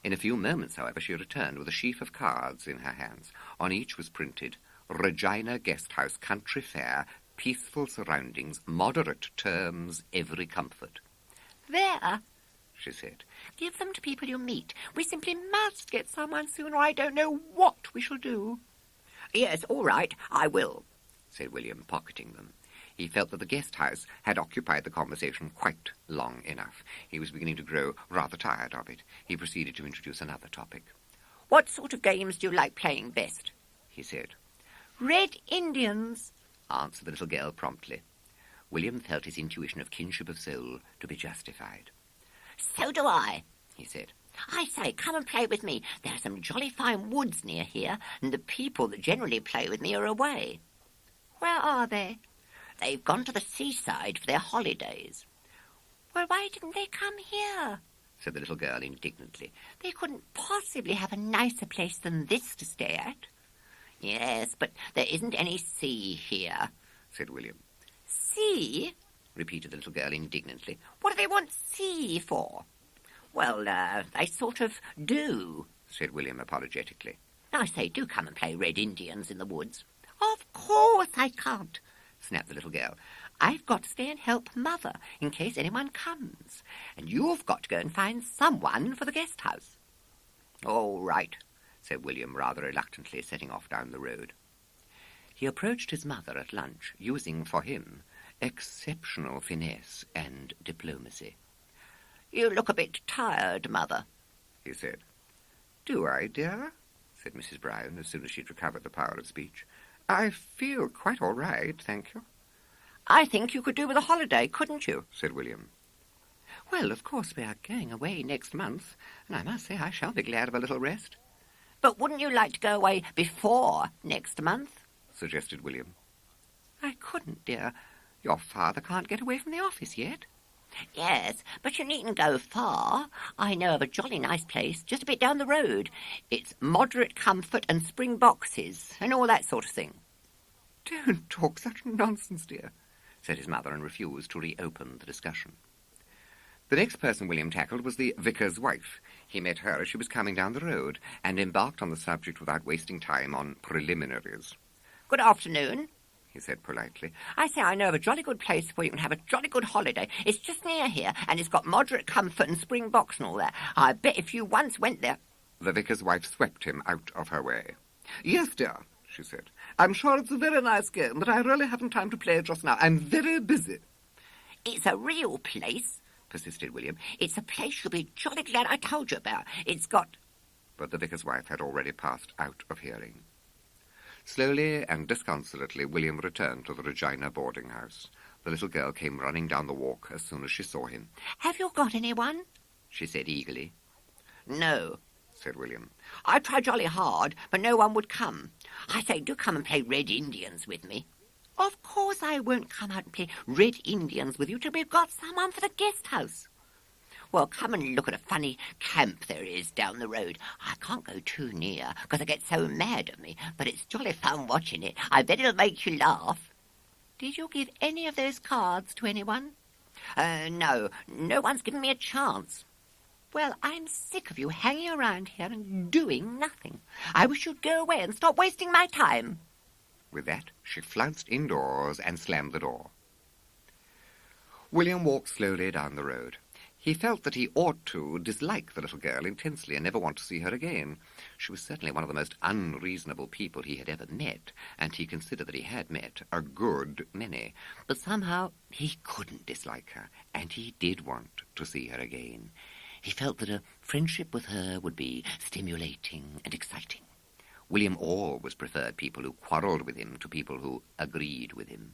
In a few moments, however, she returned with a sheaf of cards in her hands. On each was printed, Regina Guest House, Country Fair, peaceful surroundings, moderate terms, every comfort. There, she said. Give them to people you meet. We simply must get someone soon, or I don't know what we shall do. Yes, all right, I will, said William, pocketing them. He felt that the guest house had occupied the conversation quite long enough. He was beginning to grow rather tired of it. He proceeded to introduce another topic. What sort of games do you like playing best? He said. Red Indians, answered the little girl promptly. William felt his intuition of kinship of soul to be justified. So do I, he said. I say, come and play with me. There are some jolly fine woods near here, and the people that generally play with me are away. Where are they? They've gone to the seaside for their holidays. Well, why didn't they come here? Said the little girl indignantly. They couldn't possibly have a nicer place than this to stay at. Yes, but there isn't any sea here, said William. Sea? Repeated the little girl indignantly. What do they want sea for? Well, they sort of do, said William apologetically. I say, do come and play Red Indians in the woods. Of course I can't, snapped the little girl. I've got to stay and help Mother in case anyone comes. And you've got to go and find someone for the guest house. All right, said William rather reluctantly, setting off down the road. He approached his mother at lunch, using for him exceptional finesse and diplomacy. You look a bit tired, Mother, he said. Do I, dear? Said Mrs. Brown, as soon as she'd recovered the power of speech. I feel quite all right, thank you. I think you could do with a holiday, couldn't you? Said William. Well, of course we are going away next month, and I must say I shall be glad of a little rest. But wouldn't you like to go away before next month? Suggested William. I couldn't, dear. Your father can't get away from the office yet. Yes, but you needn't go far. I know of a jolly nice place just a bit down the road. It's moderate comfort and spring boxes and all that sort of thing. Don't talk such nonsense, dear, said his mother, and refused to reopen the discussion. The next person William tackled was the vicar's wife. He met her as she was coming down the road and embarked on the subject without wasting time on preliminaries. Good afternoon, he said politely. I say, I know of a jolly good place where you can have a jolly good holiday. It's just near here, and it's got moderate comfort and spring box and all that. I bet if you once went there... The vicar's wife swept him out of her way. Yes, dear, she said. I'm sure it's a very nice game, but I really haven't time to play just now. I'm very busy. It's a real place, persisted William. It's a place you'll be jolly glad I told you about. It's got... But the vicar's wife had already passed out of hearing. Slowly and disconsolately, William returned to the Regina boarding house. The little girl came running down the walk as soon as she saw him. Have you got anyone? She said eagerly. No, said William. I tried jolly hard, but no one would come. I say, do come and play Red Indians with me. Of course I won't come out and play Red Indians with you till we've got someone for the guest house. Well, come and look at a funny camp there is down the road. I can't go too near, because I get so mad at me, but it's jolly fun watching it. I bet it'll make you laugh. Did you give any of those cards to anyone? No one's given me a chance. Well, I'm sick of you hanging around here and doing nothing. I wish you'd go away and stop wasting my time. With that, she flounced indoors and slammed the door. William walked slowly down the road. He felt that he ought to dislike the little girl intensely and never want to see her again. She was certainly one of the most unreasonable people he had ever met, and he considered that he had met a good many. But somehow he couldn't dislike her, and he did want to see her again. He felt that a friendship with her would be stimulating and exciting. William always preferred people who quarrelled with him to people who agreed with him.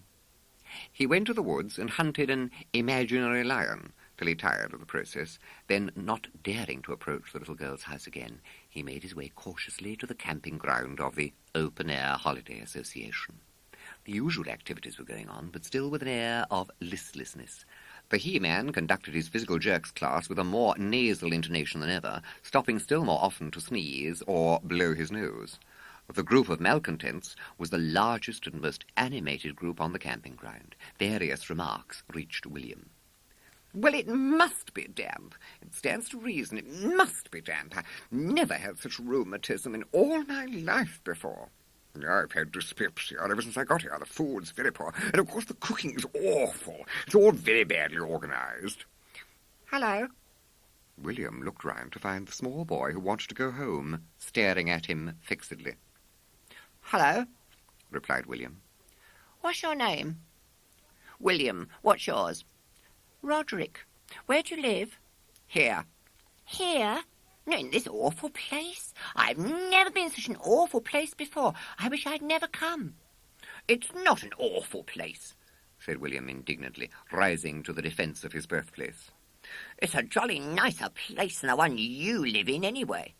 He went to the woods and hunted an imaginary lion till he tired of the process. Then, not daring to approach the little girl's house again, he made his way cautiously to the camping ground of the Open-Air Holiday Association. The usual activities were going on, but still with an air of listlessness. The he-man conducted his physical jerks class with a more nasal intonation than ever, stopping still more often to sneeze or blow his nose. The group of malcontents was the largest and most animated group on the camping ground. Various remarks reached William. Well, it must be damp. It stands to reason. It must be damp. I never had such rheumatism in all my life before. I've had dyspepsia ever since I got here. The food's very poor. And, of course, the cooking is awful. It's all very badly organised. Hello. William looked round to find the small boy who wanted to go home, staring at him fixedly. Hello, replied William. What's your name? William. What's yours? Roderick. Where do you live? Here. Here? No, in this awful place? I've never been in such an awful place before. I wish I'd never come. It's not an awful place, said William indignantly, rising to the defence of his birthplace. It's a jolly nicer place than the one you live in, anyway.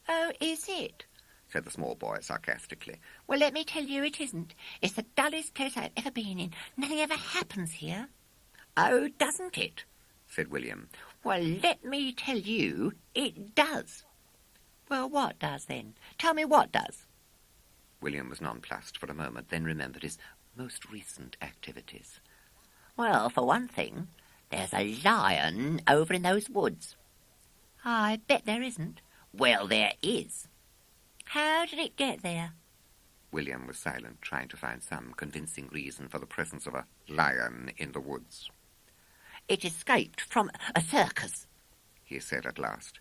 Oh, is it? Said the small boy sarcastically. Well, let me tell you it isn't. It's the dullest place I've ever been in. Nothing ever happens here. Oh, doesn't it? Said William. Well, let me tell you, it does. Well, what does, then? Tell me what does. William was nonplussed for a moment, then remembered his most recent activities. Well, for one thing, there's a lion over in those woods. I bet there isn't. Well, there is. How did it get there? William was silent, trying to find some convincing reason for the presence of a lion in the woods. It escaped from a circus, he said at last.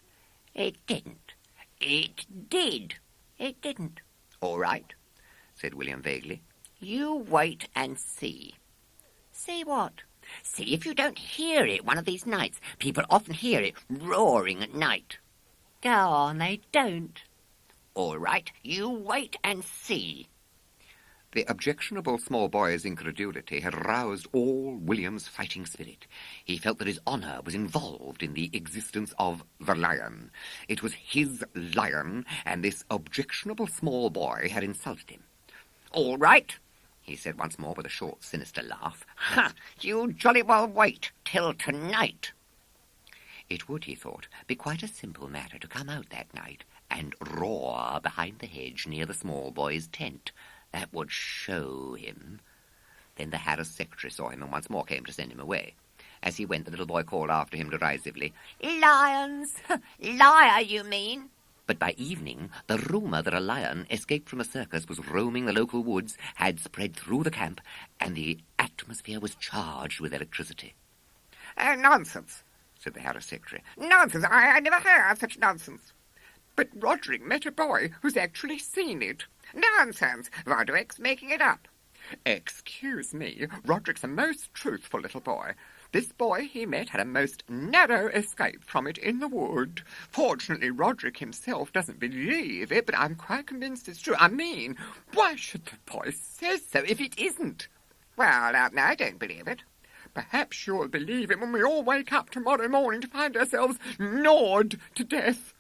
It didn't. It did. It didn't. All right, said William vaguely. You wait and see. See what? See if you don't hear it one of these nights. People often hear it roaring at night. Go on, they don't. All right, you wait and see. The objectionable small boy's incredulity had roused all William's fighting spirit. He felt that his honour was involved in the existence of the lion. It was his lion, and this objectionable small boy had insulted him. All right, he said once more with a short, sinister laugh. Ha! You jolly well wait till tonight. It would, he thought, be quite a simple matter to come out that night and roar behind the hedge near the small boy's tent. That would show him. Then the harassed secretary saw him and once more came to send him away. As he went, the little boy called after him derisively, "Lions! Liar, you mean?" But by evening, the rumour that a lion escaped from a circus was roaming the local woods had spread through the camp, and the atmosphere was charged with electricity. Nonsense, said the harassed secretary. Nonsense! I never heard such nonsense. But Roderick met a boy who's actually seen it. Nonsense! Roderick's making it up. Excuse me, Roderick's a most truthful little boy. This boy he met had a most narrow escape from it in the wood. Fortunately, Roderick himself doesn't believe it, but I'm quite convinced it's true. I mean, why should the boy say so if it isn't? Well, I don't believe it. Perhaps you'll believe it when we all wake up tomorrow morning to find ourselves gnawed to death.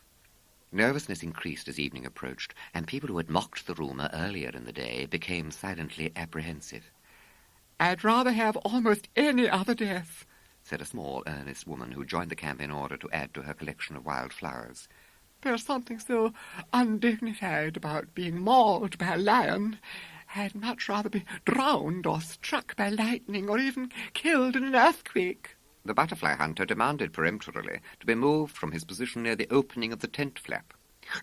Nervousness increased as evening approached, and people who had mocked the rumour earlier in the day became silently apprehensive. "I'd rather have almost any other death," said a small, earnest woman who joined the camp in order to add to her collection of wild flowers. "There's something so undignified about being mauled by a lion. I'd much rather be drowned or struck by lightning or even killed in an earthquake." The butterfly hunter demanded peremptorily to be moved from his position near the opening of the tent flap.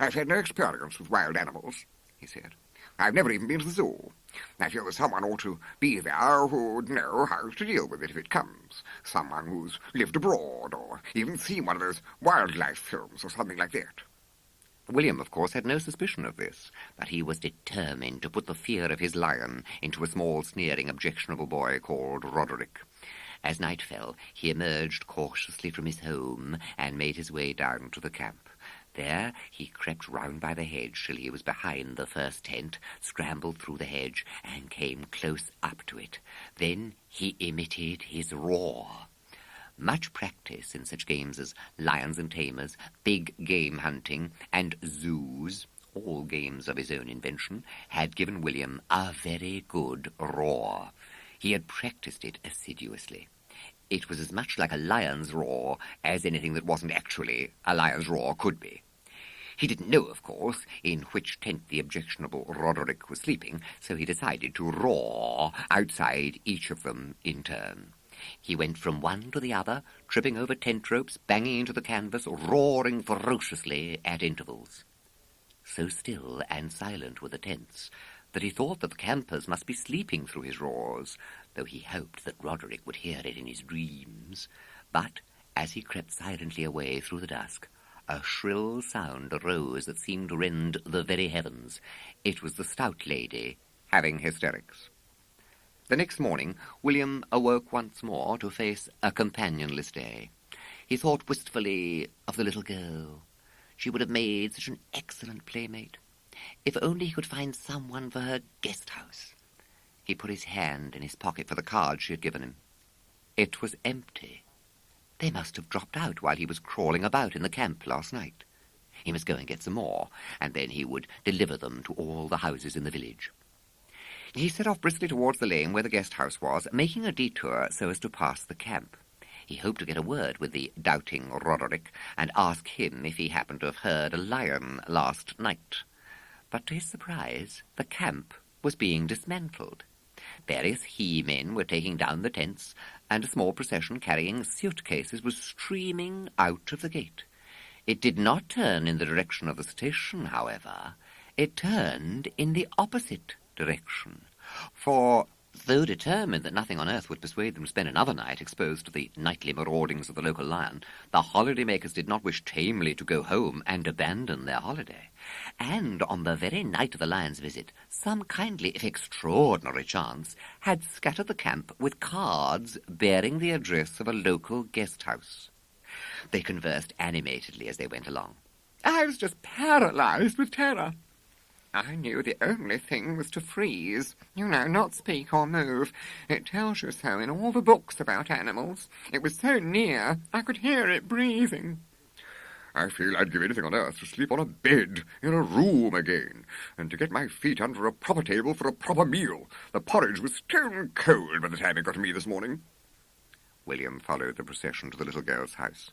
"I've had no experience with wild animals," he said. "I've never even been to the zoo. I feel that someone ought to be there who'd know how to deal with it if it comes. Someone who's lived abroad or even seen one of those wildlife films or something like that." William, of course, had no suspicion of this, but he was determined to put the fear of his lion into a small, sneering, objectionable boy called Roderick. As night fell, he emerged cautiously from his home and made his way down to the camp. There he crept round by the hedge till he was behind the first tent, scrambled through the hedge, and came close up to it. Then he emitted his roar. Much practice in such games as Lions and Tamers, big game hunting, and zoos, all games of his own invention, had given William a very good roar. He had practised it assiduously. It was as much like a lion's roar as anything that wasn't actually a lion's roar could be. He didn't know, of course, in which tent the objectionable Roderick was sleeping, so he decided to roar outside each of them in turn. He went from one to the other, tripping over tent ropes, banging into the canvas, roaring ferociously at intervals. So still and silent were the tents that he thought that the campers must be sleeping through his roars, though he hoped that Roderick would hear it in his dreams. But as he crept silently away through the dusk, a shrill sound arose that seemed to rend the very heavens. It was the stout lady having hysterics. The next morning, William awoke once more to face a companionless day. He thought wistfully of the little girl. She would have made such an excellent playmate. If only he could find someone for her guest house. He put his hand in his pocket for the card she had given him. It was empty. They must have dropped out while he was crawling about in the camp last night. He must go and get some more, and then he would deliver them to all the houses in the village. He set off briskly towards the lane where the guest house was, making a detour so as to pass the camp. He hoped to get a word with the doubting Roderick and ask him if he happened to have heard a lion last night. But to his surprise, the camp was being dismantled. Various he-men were taking down the tents, and a small procession carrying suitcases was streaming out of the gate. It did not turn in the direction of the station, however. It turned in the opposite direction. For, though determined that nothing on earth would persuade them to spend another night exposed to the nightly maraudings of the local lion, the holiday-makers did not wish tamely to go home and abandon their holiday. And on the very night of the lion's visit, some kindly, if extraordinary chance had scattered the camp with cards bearing the address of a local guest house. They conversed animatedly as they went along. "I was just paralyzed with terror. I knew the only thing was to freeze. Not speak or move. It tells you so in all the books about animals. It was so near, I could hear it breathing. I feel I'd give anything on earth to sleep on a bed in a room again, and to get my feet under a proper table for a proper meal. The porridge was stone cold by the time it got to me this morning." William followed the procession to the little girl's house.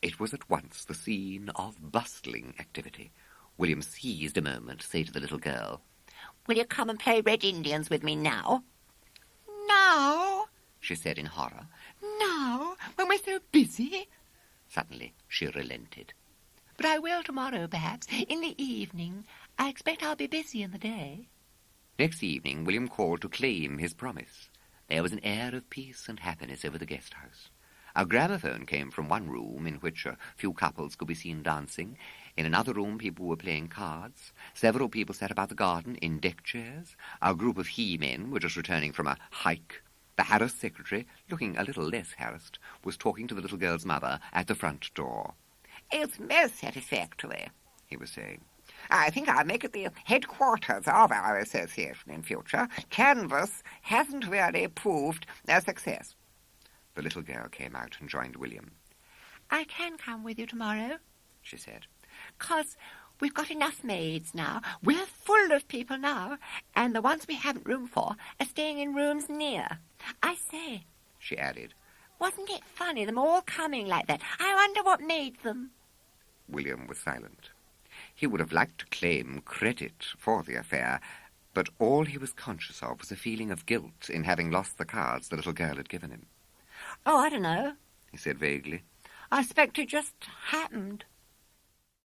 It was at once the scene of bustling activity. William seized a moment to say to the little girl, "Will you come and play Red Indians with me now?" Now, she said in horror. now, when we're so busy. Suddenly she relented. But I will tomorrow, perhaps, in the evening. I expect I'll be busy in the day. Next evening William called to claim his promise. There was an air of peace and happiness over the guest house. A gramophone came from one room in which a few couples could be seen dancing. In another room people were playing cards. Several people sat about the garden in deck chairs. A group of he-men were just returning from a hike. The harassed secretary, looking a little less harassed, was talking to the little girl's mother at the front door. "It's most satisfactory," he was saying. "I think I'll make it the headquarters of our association in future. Canvas hasn't really proved a success." The little girl came out and joined William. I can come with you tomorrow, she said. 'Cause we've got enough maids now. We're full of people now, and the ones we haven't room for are staying in rooms near. I say, she added. wasn't it funny, them all coming like that? I wonder what made them. William was silent. He would have liked to claim credit for the affair, but all he was conscious of was a feeling of guilt in having lost the cards the little girl had given him. Oh, I don't know, He said vaguely. I expect it just happened.